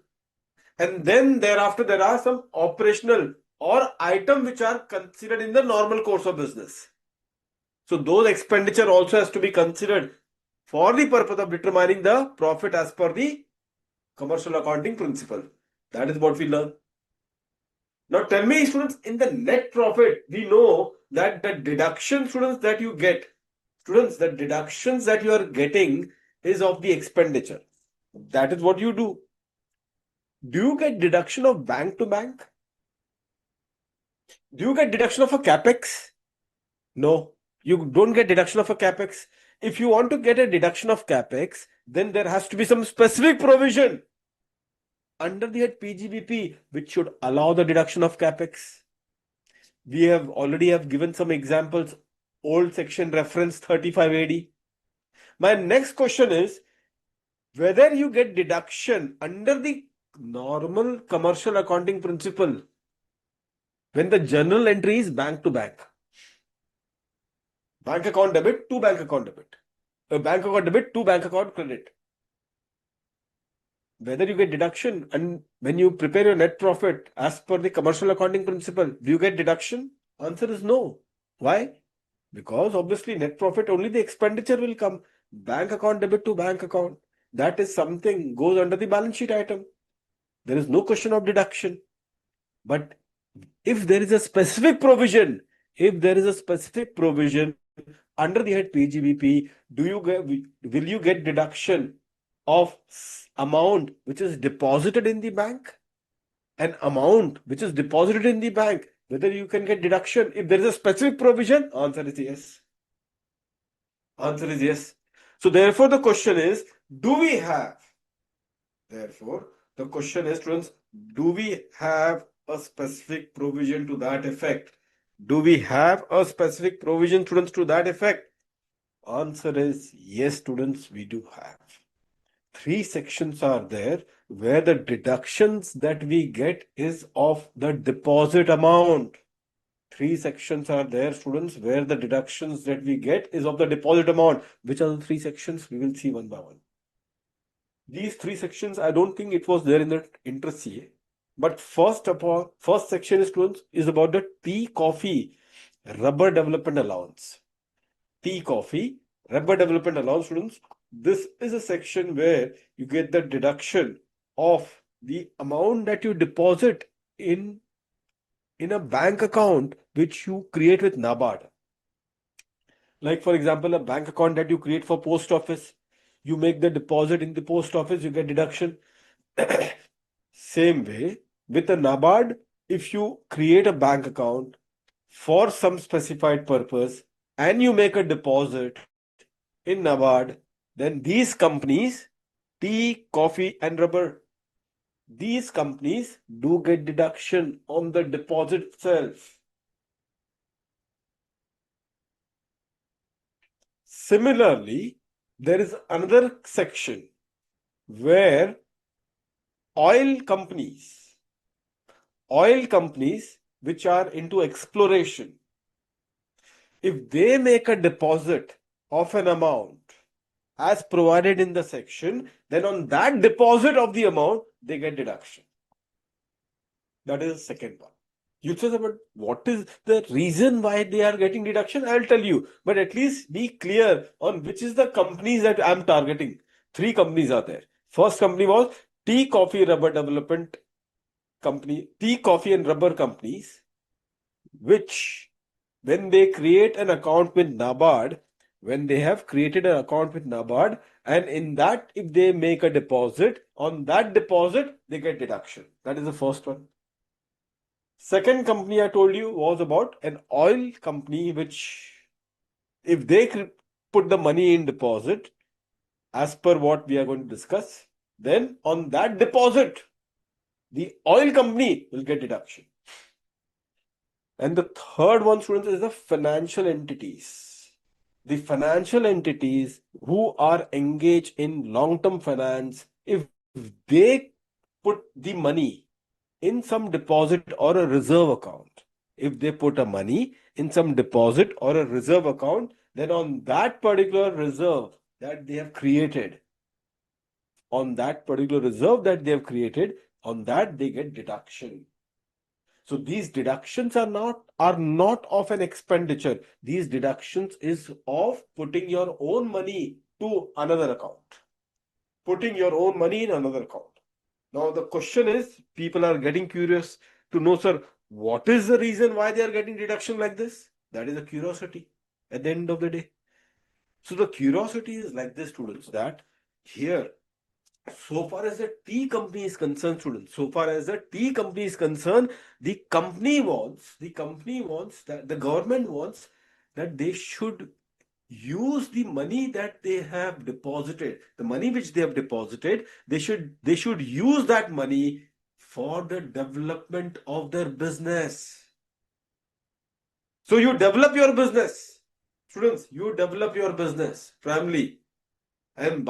And then thereafter, there are some operational or item which are considered in the normal course of business. So those expenditure also has to be considered for the purpose of determining the profit as per the commercial accounting principle. That is what we learn. Now tell me, students, in the net profit, we know that the deduction, students, that you get, students, the deductions that you are getting is of the expenditure. That is what you do. Do you get deduction of bank to bank? Do you get deduction of a capex? No, you don't get deduction of a capex. If you want to get a deduction of capex, then there has to be some specific provision under the head PGBP which should allow the deduction of capex. We have already given some examples, old section reference 35 AD. My next question is whether you get deduction under the normal commercial accounting principle when the journal entry is bank to bank. Bank account debit to bank account debit. Bank account debit to bank account credit. Whether you get deduction and when you prepare your net profit as per the commercial accounting principle, do you get deduction? Answer is no. Why? Because obviously net profit only the expenditure will come. Bank account debit to bank account. That is something goes under the balance sheet item. There is no question of deduction. But if there is a specific provision, under the head PGBP, will you get deduction of amount which is deposited in the bank? An amount which is deposited in the bank, whether you can get deduction if there is a specific provision? Answer is yes. Answer is yes. So therefore the question is, do we have? Therefore the question is, students, do we have a specific provision to that effect? Do we have a specific provision, students, to that effect? Answer is yes, students, we do have. three sections are there where the deductions that we get is of the deposit amount. Three sections are there, students, where the deductions that we get is of the deposit amount. Which are the three sections? We will see one by one. These three sections, I don't think it was there in the inter-CA. But first section, students, is about the tea, coffee, rubber development allowance. Tea, coffee, rubber development allowance, students. This is a section where you get the deduction of the amount that you deposit in a bank account which you create with NABARD. Like, for example, a bank account that you create for post office, you make the deposit in the post office, you get deduction. Same way, with a NABARD, if you create a bank account for some specified purpose and you make a deposit in NABARD, then these companies, tea, coffee, and rubber, these companies do get deduction on the deposit itself. Similarly, there is another section where oil companies which are into exploration, if they make a deposit of an amount as provided in the section, then on that deposit of the amount, they get deduction. That is the second one. You say, but what is the reason why they are getting deduction? I'll tell you, but at least be clear on which is the companies that I'm targeting. Three companies are there. First company was tea, coffee, rubber development company, tea, coffee, and rubber companies, which when they create an account with NABARD, when they have created an account with NABARD, and in that, if they make a deposit, on that deposit, they get deduction. That is the first one. Second company I told you was about an oil company, which if they put the money in deposit, as per what we are going to discuss, then on that deposit, the oil company will get deduction. And the third one, students, is the financial entities. The financial entities who are engaged in long-term finance, if they put the money in some deposit or a reserve account, if they put a money in some deposit or a reserve account, then on that particular reserve that they have created, on that they get deduction. So these deductions are not of an expenditure. These deductions is of putting your own money to another account. Putting your own money in another account. Now the question is, people are getting curious to know, sir, what is the reason why they are getting deduction like this? That is a curiosity at the end of the day. So the curiosity is like this, students, that here, so far as the tea company is concerned, students, so far as the tea company is concerned, the government wants that they should use the money that they have deposited, the money which they have deposited, they should use that money for the development of their business. So you develop your business, students, you develop your business, family, and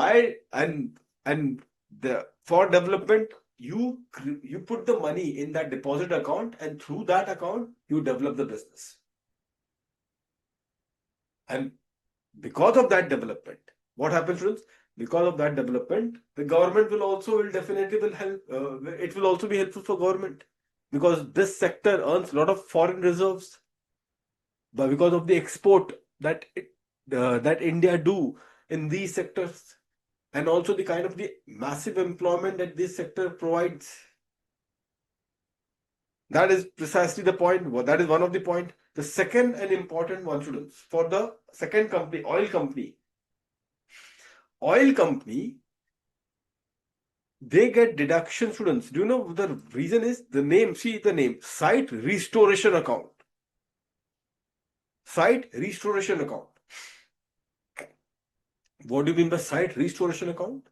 for development, you put the money in that deposit account, and through that account you develop the business. And because of that development, what happens, students? Because of that development, the government will definitely help. It will also be helpful for government, because this sector earns a lot of foreign reserves, but because of the export that India do in these sectors, and also the kind of the massive employment that this sector provides. That is precisely the point. That is one of the point. The second and important one, students, for the second company, oil company, they get deduction, students. Do you know the reason is? The name, see the name, site restoration account. Site restoration account. What do you mean by site restoration account?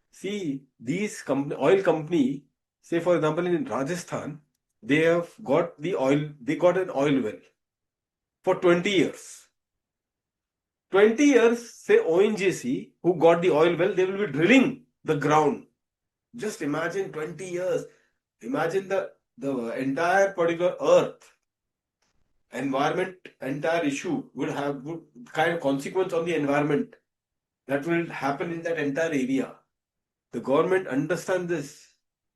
See, these oil company, say for example in Rajasthan, they have got the oil, they got an oil well for 20 years. 20 years, say ONGC, who got the oil well, they will be drilling the ground. Just imagine 20 years. Imagine the entire particular earth, environment, entire issue would kind of consequence on the environment that will happen in that entire area. The government understand this,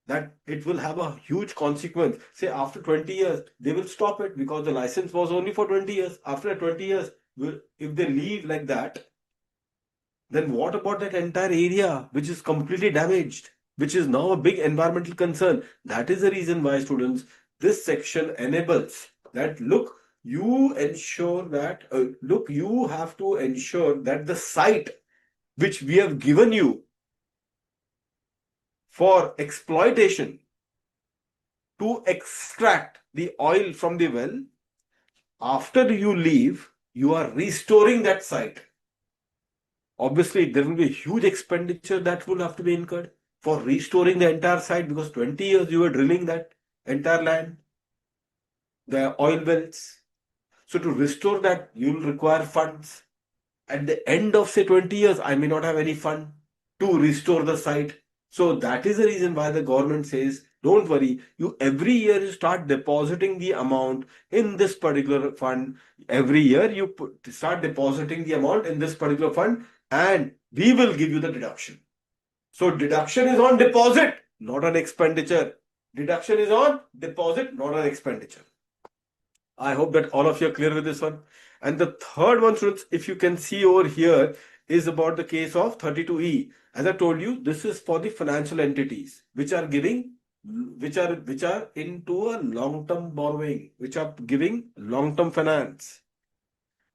that it will have a huge consequence. Say after 20 years, they will stop it because the license was only for 20 years. After 20 years, if they leave like that, then what about that entire area which is completely damaged, which is now a big environmental concern? That is the reason why, students, this section enables that, look, you ensure that, you have to ensure that the site which we have given you for exploitation to extract the oil from the well, after you leave, you are restoring that site. Obviously, there will be a huge expenditure that will have to be incurred for restoring the entire site, because 20 years you were drilling that entire land, the oil wells. So to restore that, you'll require funds. At the end of, say, 20 years, I may not have any fund to restore the site. So that is the reason why the government says, don't worry, you every year you start depositing the amount in this particular fund. Every year you start depositing the amount in this particular fund, and we will give you the deduction. So deduction is on deposit, not on expenditure. Deduction is on deposit, not on expenditure. I hope that all of you are clear with this one. And the third one, students, if you can see over here, is about the case of 32E. As I told you, this is for the financial entities which are giving, which are into a long-term borrowing, which are giving long-term finance.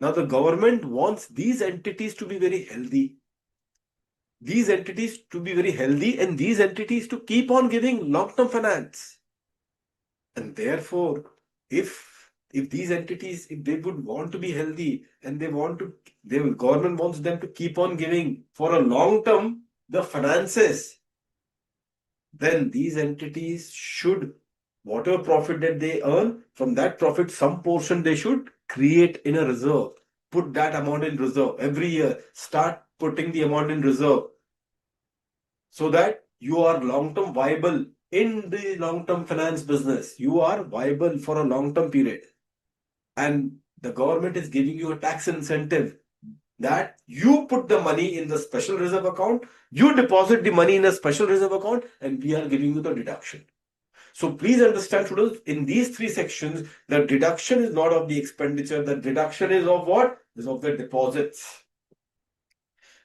Now the government wants these entities to be very healthy. These entities to be very healthy, and these entities to keep on giving long-term finance. And therefore, if these entities, if they would want to be healthy and the government wants them to keep on giving for a long term the finances, then these entities should, whatever profit that they earn, from that profit, some portion they should create in a reserve. Put that amount in reserve every year. Start putting the amount in reserve so that you are long term viable in the long term finance business. You are viable for a long term period. And the government is giving you a tax incentive that you put the money in the special reserve account, you deposit the money in a special reserve account, and we are giving you the deduction. So please understand, students, in these three sections, the deduction is not of the expenditure. The deduction is of what? Is of the deposits.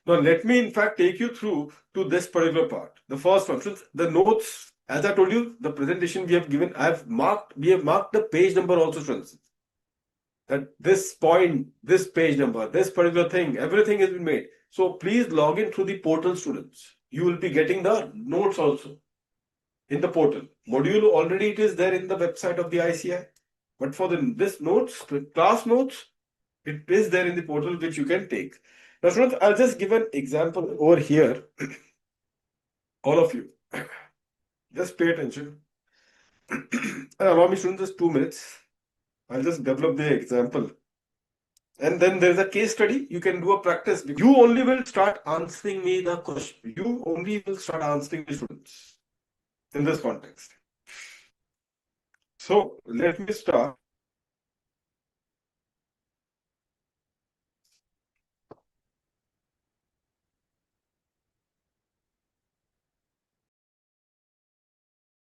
Now, let me in fact take you through to this particular part. The first one, since the notes, as I told you, the presentation we have given, we have marked the page number also, students. That this point, this page number, this particular thing, everything has been made. So please log in through the portal, students. You will be getting the notes also in the portal. Module already it is there in the website of the ICAI. But for this notes, class notes, it is there in the portal which you can take. Now, students, I'll just give an example over here. All of you, just pay attention. Allow me, students, just 2 minutes. I'll just develop the example. And then there's a case study. You can do a practice. You only will start answering me the question. You only will start answering the students in this context. So let me start.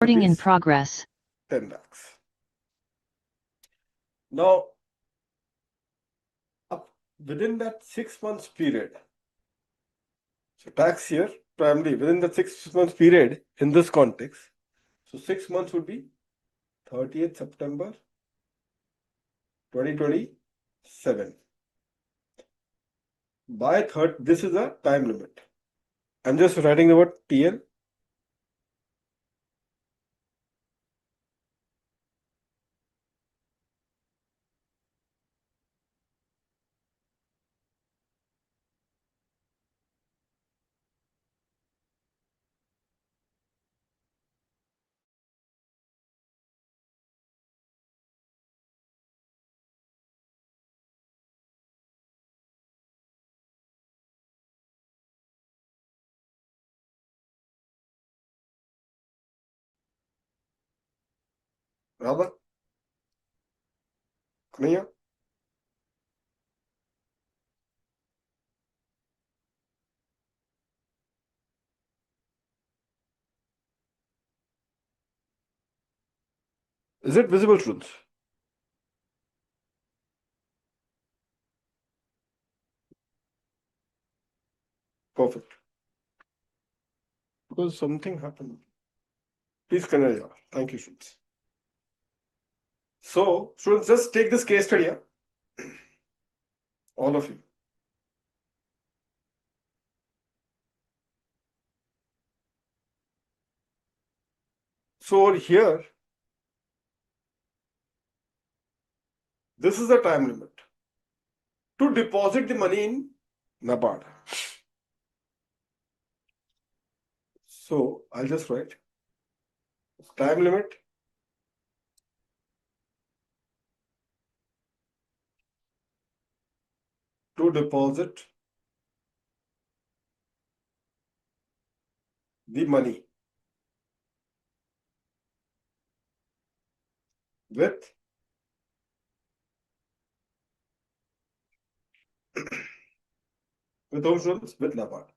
Recording in progress. 10 lakhs. Now, within that 6 months period, so tax year, primarily within the 6 months period in this context, so 6 months would be 30th September 2027. By this is a time limit. I'm just writing the word TL. Radha? Kanaya? Is it visible, students? Perfect. Because something happened. Please, Kanaya. Thank you, students. So, students, just take this case study. All of you. So here, this is the time limit to deposit the money in NABARD. So I'll just write time limit to deposit the money with whom, students? With NABARD.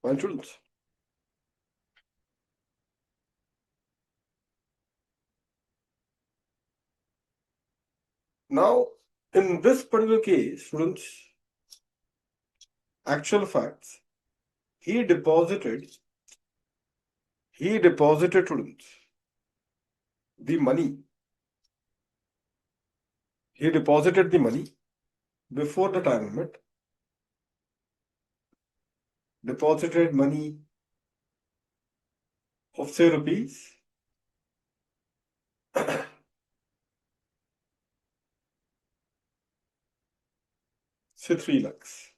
Fine, students. Now, in this particular case, students, actual facts, he deposited students the money. He deposited the money before the time limit, deposited money of say rupees say 3 lakhs.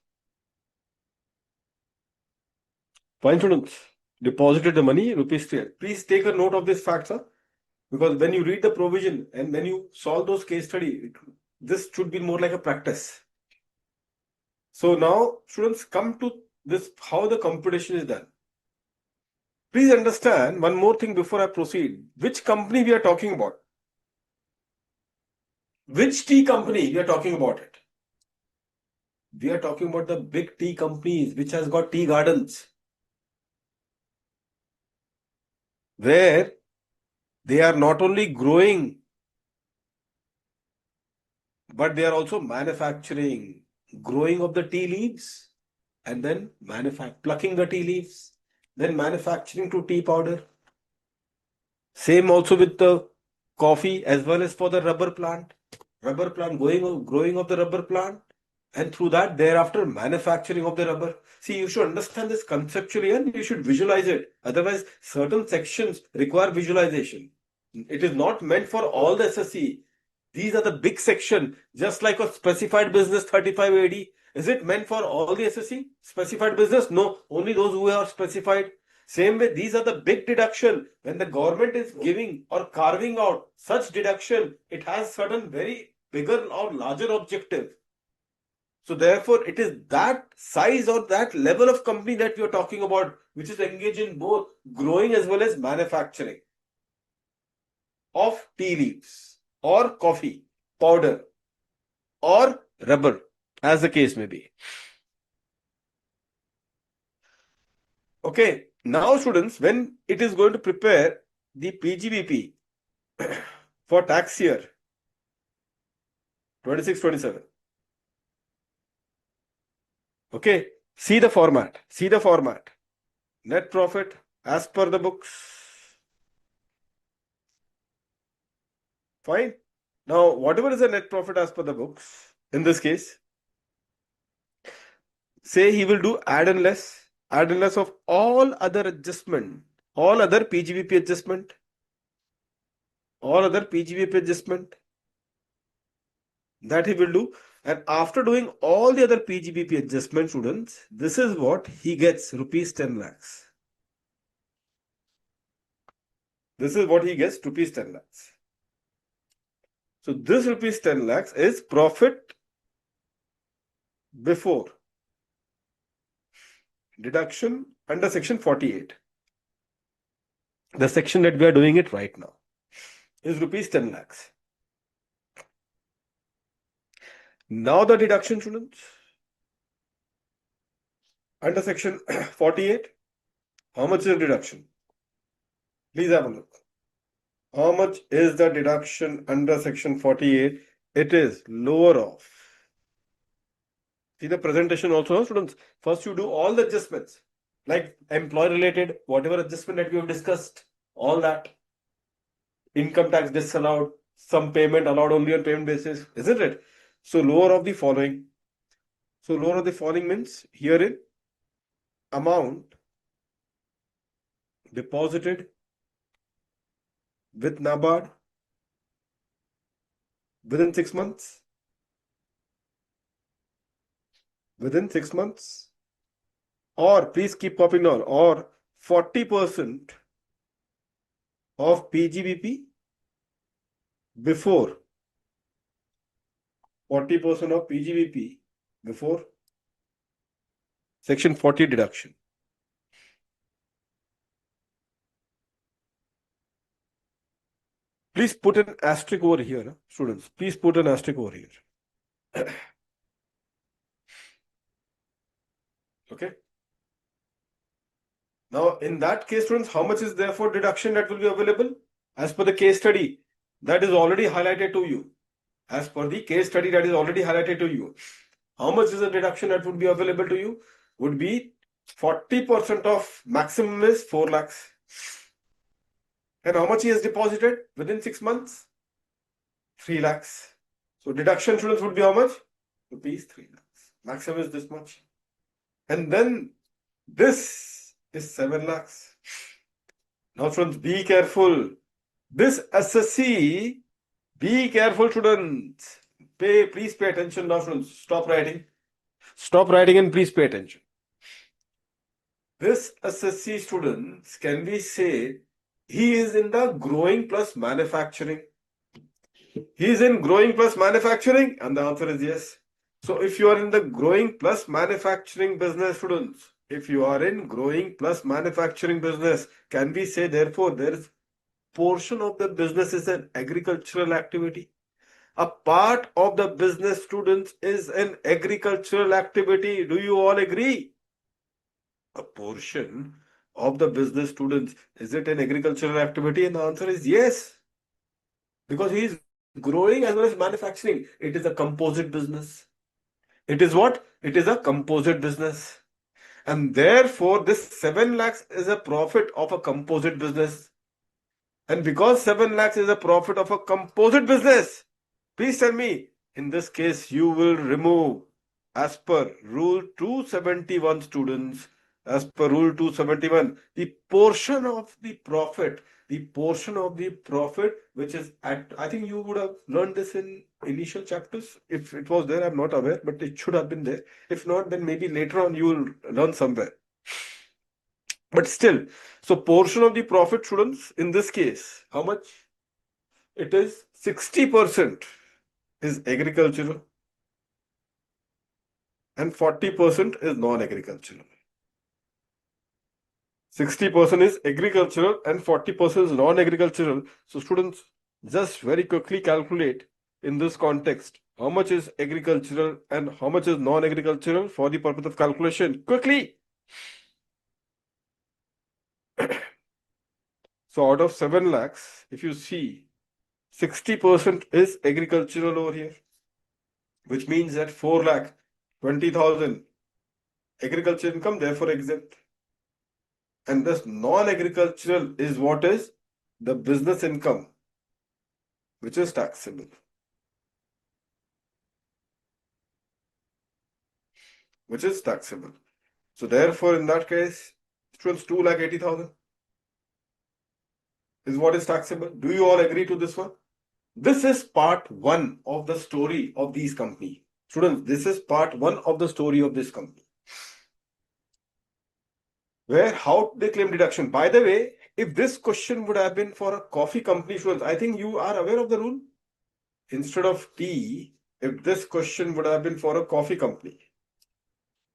Fine, students. Deposited the money, rupees 3. Please take a note of this fact, sir. Because when you read the provision and when you solve those case study, this should be more like a practice. So now, students, come to this, how the computation is done. Please understand one more thing before I proceed. Which company we are talking about? Which tea company we are talking about it? We are talking about the big tea companies which has got tea gardens, where they are not only growing, but they are also manufacturing, growing of the tea leaves, and then plucking the tea leaves, then manufacturing to tea powder. Same also with the coffee as well as for the rubber plant. Rubber plant, growing of the rubber plant, and through that thereafter manufacturing of the rubber. See, you should understand this conceptually and you should visualize it. Otherwise, certain sections require visualization. It is not meant for all the SSC. These are the big section, just like a specified business 35 AD. Is it meant for all the SSC? Specified business? No, only those who are specified. Same way, these are the big deduction. When the government is giving or carving out such deduction, it has certain very bigger or larger objective. So therefore, it is that size or that level of company that we are talking about, which is engaged in both growing as well as manufacturing of tea leaves or coffee powder or rubber, as the case may be. Okay, now students, when it is going to prepare the PGBP for tax year 26-27, okay, see the format. Net profit as per the books. Fine. Now, whatever is the net profit as per the books, in this case, say he will do add and less of all other adjustment, all other PGBP adjustment, that he will do. And after doing all the other PGBP adjustment, students, this is what he gets, rupees 10 lakhs. This is what he gets, rupees 10 lakhs. So this rupees 10 lakhs is profit before deduction under section 48. The section that we are doing it right now is rupees 10 lakhs. Now the deduction, students, under section 48, how much is the deduction? Please have a look. How much is the deduction under section 48? It is lower of. See the presentation also, students. First you do all the adjustments, like employee related, whatever adjustment that we have discussed, all that. Income tax disallowed, some payment allowed only on payment basis, isn't it? So lower of the following. So lower of the following means herein amount deposited with NABARD within 6 months. Within 6 months. Or please keep popping down. Or 40% of PGBP before. 40% of PGBP before section 40 deduction. Please put an asterisk over here, students. Please put an asterisk over here. Okay. Now, in that case, students, how much is therefore deduction that will be available? As per the case study, that is already highlighted to you. As per the case study that is already highlighted to you. How much is the deduction that would be available to you? Would be 40% of maximum is 4 lakhs. And how much he has deposited within 6 months? 3 lakhs. So deduction, students, would be how much? Rupees 3 lakhs. Maximum is this much. And then this is 7 lakhs. Now, students, be careful. This SSC, be careful, students. Please pay attention now, students. Stop writing. Stop writing and please pay attention. This SSC, students, can we say he is in the growing plus manufacturing? He is in growing plus manufacturing, and the answer is yes. So if you are in the growing plus manufacturing business, students, if you are in growing plus manufacturing business, can we say therefore there is portion of the business is an agricultural activity? A part of the business, students, is an agricultural activity. Do you all agree? A portion of the business, students, is it an agricultural activity? And the answer is yes. Because he is growing as well as manufacturing. It is a composite business. It is what? It is a composite business. And therefore, this 7 lakhs is a profit of a composite business. And because 7 lakhs is a profit of a composite business, please tell me, in this case, you will remove, as per Rule 271, students, as per Rule 271, the portion of the profit which is at, I think you would have learned this in initial chapters. If it was there, I'm not aware, but it should have been there. If not, then maybe later on you will learn somewhere. But still, so portion of the profit, students, in this case, how much? It is 60% is agricultural and 40% is non-agricultural. 60% is agricultural and 40% is non-agricultural. So students, just very quickly calculate in this context how much is agricultural and how much is non-agricultural for the purpose of calculation. Quickly. So out of 7 lakhs, if you see, 60% is agricultural over here, which means that 4 lakh 20,000 agriculture income, therefore exempt. And this non-agricultural is what is the business income, which is taxable. Which is taxable. So therefore, in that case, students, 2,80,000 is what is taxable. Do you all agree to this one? This is part one of the story of these companies. Students, this is part one of the story of this company. Where, how they claim deduction. By the way, if this question would have been for a coffee company, students, I think you are aware of the rule. instead of tea, if this question would have been for a coffee company.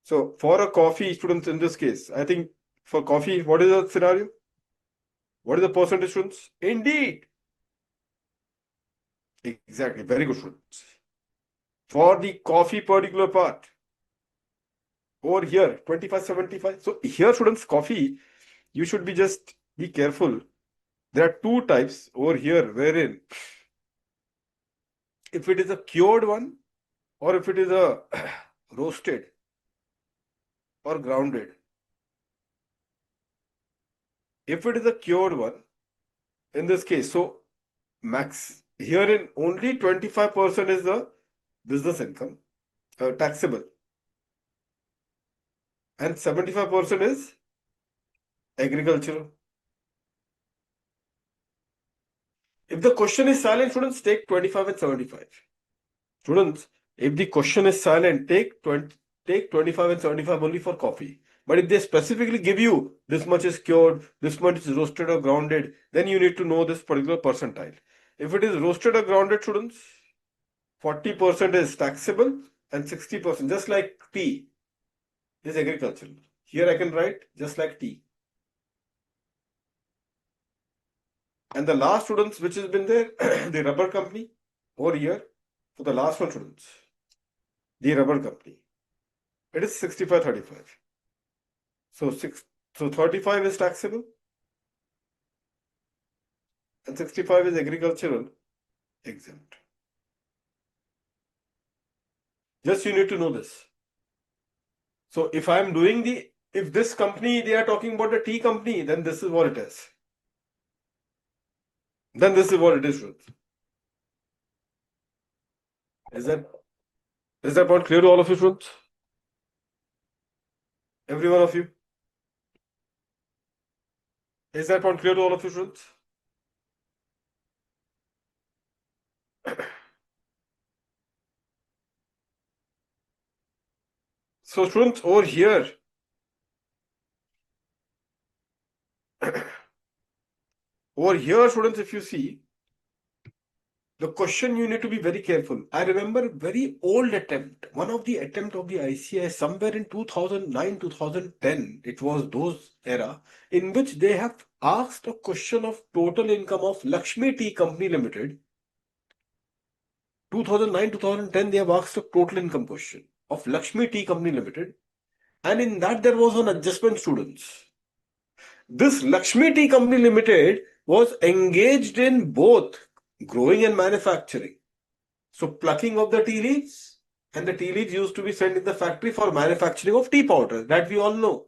So for a coffee, students, in this case, I think for coffee, what is the scenario? What is the percentage, students? Indeed. Exactly. Very good, students. For the coffee particular part, over here, 25-75. So here, students, coffee, you should be careful. There are two types over here, wherein if it is a cured one or if it is a roasted or grounded. If it is a cured one, in this case, so max herein only 25% is the business income, taxable, and 75% is agricultural. If the question is silent, students, take 25 and 75. Students, if the question is silent, take 25 and 75 only for coffee. But if they specifically give you this much is cured, this much is roasted or grounded, then you need to know this particular percentile. If it is roasted or grounded, students, 40% is taxable and 60%, just like tea, is agricultural. Here I can write just like tea. And the last, students, which has been there, the rubber company over here, for the last one, students, the rubber company, it is 65-35. So 35 is taxable and 65 is agricultural exempt. Just you need to know this. So if if this company, they are talking about the tea company, then this is what it is. Then this is what it is, students. Is that point clear to all of you, students? Every one of you? Is that point clear to all of you, students? So, students, over here, students, if you see, the question you need to be very careful. I remember very old attempt, one of the attempt of the ICAI somewhere in 2009, 2010. It was those era in which they have asked a question of total income of Lakshmi Tea Company Limited. 2009, 2010, they have asked a total income question of Lakshmi Tea Company Limited. And in that there was an adjustment, students. This Lakshmi Tea Company Limited was engaged in both growing and manufacturing. So plucking of the tea leaves, and the tea leaves used to be sent in the factory for manufacturing of tea powder. That we all know.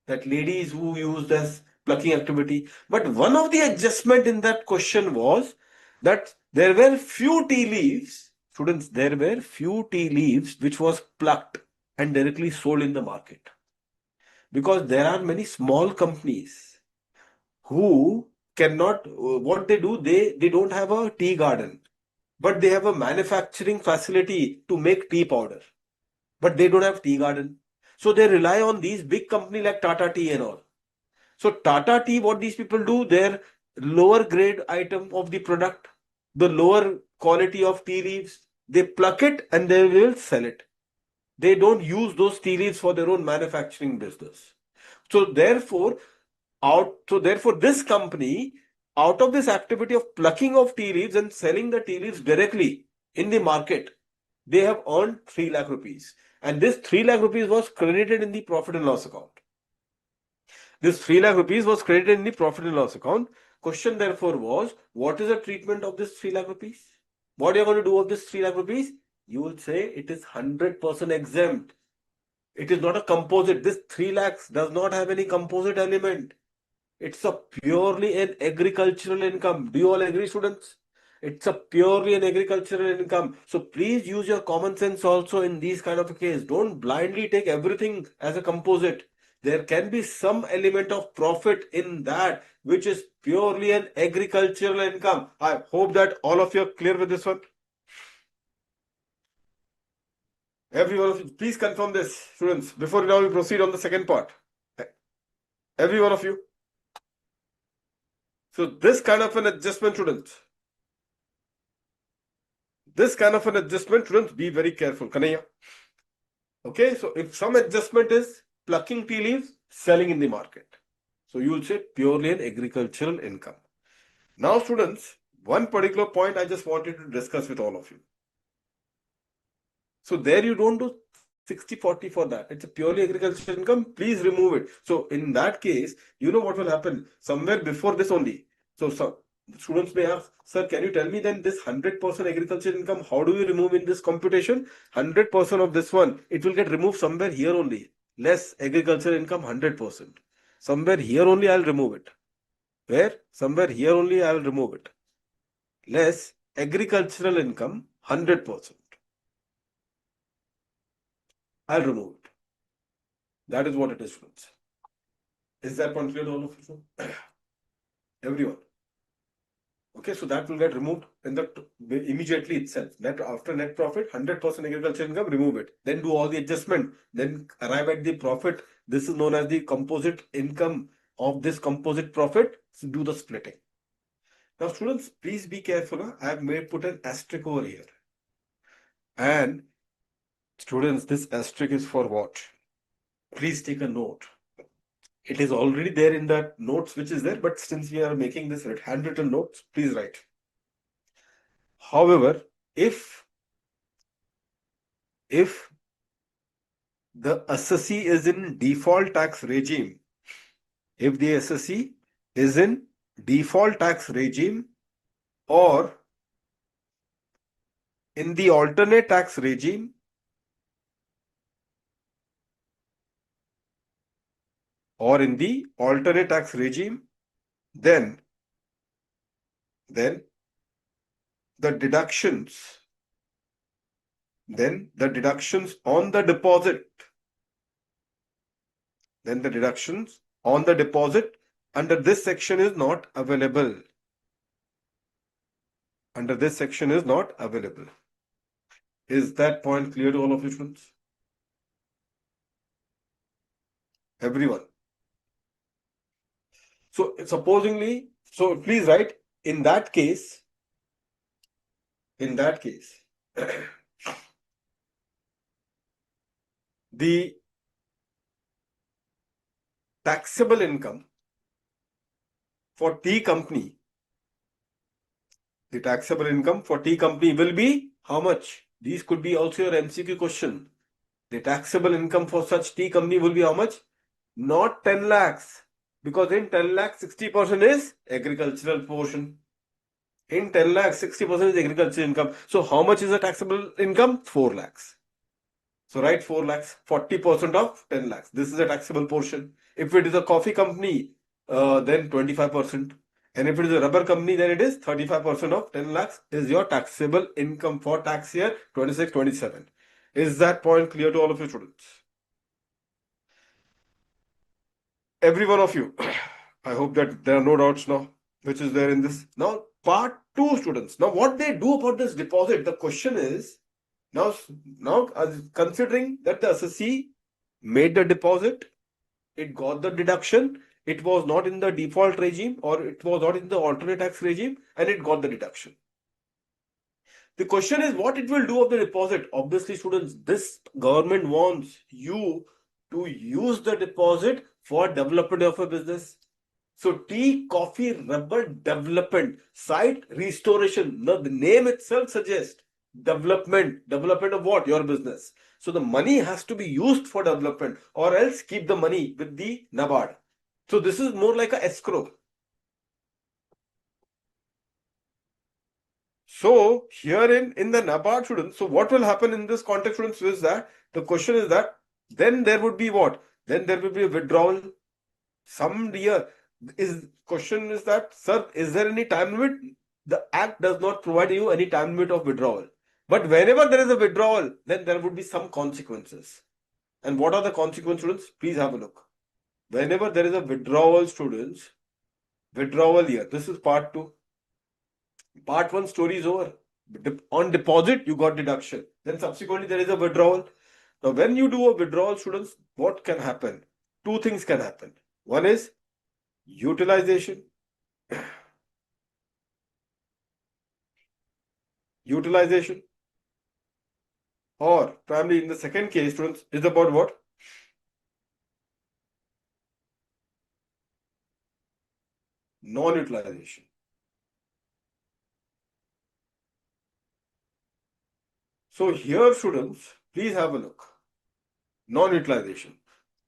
That ladies who used as plucking activity. But one of the adjustment in that question was that there were few tea leaves, students, there were few tea leaves which was plucked and directly sold in the market. Because there are many small companies who cannot, what they do, they don't have a tea garden, but they have a manufacturing facility to make tea powder, but they don't have tea garden. So they rely on these big company like Tata Tea and all. So Tata Tea, what these people do, their lower grade item of the product, the lower quality of tea leaves, they pluck it and they will sell it. They don't use those tea leaves for their own manufacturing business. So therefore, this company, out of this activity of plucking of tea leaves and selling the tea leaves directly in the market, they have earned 3 lakh rupees. And this 3 lakh rupees was credited in the profit and loss account. This 3 lakh rupees was credited in the profit and loss account. Question therefore was, what is the treatment of this 3 lakh rupees? What are you going to do of this 3 lakh rupees? You will say it is 100% exempt. It is not a composite. This 3 lakhs does not have any composite element. It's a purely an agricultural income. Do you all agree, students? It's a purely an agricultural income. So please use your common sense also in these kind of a case. Don't blindly take everything as a composite. There can be some element of profit in that, which is purely an agricultural income. I hope that all of you are clear with this one. Every one of you, please confirm this, students, before now we proceed on the second part. Every one of you. So this kind of an adjustment, students, this kind of an adjustment, students, be very careful. Kanaya. Okay, so if some adjustment is plucking tea leaves, selling in the market. So you will say purely an agricultural income. Now, students, one particular point I just wanted to discuss with all of you. So there you don't do 60-40 for that. It's a purely agricultural income. Please remove it. So in that case, you know what will happen? Somewhere before this only. So some students may ask, sir, can you tell me then this 100% agricultural income, how do you remove in this computation? 100% of this one, it will get removed somewhere here only. Less agricultural income, 100%. Somewhere here only I'll remove it. Where? Somewhere here only I will remove it. Less agricultural income, 100%. I'll remove it. That is what it is, friends. Is that one clear to all of you? Everyone. Okay, so that will get removed in the immediately itself. After net profit, 100% agriculture income, remove it. Then do all the adjustment. Then arrive at the profit. This is known as the composite income of this composite profit. So do the splitting. Now, students, please be careful. I have put an asterisk over here. And students, this asterisk is for what? Please take a note. It is already there in that notes which is there, but since we are making this handwritten notes, please write. However, if the assessee is in default tax regime, if the assessee is in default tax regime or in the alternate tax regime, then the deductions on the deposit, under this section is not available. Is that point clear to all of you, students? Everyone. So supposingly, so please write, in that case, the taxable income for tea company, will be how much? These could be also your MCQ question. The taxable income for such tea company will be how much? Not 10 lakhs. Because in 10 lakhs, 60% is agricultural portion. In 10 lakhs, 60% is agricultural income. So how much is the taxable income? 4 lakhs. So write 4 lakhs, 40% of 10 lakhs. This is a taxable portion. If it is a coffee company, then 25%. And if it is a rubber company, then it is 35% of 10 lakhs is your taxable income for tax year 26-27. Is that point clear to all of you, students? Every one of you. I hope that there are no doubts now, which is there in this. Now, part 2, students. Now, what they do about this deposit, the question is, now considering that the assessee made the deposit, it got the deduction, it was not in the default regime or it was not in the alternate tax regime, and it got the deduction. The question is what it will do of the deposit. Obviously, students, this government wants you to use the deposit for development of a business. So tea, coffee, rubber development, site restoration. Now the name itself suggests development. Development of what? Your business. So the money has to be used for development or else keep the money with the NABARD. So this is more like a escrow. So here in the NABARD, students, so what will happen in this context, students, is that the question is that then there would be what? Then there will be a withdrawal. Some year question is that, sir, is there any time limit? The act does not provide you any time limit of withdrawal. But whenever there is a withdrawal, then there would be some consequences. And what are the consequences, students? Please have a look. Whenever there is a withdrawal, students, withdrawal year, this is part 2. Part 1 story is over. On deposit, you got deduction. Then subsequently, there is a withdrawal. Now, when you do a withdrawal, students, what can happen? 2 things can happen. One is utilization. utilization. Or primarily in the second case, students, is about what? Non-utilization. So here, students, please have a look. Non-utilization.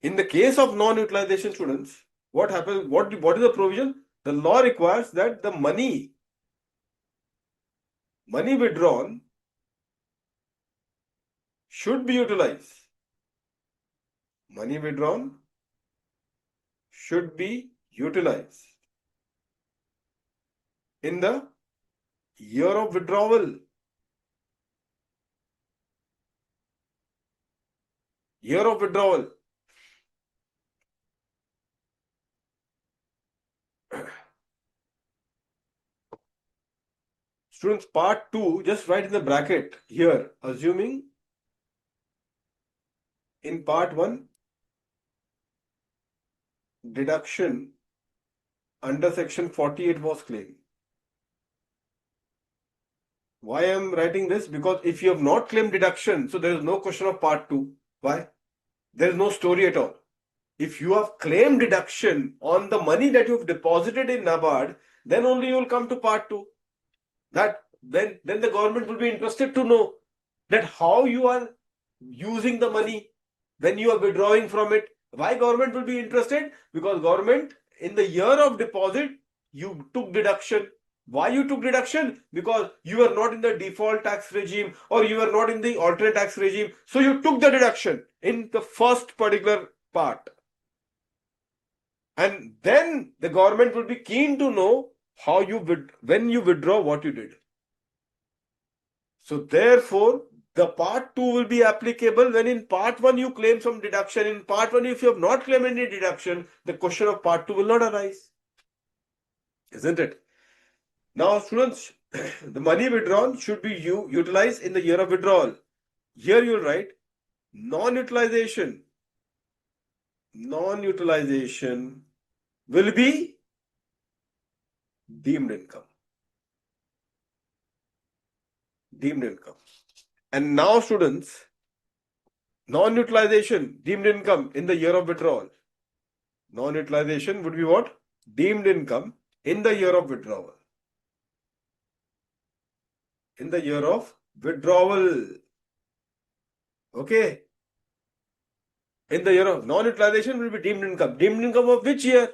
In the case of non-utilization, students, what happens? What is the provision? The law requires that the money withdrawn should be utilized. Money withdrawn should be utilized in the year of withdrawal. Year of withdrawal. Students, part 2, just write in the bracket here, assuming in part 1, deduction under section 48 was claimed. Why I am writing this? Because if you have not claimed deduction, so there is no question of part 2. Why? There is no story at all. If you have claimed deduction on the money that you have deposited in NABARD, then only you will come to part 2. That then the government will be interested to know that how you are using the money when you are withdrawing from it. Why government will be interested? Because government, in the year of deposit, you took deduction. Why you took deduction? Because you are not in the default tax regime or you are not in the alternate tax regime. So you took the deduction in the first particular part. And then the government will be keen to know how you when you withdraw, what you did. So therefore, the part 2 will be applicable when in part 1 you claim some deduction. In part 1, if you have not claimed any deduction, the question of part 2 will not arise. Isn't it? Now, students, the money withdrawn should be utilized in the year of withdrawal. Here you will write non-utilization. Non-utilization will be deemed income. Deemed income. And now, students, non-utilization, deemed income in the year of withdrawal. Non-utilization would be what? Deemed income in the year of withdrawal. In the year of withdrawal. Okay. In the year of non-utilization will be deemed income. Deemed income of which year?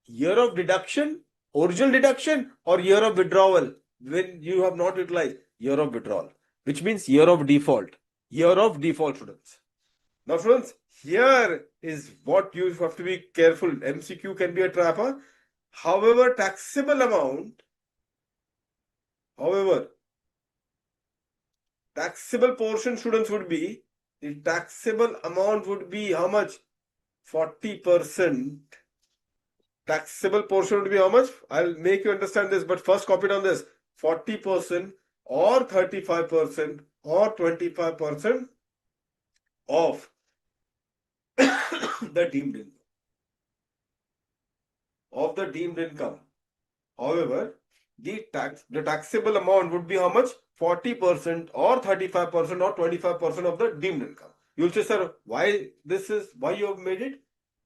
Year of deduction, original deduction, or year of withdrawal when you have not utilized? Year of withdrawal, which means year of default. Year of default, students. Now, students, here is what you have to be careful. MCQ can be a trapper. However, taxable portion students would be, the taxable amount would be how much? 40%. Taxable portion would be how much? I'll make you understand this, but first copy down this. 40% or 35% or 25% of the deemed income. Of the deemed income. However, the taxable amount would be how much? 40% or 35% or 25% of the deemed income. You'll say, sir, why you have made it?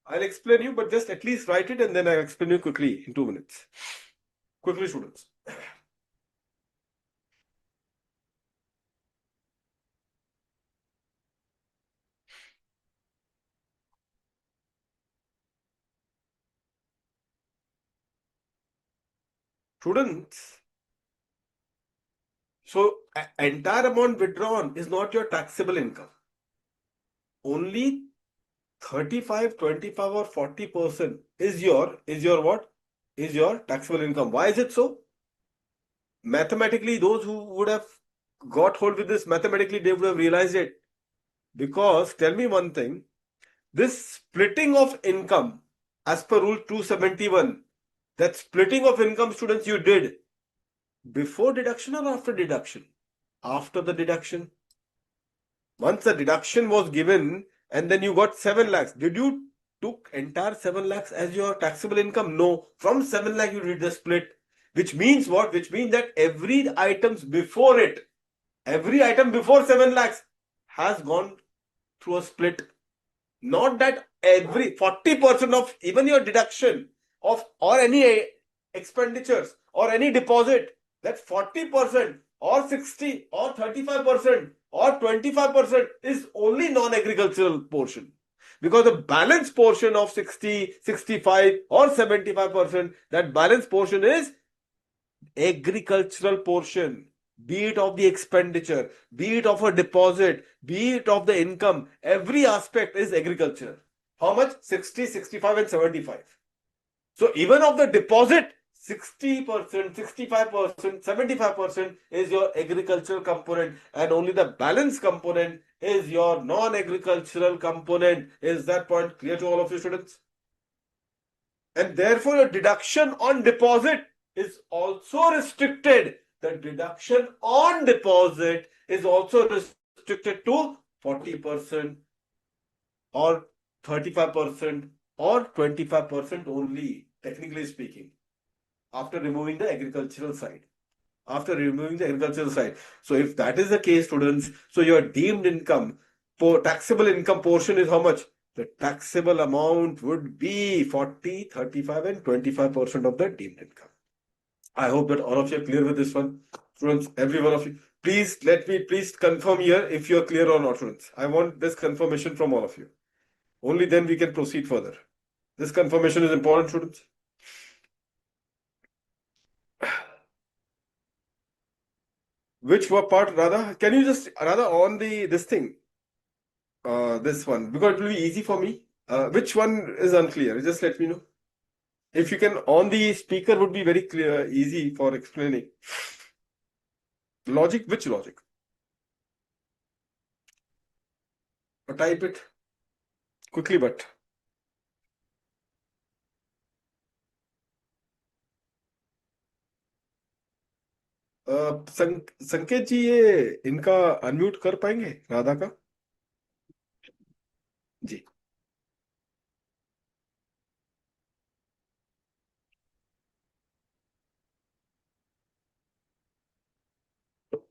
I'll explain you, but just at least write it and then I'll explain you quickly in 2 minutes. Quickly, students. Students, so entire amount withdrawn is not your taxable income. Only 35, 25 or 40% is your what? Is your taxable income. Why is it so? Mathematically, those who would have got hold with this, mathematically they would have realized it. Because, tell me one thing, this splitting of income as per rule 271, that splitting of income, students, you did before deduction or after deduction? After the deduction. Once the deduction was given and then you got 7 lakhs, did you took entire 7 lakhs as your taxable income? No. From 7 lakh you did the split. Which means what? Which means that every items before it, every item before 7 lakhs has gone through a split. Not that every 40% of even your deduction of or any expenditures or any deposit, that 40% or 60 or 35% or 25% is only non-agricultural portion. Because the balance portion of 60, 65 or 75%, that balance portion is agricultural portion, be it of the expenditure, be it of a deposit, be it of the income, every aspect is agriculture. How much? 60, 65 and 75. So even of the deposit, 60%, 65%, 75% is your agricultural component, and only the balance component is your non-agricultural component. Is that point clear to all of you students? And therefore, a deduction on deposit is also restricted. The deduction on deposit is also restricted to 40% or 35% or 25% only, technically speaking, after removing the agricultural side. After removing the agricultural side. So if that is the case, students, so your deemed income, taxable income portion is how much? The taxable amount would be 40, 35 and 25% of the deemed income. I hope that all of you are clear with this one. Students, every one of you, please confirm here if you are clear or not, students. I want this confirmation from all of you. Only then we can proceed further. This confirmation is important, students. Which part, Radha? Can you just, Radha, on this thing? This one, because it will be easy for me. Which one is unclear? Just let me know. If you can, on the speaker would be very clear, easy for explaining. Logic, which logic? Type it quickly, but. संकेत जी, ये इनका unmute कर पाएंगे राधा का? जी.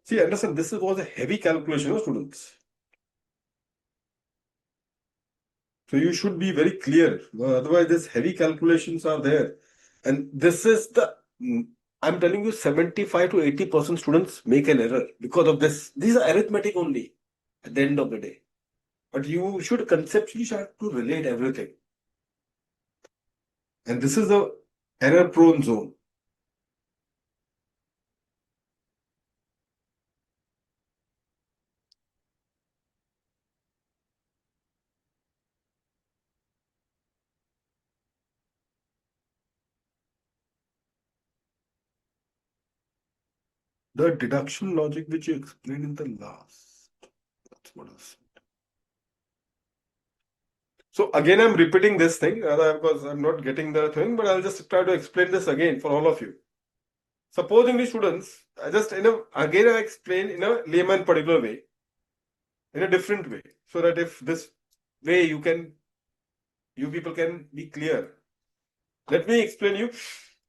See, understand, this was a heavy calculation of students. So you should be very clear. Otherwise, these heavy calculations are there. And this is the, I'm telling you, 75 to 80% students make an error because of this. These are arithmetic only at the end of the day. But you should conceptually start to relate everything. And this is the error-prone zone. The deduction logic which you explained in the last. That's what I said. So again, I'm repeating this thing because I'm not getting the thing, but I'll just try to explain this again for all of you. Supposing the students, I just again I explain in a layman particular way, in a different way, so that if this way you people can be clear. Let me explain you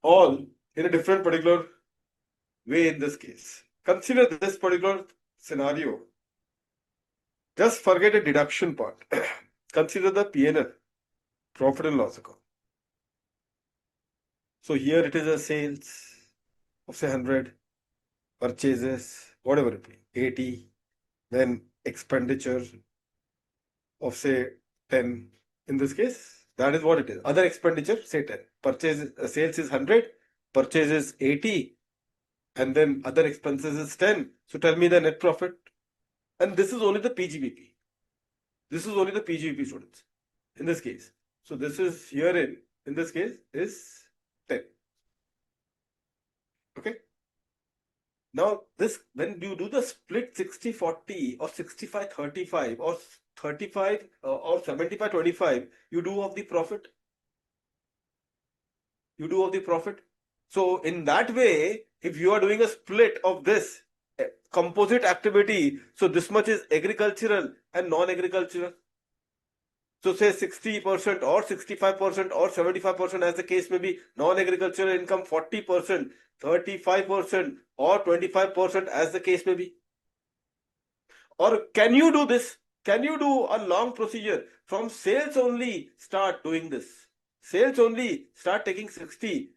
all in a different particular way in this case. Consider this particular scenario. Just forget the deduction part. Consider the P&L, profit and loss account. So here it is a sales of say 100, purchases, whatever it be, 80, then expenditure of say 10. In this case, that is what it is. Other expenditure, say 10. Purchase, sales is 100, purchase is 80, and then other expenses is 10. So tell me the net profit. And this is only the PGBP. This is only the PGBP, students, in this case. So this is here in this case is 10. Okay. Now this, when you do the split 60-40 or 65-35 or 35 or 75-25, you do of the profit. You do of the profit. So in that way, if you are doing a split of this composite activity, so this much is agricultural and non-agricultural. So say 60% or 65% or 75% as the case may be. Non-agricultural income 40%, 35% or 25% as the case may be. Or can you do this? Can you do a long procedure from sales only start doing this? Sales only start taking 60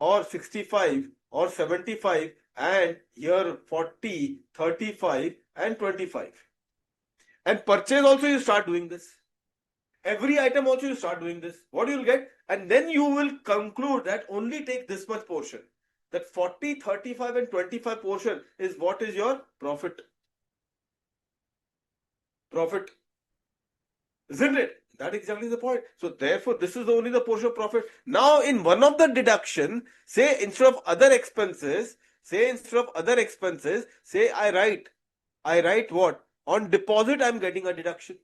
or 65 or 75 and here 40, 35 and 25. And purchase also you start doing this. Every item also you start doing this. What you will get? And then you will conclude that only take this much portion. That 40, 35 and 25 portion is what is your profit. Profit. Isn't it? That exactly the point. So therefore, this is only the portion of profit. Now, in one of the deduction, say instead of other expenses, say I write what? On deposit, I'm getting a deduction.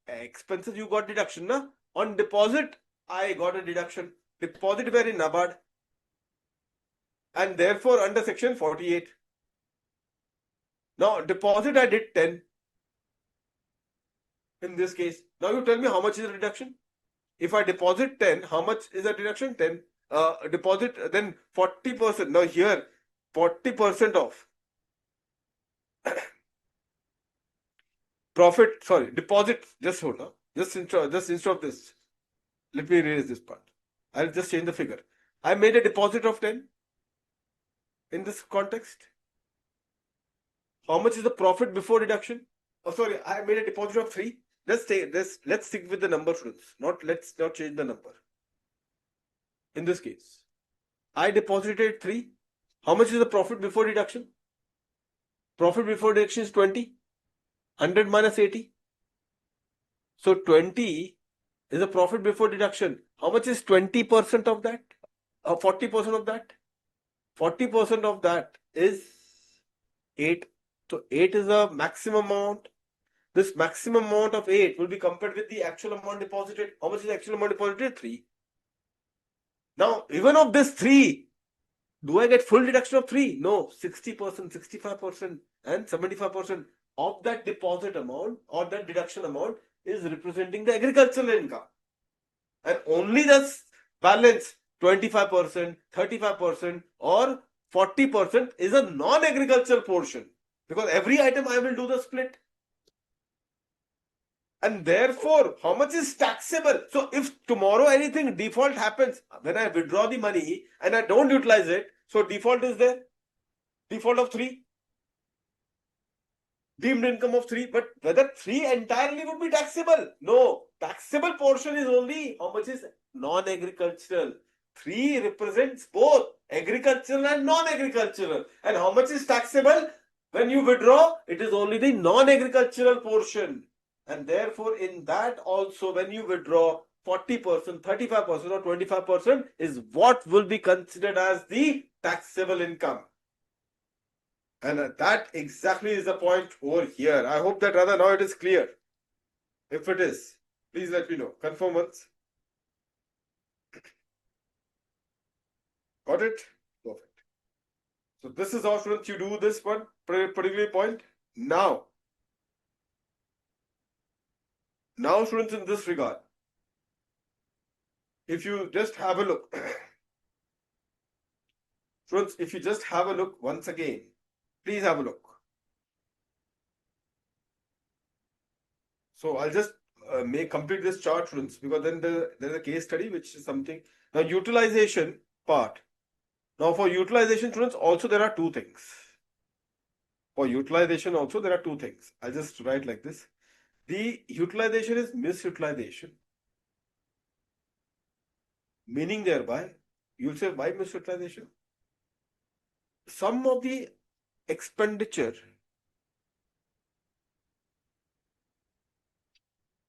Expenses, you got deduction, na? On deposit, I got a deduction. Deposit were in NABARD. And therefore, under section 48. Now, deposit I did 10. In this case, now you tell me how much is the deduction? If I deposit 10, how much is the deduction? 10. Deposit, then 40%. Now here, 40% of profit, sorry, deposit, just hold on. Just instead of this, let me erase this part. I'll just change the figure. I made a deposit of 10 in this context. How much is the profit before deduction? Oh, sorry, I made a deposit of 3. Let's stick with the number, students. Let's not change the number. In this case, I deposited 3. How much is the profit before deduction? Profit before deduction is 20. 100 minus 80. So 20 is the profit before deduction. How much is 20% of that? 40% of that? 40% of that is 8. So 8 is the maximum amount. This maximum amount of 8 will be compared with the actual amount deposited. How much is the actual amount deposited? 3. Now, even of this 3, do I get full deduction of 3? No, 60%, 65% and 75% of that deposit amount or that deduction amount is representing the agricultural income. And only the balance 25%, 35% or 40% is a non-agricultural portion. Because every item I will do the split. And therefore, how much is taxable? So if tomorrow anything default happens, when I withdraw the money and I don't utilize it, so default is there. Default of 3. Deemed income of 3. But whether 3 entirely would be taxable? No. Taxable portion is only how much is non-agricultural. 3 represents both agricultural and non-agricultural. And how much is taxable? When you withdraw, it is only the non-agricultural portion. And therefore, in that also, when you withdraw 40%, 35% or 25% is what will be considered as the taxable income. And that exactly is the point over here. I hope that rather now it is clear. If it is, please let me know. Confirm once. Got it? Perfect. So this is how, students, you do this one particular point. Now, students, in this regard, if you just have a look, students, if you just have a look once again, please have a look. So I'll just complete this chart, students, because then there's a case study which is something. Now, utilization part. Now, for utilization, students, also there are 2 things. For utilization also there are 2 things. I'll just write like this. The utilization is misutilization. Meaning thereby, you'll say, why misutilization? Some of the expenditure.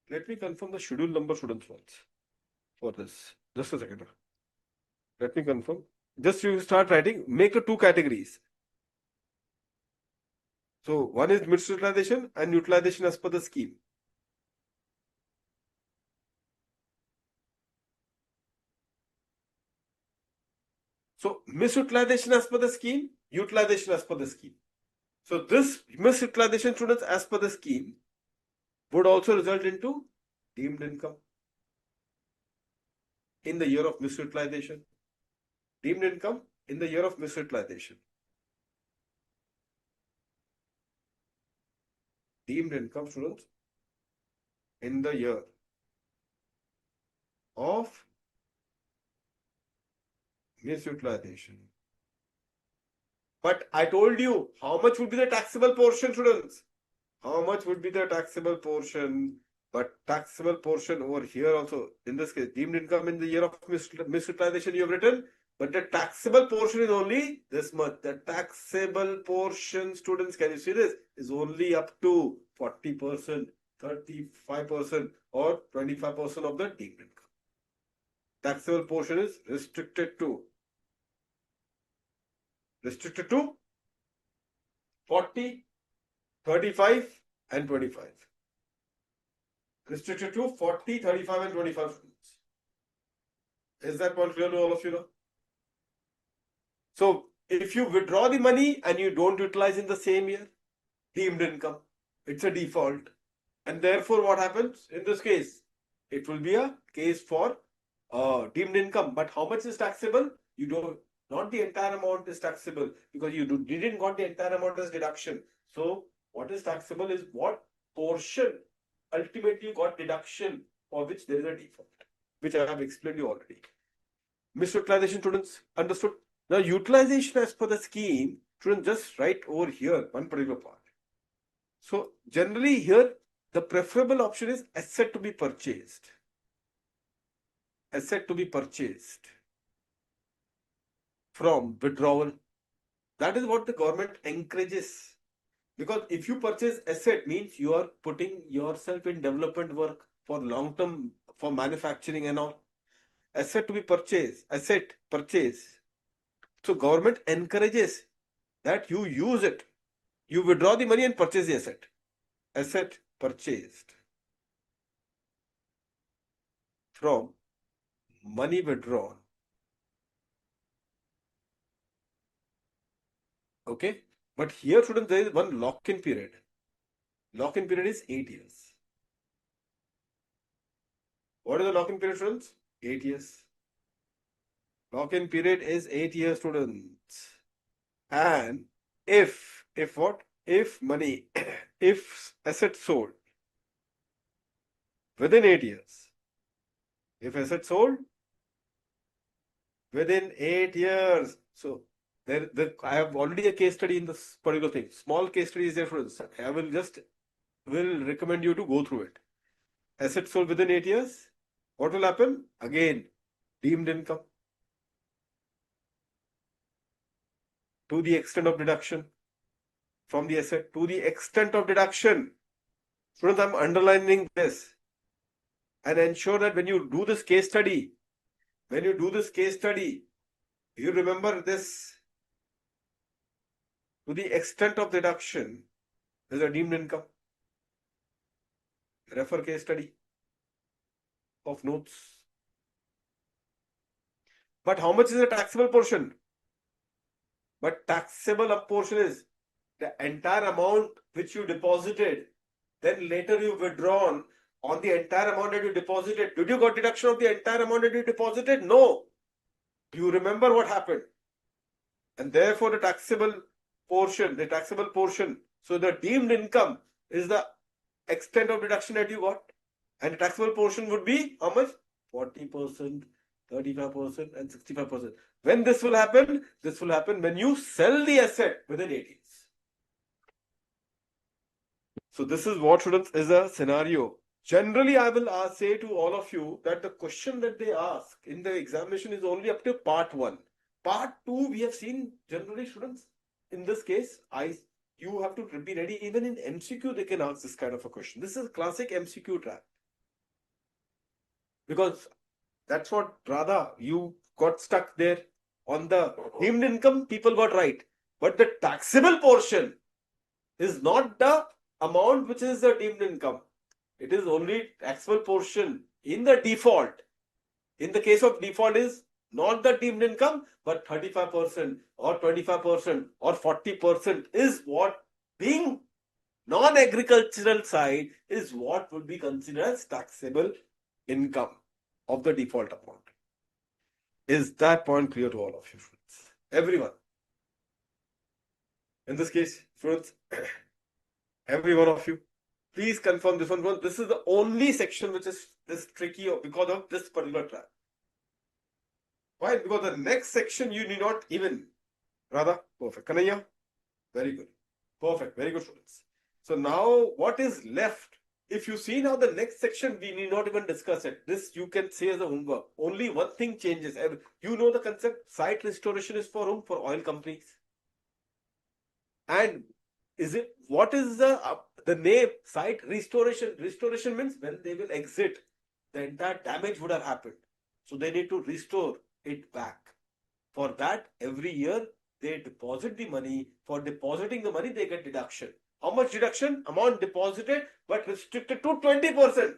Let me confirm the schedule number, students, once for this. Just a second. Let me confirm. Just you start writing, make 2 categories. So one is misutilization and utilization as per the scheme. So misutilization as per the scheme, utilization as per the scheme. So this misutilization, students, as per the scheme would also result into deemed income in the year of misutilization. Deemed income in the year of misutilization. Deemed income, students, in the year of misutilization. But I told you how much would be the taxable portion, students. How much would be the taxable portion? But taxable portion over here also, in this case, deemed income in the year of misutilization you have written, but the taxable portion is only this much. The taxable portion, students, can you see this, is only up to 40%, 35% or 25% of the deemed income. Taxable portion is restricted to 40, 35 and 25. Restricted to 40, 35 and 25 students. Is that point clear to all of you now? So if you withdraw the money and you don't utilize in the same year, deemed income, it's a default. And therefore what happens in this case? It will be a case for deemed income. But how much is taxable? You don't, not the entire amount is taxable because you didn't got the entire amount as deduction. So what is taxable is what portion ultimately got deduction for which there is a default, which I have explained you already. Misutilization, students, understood? Now utilization as per the scheme, students, just write over here one particular part. So generally here the preferable option is asset to be purchased. Asset to be purchased from withdrawal. That is what the government encourages. Because if you purchase asset means you are putting yourself in development work for long term, for manufacturing and all. Asset to be purchased, asset purchase. So government encourages that you use it. You withdraw the money and purchase the asset. Asset purchased from money withdrawn. Okay. But here, students, there is one lock-in period. Lock-in period is 8 years. What is the lock-in period, students? 8 years. Lock-in period is 8 years, students. And if what? If money, if asset sold within 8 years, if asset sold within 8 years, so I have already a case study in this particular thing. Small case study is there, students. I will recommend you to go through it. Asset sold within 8 years, what will happen? Again, deemed income to the extent of deduction from the asset, to the extent of deduction. Students, I'm underlining this and ensure that when you do this case study, you remember this. To the extent of deduction is a deemed income. Refer case study of notes. But how much is the taxable portion? But taxable portion is the entire amount which you deposited, then later you withdrawn on the entire amount that you deposited. Did you got deduction of the entire amount that you deposited? No. You remember what happened. And therefore the taxable portion, so the deemed income is the extent of deduction that you got. And the taxable portion would be how much? 40%, 35% and 65%. When this will happen? This will happen when you sell the asset within 8 years. So this is what, students, is a scenario. Generally, I will say to all of you that the question that they ask in the examination is only up to part 1. Part 2, we have seen generally, students, in this case, you have to be ready. Even in MCQ, they can ask this kind of a question. This is a classic MCQ trap. Because that's what, Radha, you got stuck there. On the deemed income, people got right. But the taxable portion is not the amount which is the deemed income. It is only taxable portion in the default. In the case of default is not the deemed income, but 35% or 25% or 40% is what being Non-agricultural side is what would be considered as taxable income of the default amount. Is that point clear to all of you students? Everyone. In this case, students, every one of you, please confirm this one. This is the only section which is this tricky because of this particular trap. Why? Because the next section you need not even. Radha, perfect. Kanaya, very good. Perfect, very good students. So now what is left? If you see now the next section, we need not even discuss it. This you can say as a homework. Only one thing changes. You know the concept, site restoration is for whom? For oil companies. And is it, what is the name? Site restoration. Restoration means when they will exit, the entire damage would have happened. So they need to restore it back. For that, every year they deposit the money. For depositing the money, they get deduction. How much deduction? Amount deposited, but restricted to 20%.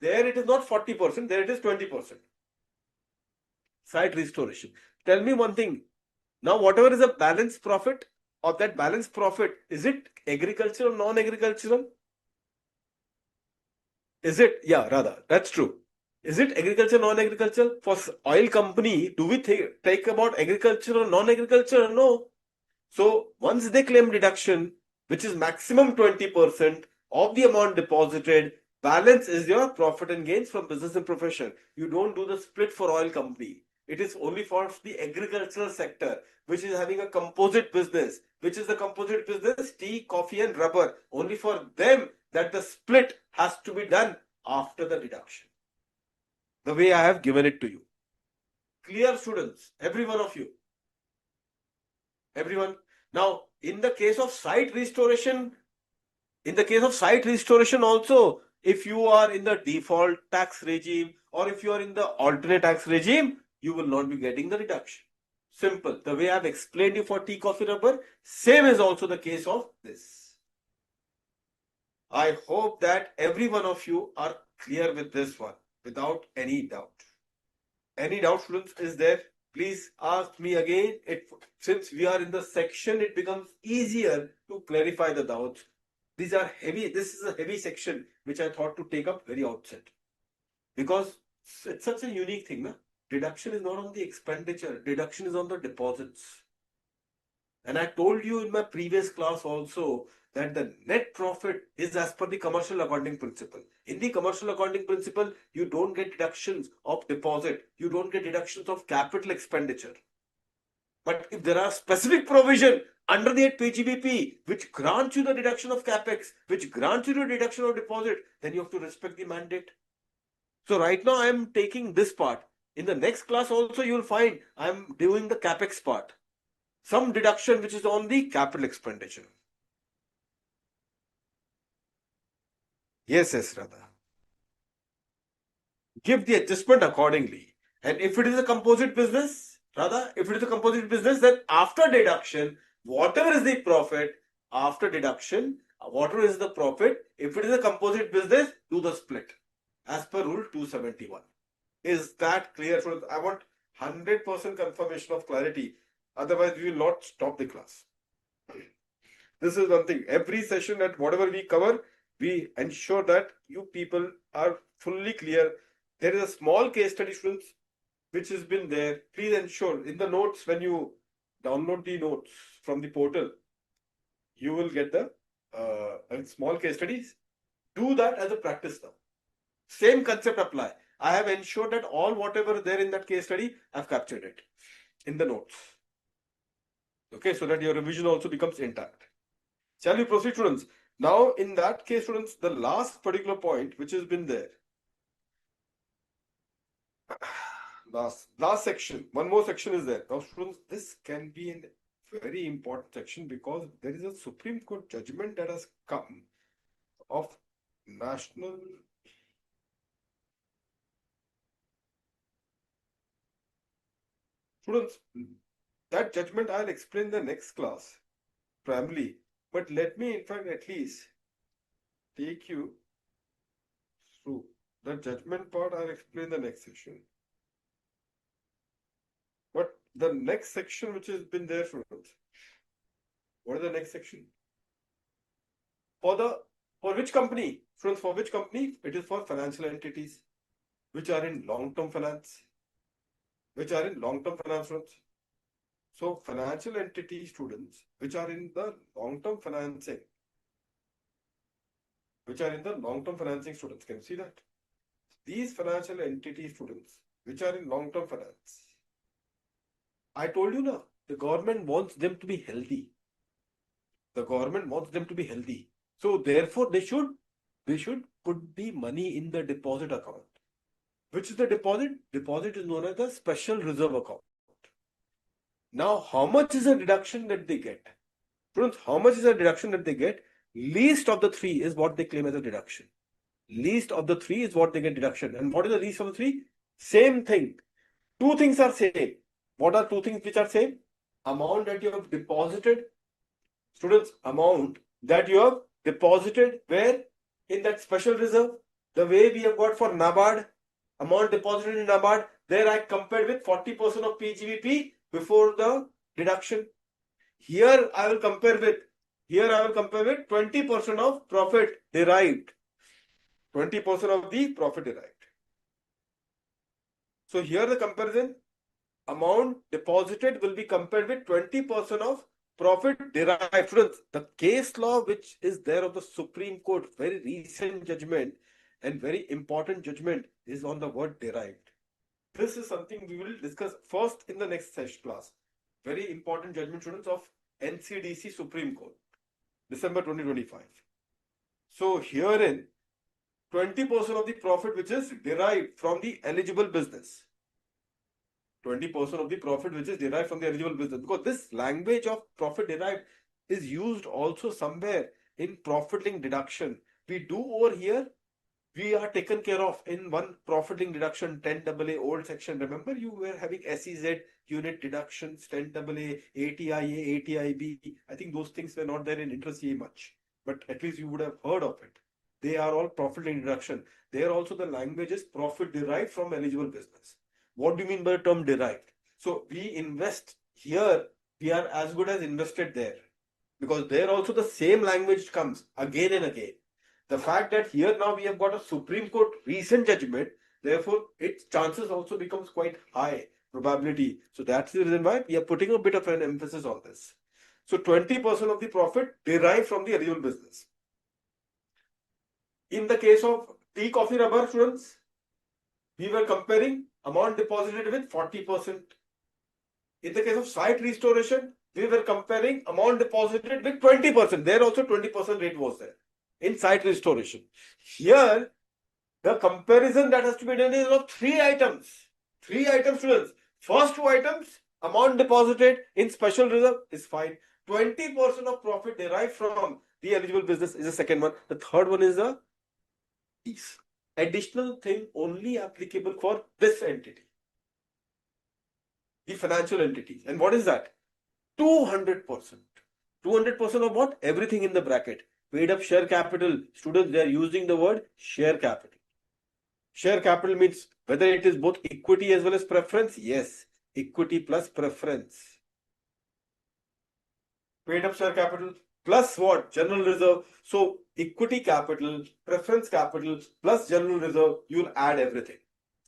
There it is not 40%, there it is 20%. Site restoration. Tell me one thing. Now, whatever is the balance profit of that balance profit, is it agricultural or non-agricultural? Is it? Yeah, rather. That's true. Is it agriculture, non-agricultural? For oil company, do we take about agriculture or non-agriculture? No. So once they claim deduction, which is maximum 20% of the amount deposited, balance is your profit and gains from business and profession. You don't do the split for oil company. It is only for the agricultural sector, which is having a composite business. Which is the composite business? Tea, coffee and rubber. Only for them that the split has to be done after the deduction. The way I have given it to you. Clear, students? Every one of you. Everyone. Now, in the case of site restoration also, if you are in the default tax regime or if you are in the alternate tax regime, you will not be getting the deduction. Simple. The way I've explained you for tea, coffee, rubber, same is also the case of this. I hope that every one of you are clear with this one without any doubt. Any doubt, students, is there? Please ask me again. Since we are in the section, it becomes easier to clarify the doubts. These are heavy. This is a heavy section which I thought to take up very outset. Because it's such a unique thing. Na? Deduction is not on the expenditure. Deduction is on the deposits. And I told you in my previous class also that the net profit is as per the commercial accounting principle. In the commercial accounting principle, you don't get deductions of deposit. You don't get deductions of capital expenditure. But if there are specific provision under the 8 PGBP which grants you the deduction of capex, which grants you the deduction of deposit, then you have to respect the mandate. So right now I am taking this part. In the next class also you will find I am doing the capex part. Some deduction which is on the capital expenditure. Yes, Radha. Give the adjustment accordingly. And if it is a composite business, Radha, if it is a composite business, then after deduction, whatever is the profit, after deduction, whatever is the profit, if it is a composite business, do the split as per rule 271. Is that clear? I want 100% confirmation of clarity. Otherwise, we will not stop the class. This is one thing. Every session that whatever we cover, we ensure that you people are fully clear. There is a small case study, students, which has been there. Please ensure in the notes when you download the notes from the portal, you will get the small case studies. Do that as a practice now. Same concept apply. I have ensured that all whatever there in that case study, I've captured it in the notes. Okay, so that your revision also becomes intact. Shall we proceed, students? Now, in that case, students, the last particular point which has been there. Last section, one more section is there. Now, students, this can be a very important section because there is a Supreme Court judgment that has come of national. Students, that judgment I'll explain in the next class, primarily. But let me, in fact, at least take you through the judgment part. I'll explain the next session. But the next section which has been there, students, what is the next section? For which company? Students, for which company? It is for financial entities which are in long-term finance. Which are in long-term finance, students. So financial entity students which are in the long-term financing, students, can you see that? These financial entity students which are in long-term finance, I told you now, the government wants them to be healthy. The government wants them to be healthy. So therefore they should put the money in the deposit account. Which is the deposit? Deposit is known as the special reserve account. Now, how much is the deduction that they get? Students, how much is the deduction that they get? Least of the three is what they claim as a deduction. Least of the three is what they get deduction. And what is the least of the three? Same thing. Two things are same. What are two things which are same? Amount that you have deposited. Students, amount that you have deposited where? In that special reserve. The way we have got for NABARD, amount deposited in NABARD, there I compared with 40% of PGBP before the deduction. Here I will compare with 20% of profit derived. 20% of the profit derived. So here the comparison, amount deposited will be compared with 20% of profit derived. Students, the case law which is there of the Supreme Court, very recent judgment and very important judgment, is on the word derived. This is something we will discuss first in the next session class. Very important judgment, students, of NCDC Supreme Court, December 2025. So herein, 20% of the profit which is derived from the eligible business. 20% of the profit which is derived from the eligible business. Because this language of profit derived is used also somewhere in profit link deduction. We do over here, we are taken care of in one profit link deduction, 10AA old section. Remember, you were having SEZ unit deductions, 10AA, ATIA, ATIB. I think those things were not there in interest CA much, but at least you would have heard of it. They are all profit link deduction. There also the language is profit derived from eligible business. What do you mean by the term derived? So we invest here, we are as good as invested there, because there also the same language comes again and again. The fact that here now we have got a Supreme Court recent judgment, therefore its chances also becomes quite high probability. So that's the reason why we are putting a bit of an emphasis on this. So 20% of the profit derived from the eligible business. In the case of tea, coffee, rubber, students, we were comparing amount deposited with 40%. In the case of site restoration, we were comparing amount deposited with 20%. There also 20% rate was there in site restoration. Here, the comparison that has to be done is of three items. Three items, students. First two items, amount deposited in special reserve is fine. 20% of profit derived from the eligible business is the second one. The third one is the additional thing only applicable for this entity, the financial entities. And what is that? 200%. 200% of what? Everything in the bracket. Paid up share capital. Students, they are using the word share capital. Share capital means whether it is both equity as well as preference. Yes, equity plus preference. Paid up share capital plus what? General reserve. So equity capital, preference capital plus general reserve, you'll add everything.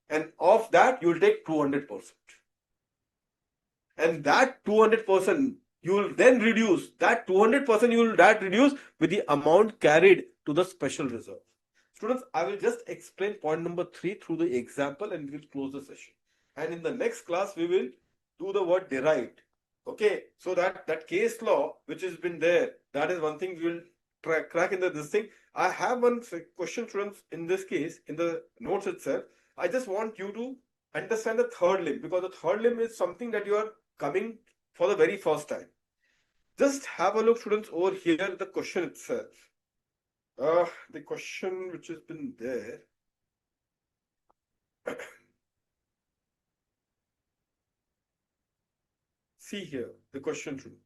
And of that, you'll take 200%. And that 200%, you will then reduce that 200%, you will reduce with the amount carried to the special reserve. Students, I will just explain point number 3 through the example and we will close the session. And in the next class, we will do the word derived. Okay, so that case law which has been there, that is one thing we will crack in this thing. I have one question, students, in this case, in the notes itself. I just want you to understand the third limb, because the third limb is something that you are coming for the very first time. Just have a look, students, over here, the question itself. The question which has been there. See here, the question, students.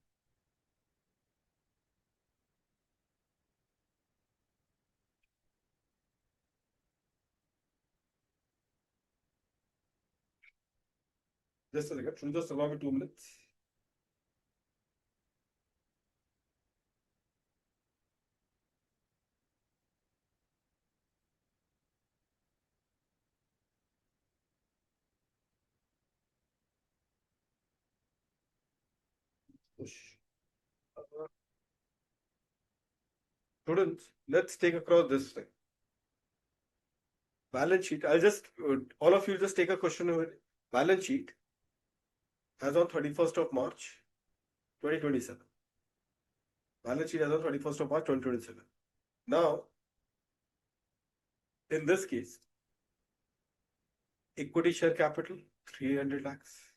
Just a second, just allow me 2 minutes. Push. Students, let's take across this thing. Balance sheet. I'll just, all of you just take a question over it. Balance sheet as on 31st of March 2027. Balance sheet as on 31st of March 2027. Now, in this case, equity share capital 300 lakhs.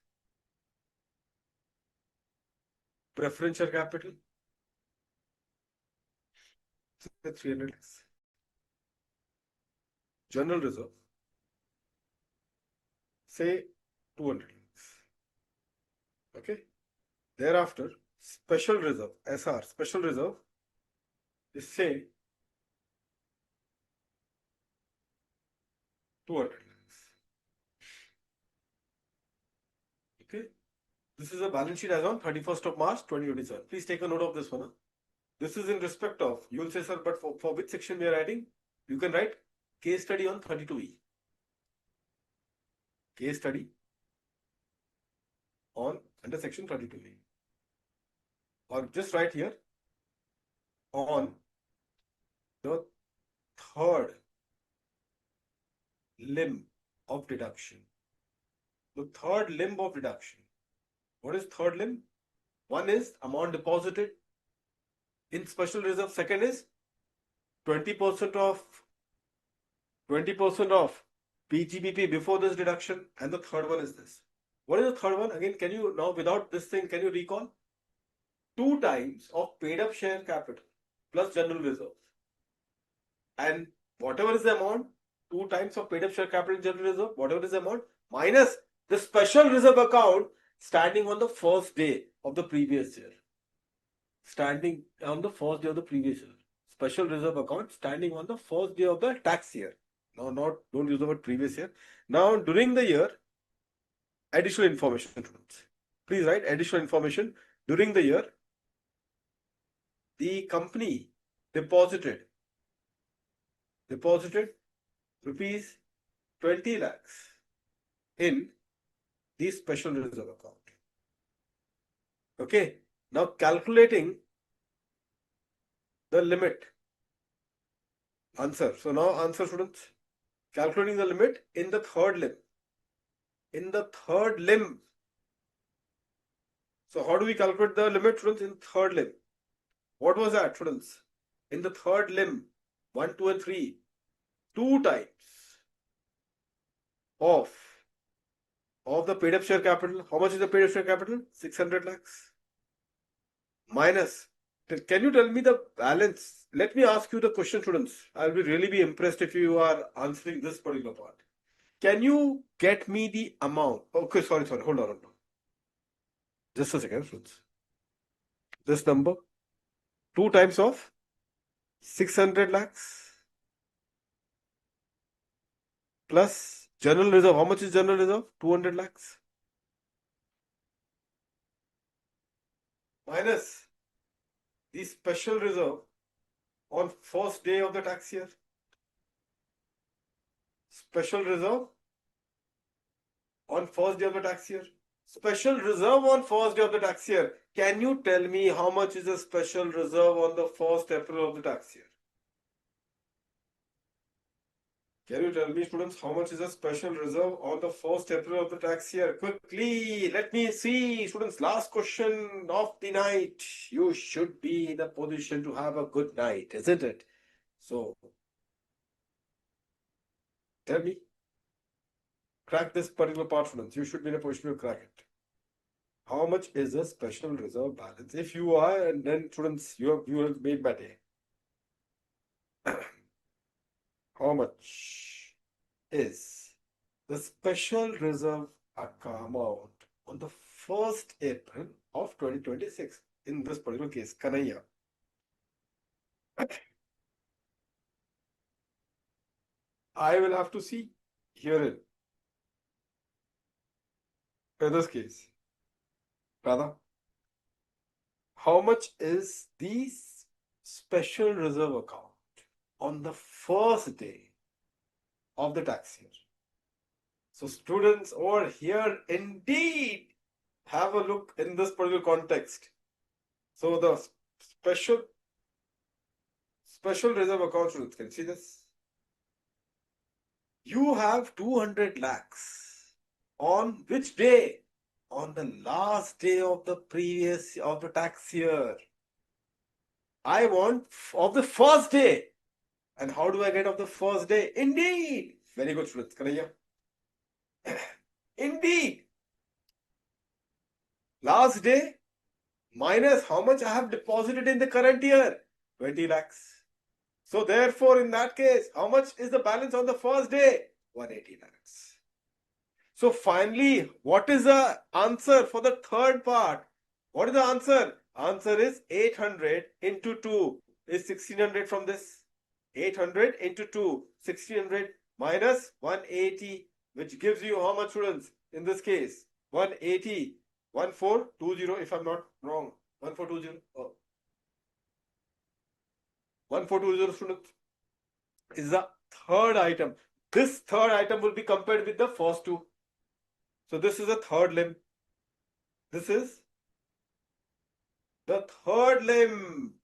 Preference share capital 300 lakhs. General reserve, say 200 lakhs. Okay. Thereafter, special reserve, SR, special reserve is say 200 lakhs. Okay. This is a balance sheet as on 31st of March 2027. Please take a note of this one. Huh? This is in respect of, you will say, sir, but for which section we are adding? You can write case study on 32E. Case study on under section 32E. Or just write here on the third limb of deduction. The third limb of deduction. What is third limb? One is amount deposited in special reserve. Second is 20% of PGBP before this deduction. And the third one is this. What is the third one? Again, can you now without this thing, can you recall? 2 times of paid up share capital plus general reserves. And whatever is the amount, 2 times of paid up share capital and general reserve, whatever is the amount, minus the special reserve account standing on the first day of the previous year. Standing on the first day of the previous year. Special reserve account standing on the first day of the tax year. No, don't use the word previous year. Now, during the year, additional information, students. Please write additional information. During the year, the company deposited rupees 20 lakhs in the special reserve account. Okay. Now calculating the limit. Answer. So now answer, students. Calculating the limit in the third limb. In the third limb. So how do we calculate the limit, students, in third limb? What was that, students? In the third limb, 1, 2 and 3, 2 times of the paid up share capital. How much is the paid up share capital? 600 lakhs. Minus. Can you tell me the balance? Let me ask you the question, students. I'll really be impressed if you are answering this particular part. Can you get me the amount? Okay, sorry. Hold on. Just a second, students. This number, 2 times of 600 lakhs plus general reserve. How much is general reserve? 200 lakhs. Minus the special reserve on first day of the tax year. Special reserve on first day of the tax year. Special reserve on first day of the tax year. Can you tell me how much is the special reserve on the 1st April of the tax year? Can you tell me, students, how much is the special reserve on the 1st April of the tax year? Quickly, let me see. Students, last question of the night. You should be in a position to have a good night, isn't it? So, tell me. Crack this particular part, students. You should be in a position to crack it. How much is the special reserve balance? If you are, and then students, you have made my day. How much is the special reserve amount on the 1st April of 2026? In this particular case, Kanaya. I will have to see herein. In this case, Radha, how much is the special reserve account on the first day of the tax year? So students over here, indeed, have a look in this particular context. So the special reserve account, students, can you see this? You have 200 lakhs. On which day? On the last day of the tax year. I want of the first day. And how do I get of the first day? Indeed. Very good, students. Kanaya. Indeed. Last day minus how much I have deposited in the current year? 20 lakhs. So therefore, in that case, how much is the balance on the first day? 180 lakhs. So finally, what is the answer for the third part? What is the answer? Answer is 800 into 2 is 1600 from this. 800 into 2, 1600 minus 180, which gives you how much, students? In this case, 180, 1420 if I'm not wrong. 1420. Oh. 1420, students, is the third item. This third item will be compared with the first two. So this is a third limb. This is the third limb.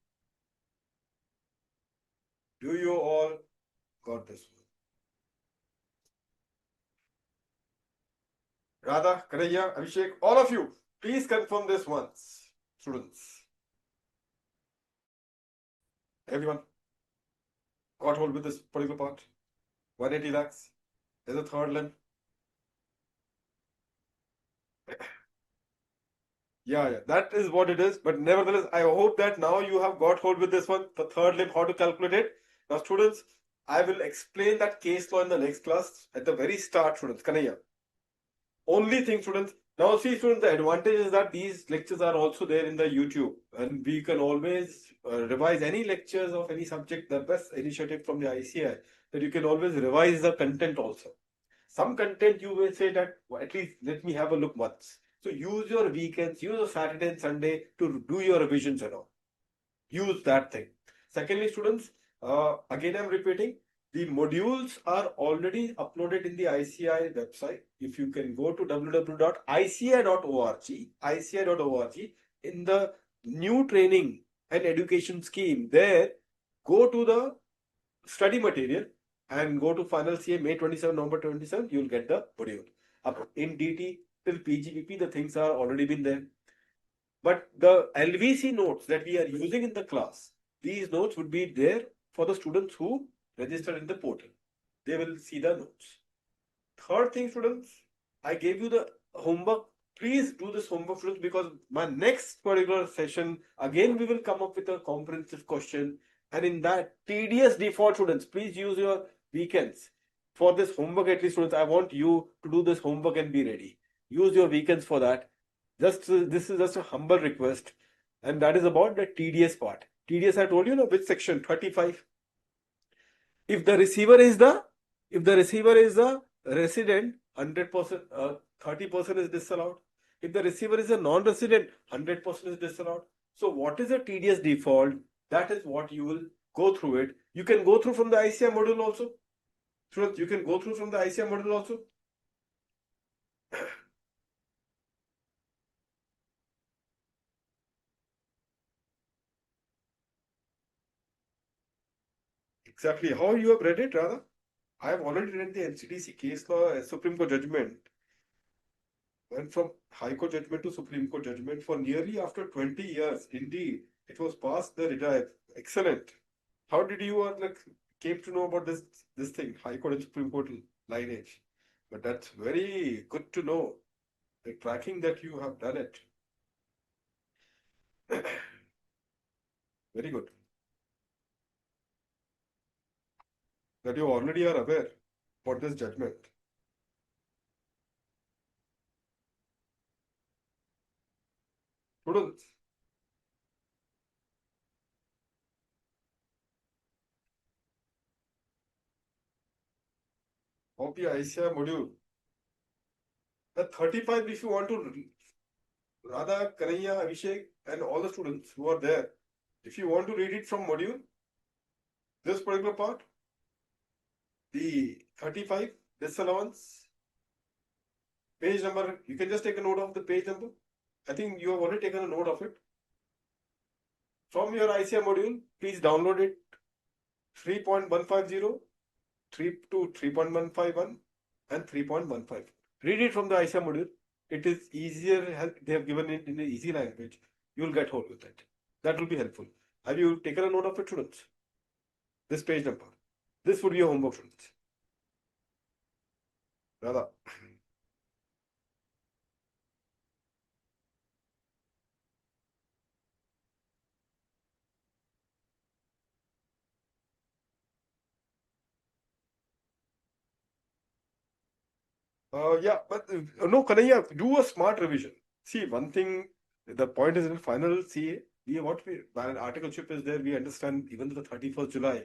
Do you all got this one? Radha, Kanaya, Abhishek, all of you, please confirm this once, students. Everyone got hold with this particular part? 180 lakhs is the third limb. Yeah, that is what it is. But nevertheless, I hope that now you have got hold with this one, the third limb, how to calculate it. Now, students, I will explain that case law in the next class at the very start, students. Kanaya. Only thing, students. Now, see, students, the advantage is that these lectures are also there in the YouTube, and we can always revise any lectures of any subject. The best initiative from the ICAI that you can always revise the content also. Some content you will say that, well, at least let me have a look once. So use your weekends, use your Saturday and Sunday to do your revisions and all. Use that thing. Secondly, students, again I'm repeating, the modules are already uploaded in the ICAI website. If you can go to www.icai.org, in the new training and education scheme, there, go to the study material and go to final CA May 27, November 27, you'll get the module. Up in DT till PGPP, the things are already been there. But the LVC notes that we are using in the class, these notes would be there for the students who registered in the portal. They will see the notes. Third thing, students, I gave you the homework. Please do this homework, students, because my next particular session, again, we will come up with a comprehensive question. And in that, tedious default, students, please use your weekends for this homework. At least, students, I want you to do this homework and be ready. Use your weekends for that. This is just a humble request, and that is about the TDS part. TDS, I told you, which section? 35. If the receiver is the resident, 100%, 30% is disallowed. If the receiver is a non-resident, 100% is disallowed. So what is a TDS default? That is what you will go through it. You can go through from the ICAI module also. Students, you can go through from the ICAI module also. Exactly. How you have read it, Radha? I have already read the NCDC case law Supreme Court judgment. Went from High Court judgment to Supreme Court judgment for nearly after 20 years. Indeed, it was past the retired. Excellent. How did you came to know about this thing, High Court and Supreme Court lineage? But that's very good to know. The tracking that you have done it. Very good. That you already are aware about this judgment. Students, of the ICAI module, the 35, if you want to, Radha, Kanaya, Abhishek, and all the students who are there, if you want to read it from module, this particular part, the 35 disallowance, page number, you can just take a note of the page number. I think you have already taken a note of it. from your ICAI module, please download it 3.150, 3 to 3.151 and 3.15. Read it from the ICAI module. It is easier, they have given it in an easy language. You will get hold with it. That will be helpful. Have you taken a note of it, students? This page number. This would be your homework, students. Radha. Yeah, but no, Kanaya, do a smart revision. See, one thing, the point is in final CA, while articleship is there, we understand even to the 31st July,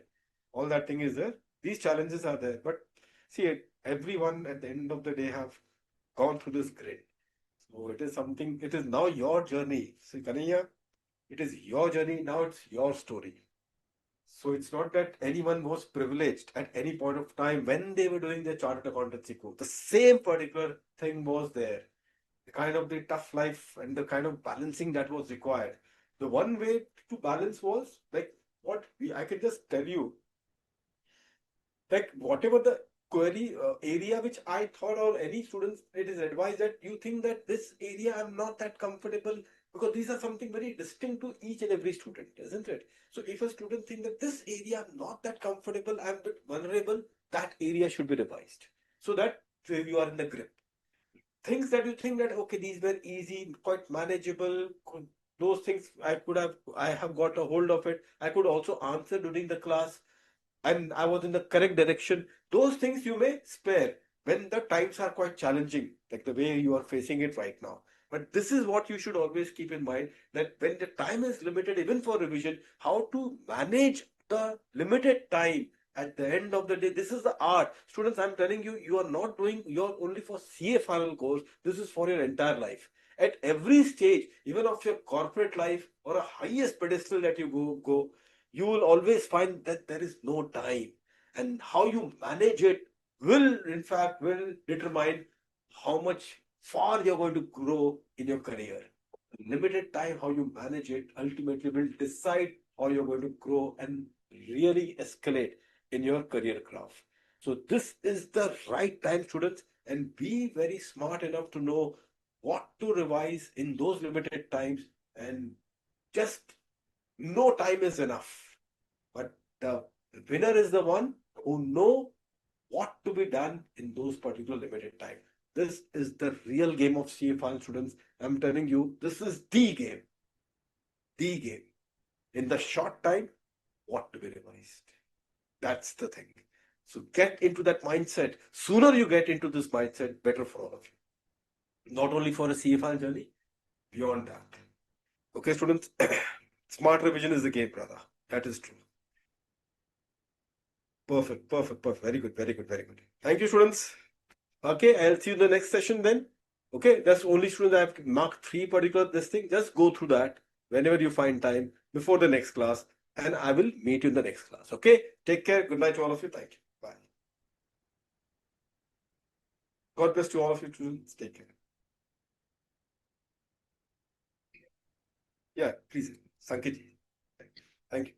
all that thing is there. These challenges are there. But see, everyone at the end of the day have gone through this grid. So it is something, it is now your journey. See, Kanaya, it is your journey, now it's your story. So it's not that anyone was privileged at any point of time when they were doing their chartered accountancy course. The same particular thing was there. The kind of the tough life and the kind of balancing that was required. The one way to balance was like I can just tell you, like whatever the query area which I thought, or any students, it is advised that you think that this area I'm not that comfortable, because these are something very distinct to each and every student, isn't it? So if a student think that this area I'm not that comfortable, I'm a bit vulnerable, that area should be revised so that you are in the grip. Things that you think that okay, these were easy, quite manageable, those things I have got a hold of it. I could also answer during the class and I was in the correct direction. Those things you may spare when the times are quite challenging, like the way you are facing it right now. But this is what you should always keep in mind, that when the time is limited, even for revision, how to manage the limited time at the end of the day. This is the art. Students, I'm telling you, you are not doing your only for CA final course. This is for your entire life. At every stage, even of your corporate life or a highest pedestal that you go, you will always find that there is no time, and how you manage it will in fact will determine how much far you're going to grow in your career. Limited time, how you manage it ultimately will decide how you're going to grow and really escalate in your career graph. So this is the right time, students, and be very smart enough to know what to revise in those limited times, and just no time is enough. But the winner is the one who know what to be done in those particular limited time. This is the real game of CFL, students. I'm telling you, this is the game. The game. In the short time, what to be revised. That's the thing. So get into that mindset. Sooner you get into this mindset, better for all of you. Not only for a CFL journey, beyond that. Okay, students. Smart revision is the game, brother. That is true. Perfect, perfect, perfect. Very good, very good, very good. Thank you, students. Okay, I'll see you in the next session then. Okay, that's only students I have marked 3 particular this thing. Just go through that whenever you find time before the next class, and I will meet you in the next class. Okay, take care. Good night to all of you. Thank you. Bye. God bless to all of you, students. Take care. Yeah, please, Sankit. Thank you. Thank you.